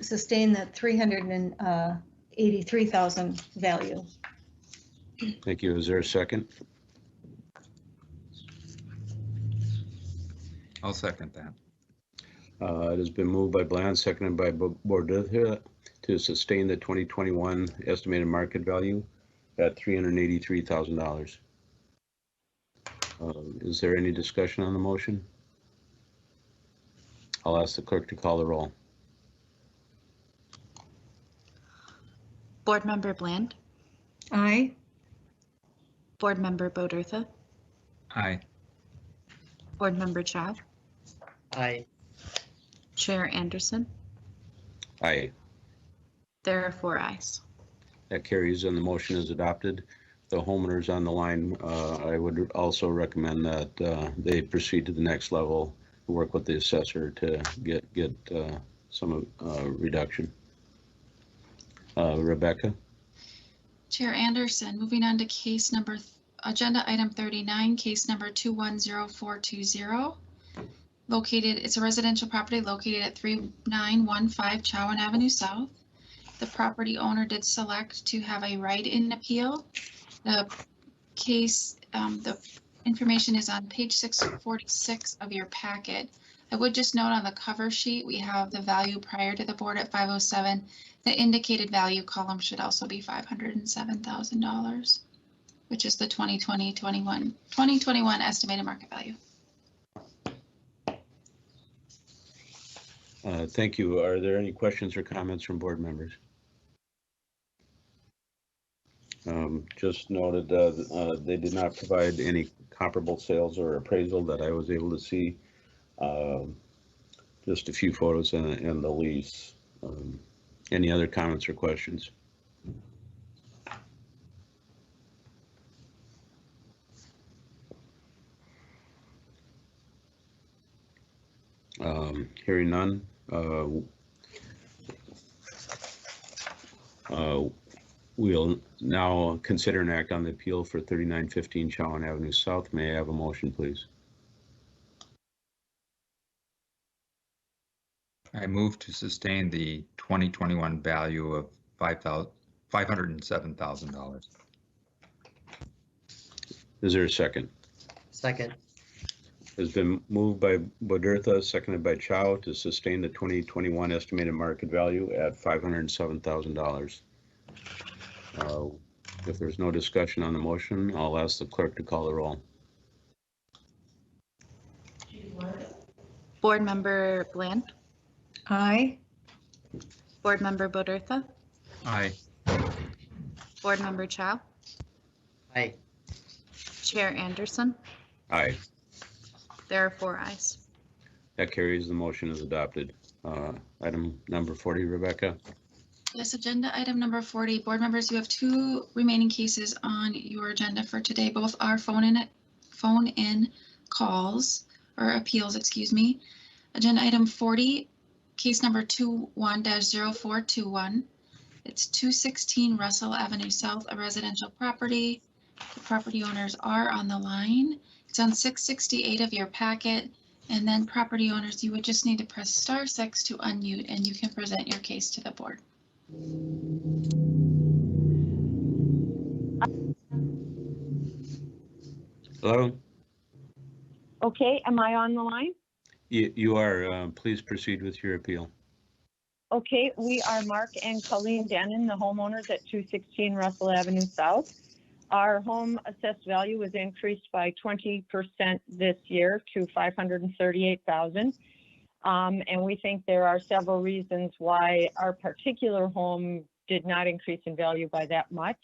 Sustain the $383,000 value. Thank you. Is there a second? I'll second that. It has been moved by Bland, seconded by Bordetha to sustain the 2021 estimated market value at $383,000. Is there any discussion on the motion? I'll ask the clerk to call the roll. Board Member Bland, Aye. Board Member Bodertha, Aye. Board Member Chow, Aye. Chair Anderson. Aye. There are 4 ayes. That carries and the motion is adopted. The homeowners on the line, I would also recommend that they proceed to the next level, work with the assessor to get some reduction. Rebecca? Chair Anderson, moving on to case number, agenda item 39, case number 210420. It's a residential property located at 3915 Chowan Avenue South. The property owner did select to have a write-in appeal. The case, the information is on page 646 of your packet. I would just note on the cover sheet, we have the value prior to the board at 507. The indicated value column should also be $507,000, which is the 2021 estimated market value. Thank you. Are there any questions or comments from board members? Just noted they did not provide any comparable sales or appraisal that I was able to see. Just a few photos and the lease. Any other comments or questions? Hearing none. We'll now consider an act on the appeal for 3915 Chowan Avenue South. May I have a motion, please? I move to sustain the 2021 value of $507,000. Is there a second? Second. Has been moved by Bodertha, seconded by Chow to sustain the 2021 estimated market value at $507,000. If there's no discussion on the motion, I'll ask the clerk to call the roll. Board Member Bland, Aye. Board Member Bodertha, Aye. Board Member Chow, Aye. Chair Anderson. Aye. There are 4 ayes. That carries. The motion is adopted. Item number 40, Rebecca. Yes, agenda item number 40. Board members, you have 2 remaining cases on your agenda for today. Both are phone-in calls or appeals, excuse me. Agenda item 40, case number 21-0421. It's 216 Russell Avenue South, a residential property. The property owners are on the line. It's on 668 of your packet. And then property owners, you would just need to press *6 to unmute and you can present your case to the board. Hello? Okay, am I on the line? You are. Please proceed with your appeal. Okay, we are Mark and Colleen Denon, the homeowners at 216 Russell Avenue South. Our home assessed value was increased by 20% this year to $538,000. And we think there are several reasons why our particular home did not increase in value by that much.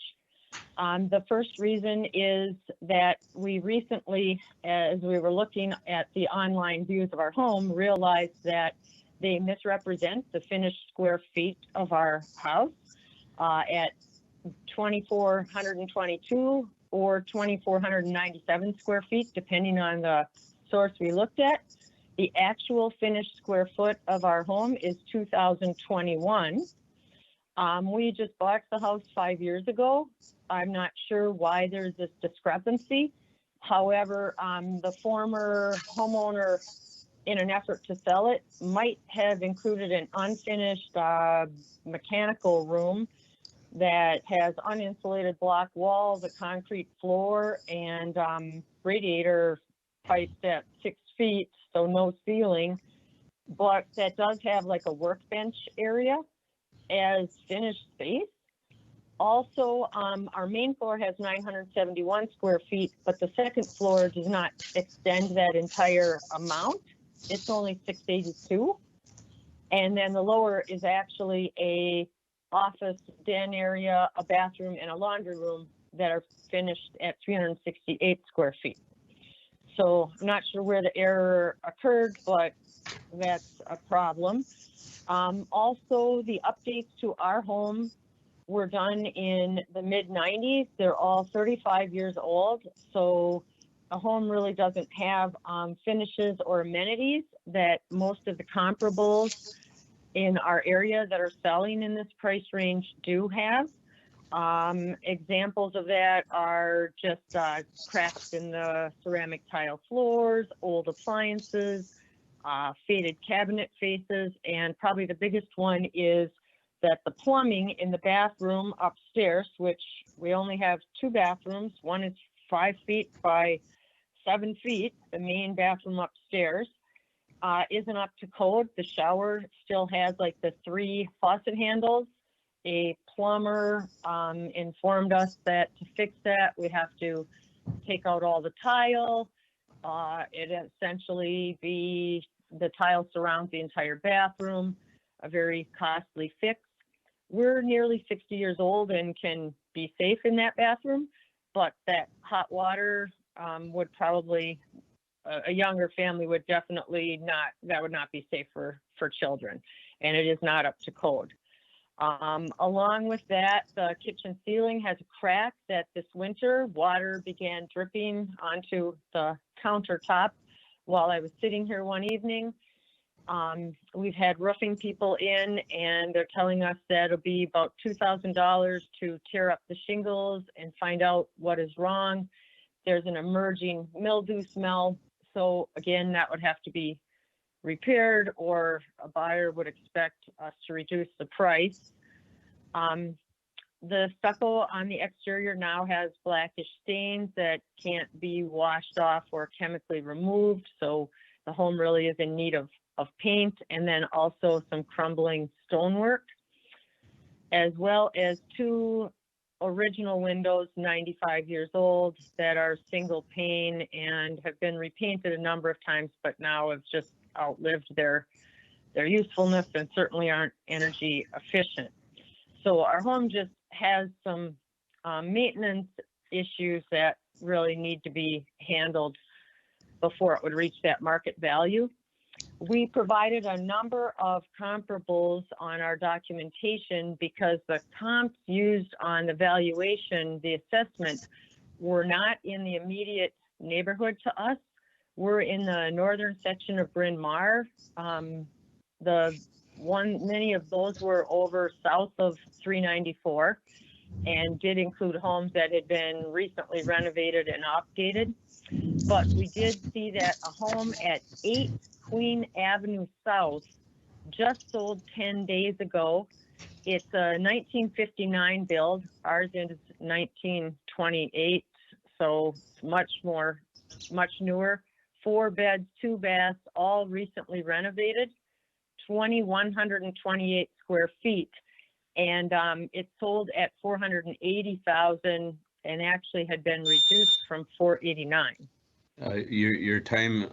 The first reason is that we recently, as we were looking at the online views of our home, realized that they misrepresent the finished square feet of our house at 2,422 or 2,497 square feet, depending on the source we looked at. The actual finished square foot of our home is 2,021. We just bought the house 5 years ago. I'm not sure why there's this discrepancy. However, the former homeowner, in an effort to sell it, might have included an unfinished mechanical room that has uninsulated block walls, a concrete floor, and radiator pipes at 6 feet, so no ceiling, but that does have like a workbench area as finished space. Also, our main floor has 971 square feet, but the second floor does not extend that entire amount. It's only 682. And then the lower is actually a office, den area, a bathroom, and a laundry room that are finished at 368 square feet. So I'm not sure where the error occurred, but that's a problem. Also, the updates to our home were done in the mid-90s. They're all 35 years old, so a home really doesn't have finishes or amenities that most of the comparables in our area that are selling in this price range do have. Examples of that are just cracks in the ceramic tile floors, old appliances, faded cabinet faces, and probably the biggest one is that the plumbing in the bathroom upstairs, which we only have 2 bathrooms, one is 5 feet by 7 feet, the main bathroom upstairs, isn't up to code. The shower still has like the 3 faucet handles. A plumber informed us that to fix that, we have to take out all the tile. It essentially the tile surrounds the entire bathroom, a very costly fix. We're nearly 60 years old and can be safe in that bathroom, but that hot water would probably, a younger family would definitely not, that would not be safe for children, and it is not up to code. Along with that, the kitchen ceiling has a crack that this winter water began dripping onto the countertop while I was sitting here one evening. We've had roofing people in, and they're telling us that it'll be about $2,000 to tear up the shingles and find out what is wrong. There's an emerging mildew smell. So again, that would have to be repaired, or a buyer would expect us to reduce the price. The stucco on the exterior now has blackish stains that can't be washed off or chemically removed. So the home really is in need of paint, and then also some crumbling stonework, as well as 2 original windows, 95 years old, that are single pane and have been repainted a number of times, but now have just outlived their usefulness and certainly aren't energy efficient. So our home just has some maintenance issues that really need to be handled before it would reach that market value. We provided a number of comparables on our documentation because the comps used on the valuation, the assessment, were not in the immediate neighborhood to us. We're in the northern section of Bryn Mawr. Many of those were over south of 394 and did include homes that had been recently renovated and updated. But we did see that a home at 8 Queen Avenue South just sold 10 days ago. It's a 1959 build. Ours is 1928, so much newer. 4 beds, 2 baths, all recently renovated, 2,128 square feet. And it sold at $480,000 and actually had been reduced from $489,000. Your time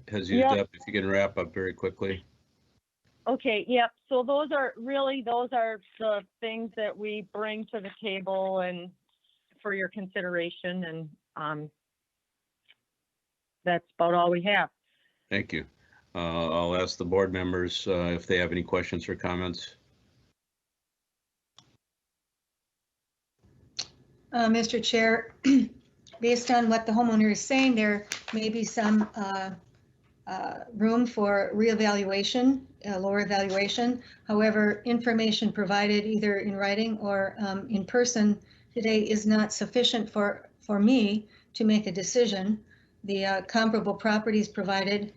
has used up. If you can wrap up very quickly. Okay, yep. So those are the things that we bring to the table and for your consideration, and that's about all we have. Thank you. I'll ask the board members if they have any questions or comments. Mr. Chair, based on what the homeowner is saying, there may be some room for reevaluation, lower evaluation. However, information provided either in writing or in person today is not sufficient for me to make a decision. The comparable properties provided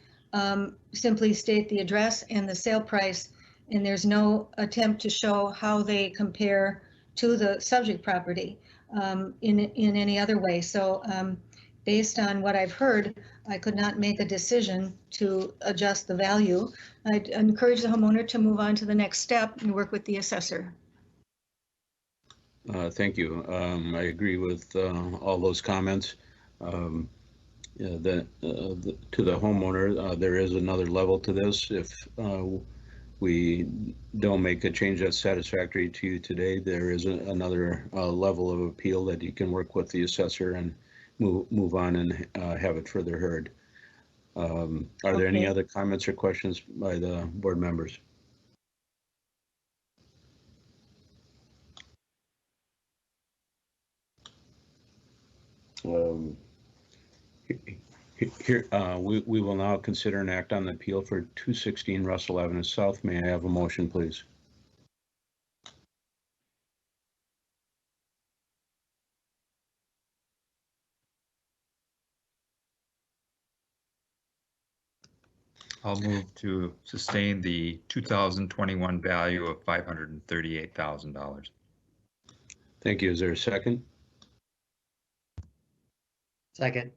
simply state the address and the sale price, and there's no attempt to show how they compare to the subject property in any other way. So based on what I've heard, I could not make a decision to adjust the value. I'd encourage the homeowner to move on to the next step and work with the assessor. Thank you. I agree with all those comments. Yeah, to the homeowner, there is another level to this. If we don't make a change that's satisfactory to you today, there is another level of appeal that you can work with the assessor and move on and have it further heard. Are there any Okay. other comments or questions by the board members? Here, we will now consider an act on the appeal for 216 Russell Avenue South. May I have a motion, please? I'll move to sustain the 2021 value of $538,000. Thank you. Is there a second? Second.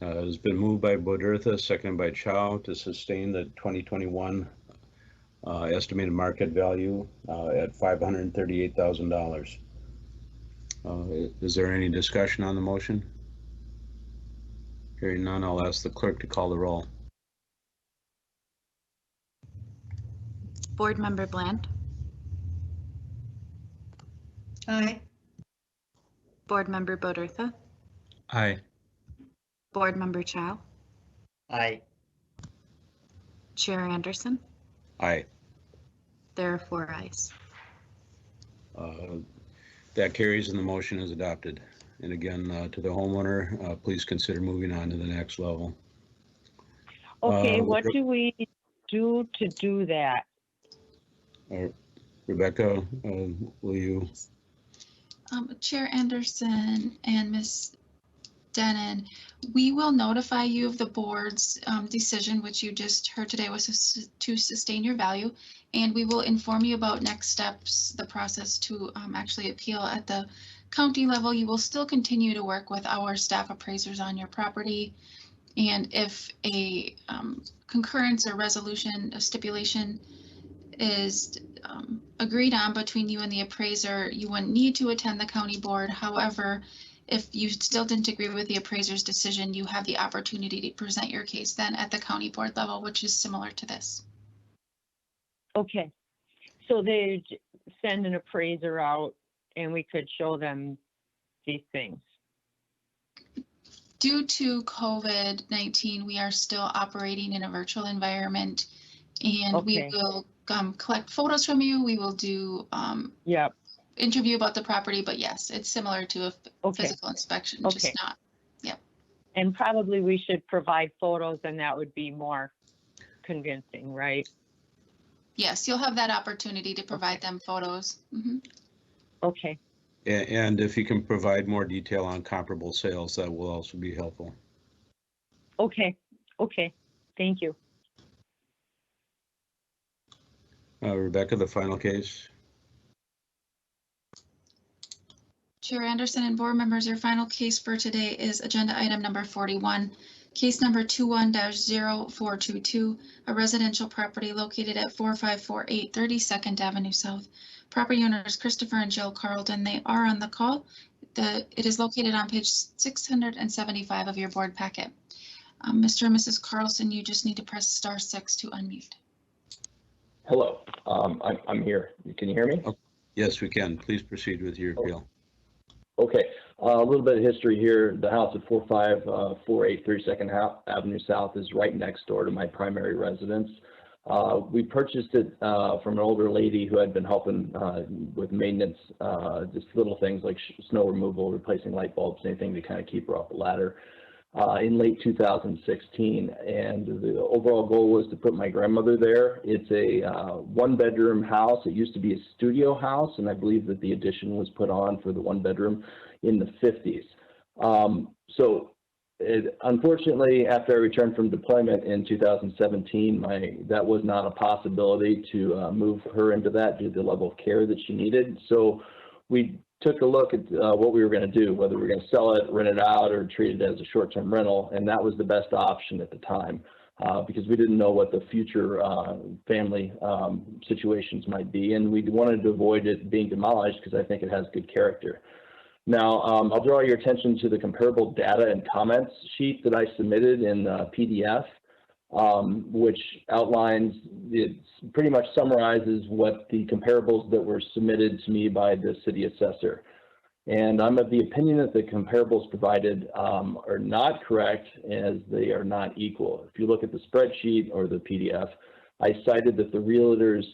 It's been moved by Bodertha, seconded by Chow to sustain the 2021 estimated market value at $538,000. Is there any discussion on the motion? Hearing none, I'll ask the clerk to call the roll. Board Member Bland, Aye. Board Member Bodertha, Aye. Board Member Chow, Aye. Chair Anderson. Aye. There are 4 ayes. That carries and the motion is adopted. And again, to the homeowner, please consider moving on to the next level. Okay, what do we do to do that? Rebecca, will you? Chair Anderson and Ms. Denon, we will notify you of the board's decision, which you just heard today was to sustain your value, and we will inform you about next steps, the process to actually appeal at the county level. You will still continue to work with our staff appraisers on your property, and if a concurrence or resolution, a stipulation is agreed on between you and the appraiser, you wouldn't need to attend the county board. However, if you still didn't agree with the appraiser's decision, you have the opportunity to present your case then at the county board level, which is similar to this. Okay, so they send an appraiser out and we could show them these things. Due to COVID-19, we are still operating in a virtual environment, and we will collect photos from you. We will do interview about the property, but yes, it's similar to a physical inspection, just not. Yep. And probably we should provide photos and that would be more convincing, right? Yes, you'll have that opportunity to provide them photos. Mm-hmm. Okay. And if you can provide more detail on comparable sales, that will also be helpful. Okay. Okay. Thank you. Rebecca, the final case. Chair Anderson and board members, your final case for today is agenda item number 41, case number 21-0422, a residential property located at 4548 32nd Avenue South. Property owners Christopher and Jill Carlton. They are on the call. It is located on page 675 of your board packet. Mr. and Mrs. Carlson, you just need to press *6 to unmute. Hello, I'm here. Can you hear me? Oh, yes, we can. Please proceed with your appeal. Okay, a little bit of history here. The house at 4548 32nd Avenue South is right next door to my primary residence. We purchased it from an older lady who had been helping with maintenance, just little things like snow removal, replacing light bulbs, anything to kind of keep her off the ladder. In late 2016, and the overall goal was to put my grandmother there. It's a one-bedroom house. It used to be a studio house, and I believe that the addition was put on for the one-bedroom in the 50s. Unfortunately, after I returned from deployment in 2017, that was not a possibility to move her into that due to the level of care that she needed. So we took a look at what we were going to do, whether we were going to sell it, rent it out, or treat it as a short-term rental, and that was the best option at the time. because we didn't know what the future family situations might be, and we wanted to avoid it being demolished because I think it has good character. Now, I'll draw your attention to the comparable data and comments sheet that I submitted in PDF, which outlines, it pretty much summarizes what the comparables that were submitted to me by the city assessor. And I'm of the opinion that the comparables provided are not correct, as they are not equal. If you look at the spreadsheet or the PDF, I cited that the realtor's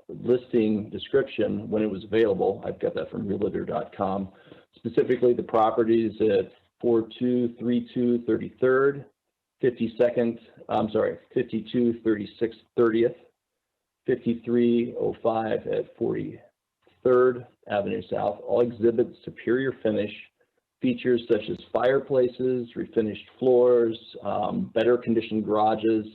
listing description, when it was available, I've got that from realtor.com, specifically the properties at 4232 33rd, 52nd, I'm sorry, 5236 30th, 5305 at 43rd Avenue South, all exhibit superior finish, features such as fireplaces, refinished floors, better conditioned garages,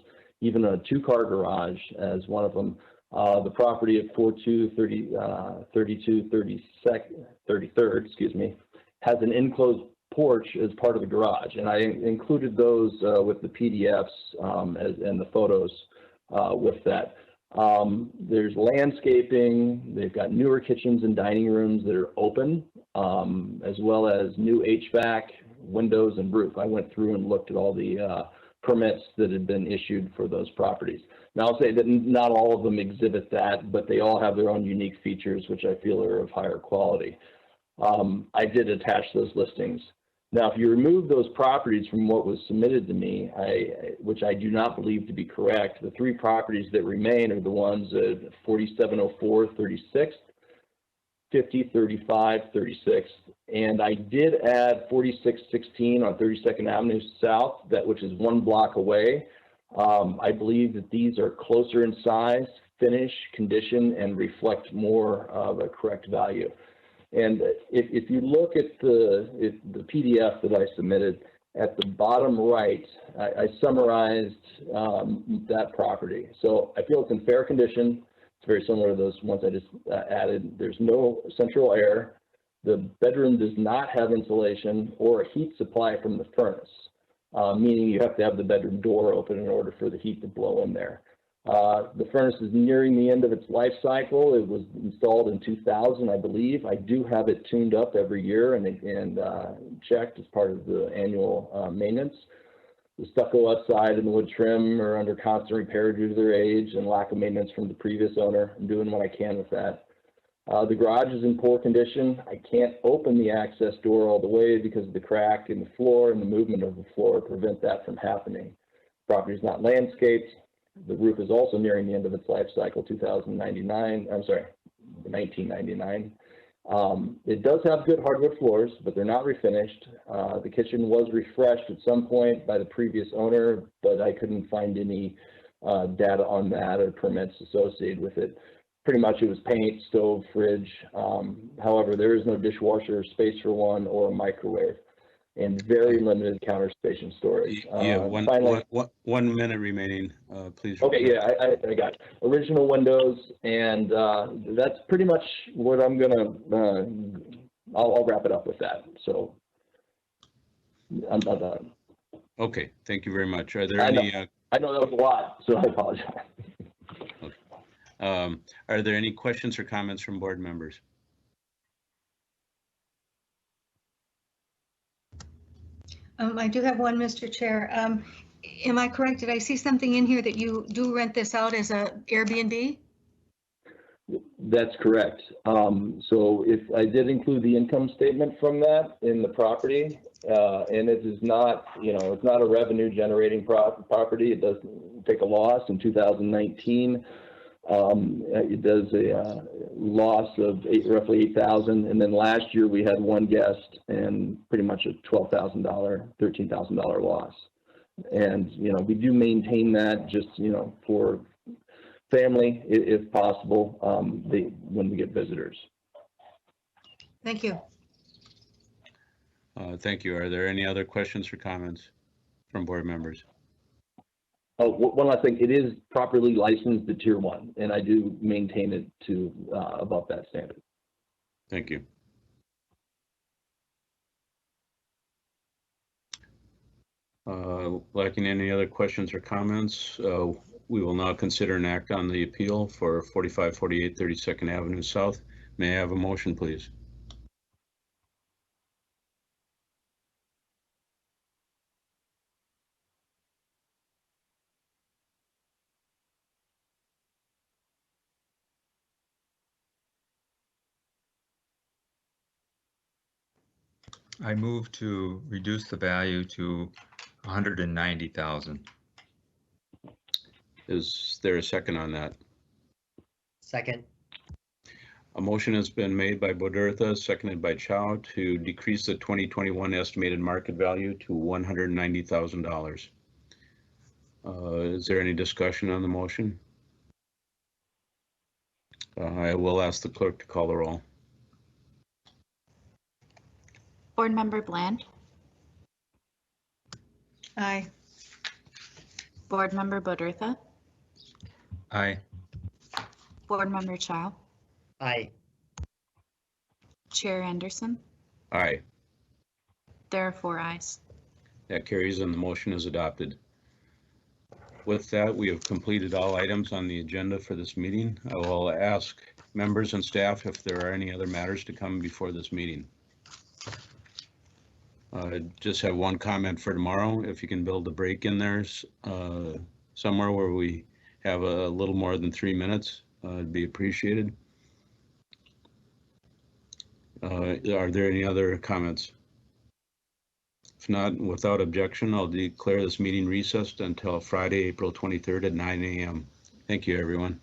even a two-car garage as one of them. The property at 33rd, excuse me, has an enclosed porch as part of the garage, and I included those with the PDFs and the photos with that. There's landscaping, they've got newer kitchens and dining rooms that are open, as well as new HVAC, windows, and roof. I went through and looked at all the permits that had been issued for those properties. Now, I'll say that not all of them exhibit that, but they all have their own unique features, which I feel are of higher quality. I did attach those listings. Now, if you remove those properties from what was submitted to me, which I do not believe to be correct, the three properties that remain are the ones at 4704 36th, 50 35 36th, and I did add 4616 on 32nd Avenue South, which is one block away. I believe that these are closer in size, finish, condition, and reflect more of a correct value. And if you look at the PDF that I submitted, at the bottom right, I summarized that property. So I feel it's in fair condition. It's very similar to those ones I just added. There's no central air. The bedroom does not have insulation or a heat supply from the furnace, meaning you have to have the bedroom door open in order for the heat to blow in there. The furnace is nearing the end of its life cycle. It was installed in 2000, I believe. I do have it tuned up every year and checked as part of the annual maintenance. The stucco outside and the wood trim are under constant repair due to their age and lack of maintenance from the previous owner. I'm doing what I can with that. The garage is in poor condition. I can't open the access door all the way because of the crack in the floor, and the movement of the floor prevent that from happening. The property is not landscaped. The roof is also nearing the end of its life cycle, 1999. It does have good hardwood floors, but they're not refinished. The kitchen was refreshed at some point by the previous owner, but I couldn't find any data on that or permits associated with it. Pretty much it was paint, stove, fridge. However, there is no dishwasher, space for one, or a microwave, and very limited counter space and storage. Yeah, Finally, 1 minute remaining, please. okay, yeah, I got it. Original windows, and that's pretty much what I'm gonna, I'll wrap it up with that. So I'm done. Okay, thank you very much. Are there any? I know that was a lot, so I apologize. Are there any questions or comments from board members? I do have one, Mr. Chair. Am I correct? Did I see something in here that you do rent this out as a Airbnb? That's correct. So if I did include the income statement from that in the property, and it is not, it's not a revenue generating property. It doesn't take a loss in 2019. It does a loss of roughly 8,000, and then last year we had one guest and pretty much a $12,000, $13,000 loss. And we do maintain that just for family, if possible, when we get visitors. Thank you. Thank you. Are there any other questions or comments from board members? Oh, one last thing. It is properly licensed to Tier 1, and I do maintain it to above that standard. Thank you. Lacking any other questions or comments, we will now consider an act on the appeal for 4548 32nd Avenue South. May I have a motion, please? I move to reduce the value to 190,000. Is there a second on that? Second. A motion has been made by Bodertha, seconded by Chow, to decrease the 2021 estimated market value to $190,000. Is there any discussion on the motion? I will ask the clerk to call the roll. Board Member Bland, Aye. Board Member Bodertha, Aye. Board Member Chow, Aye. Chair Anderson. Aye. There are 4 ayes. That carries and the motion is adopted. With that, we have completed all items on the agenda for this meeting. I will ask members and staff if there are any other matters to come before this meeting. Just have one comment for tomorrow. If you can build a break in there somewhere where we have a little more than 3 minutes, it'd be appreciated. Are there any other comments? If not, without objection, I'll declare this meeting recessed until Friday, April 23rd at 9 a.m. Thank you, everyone.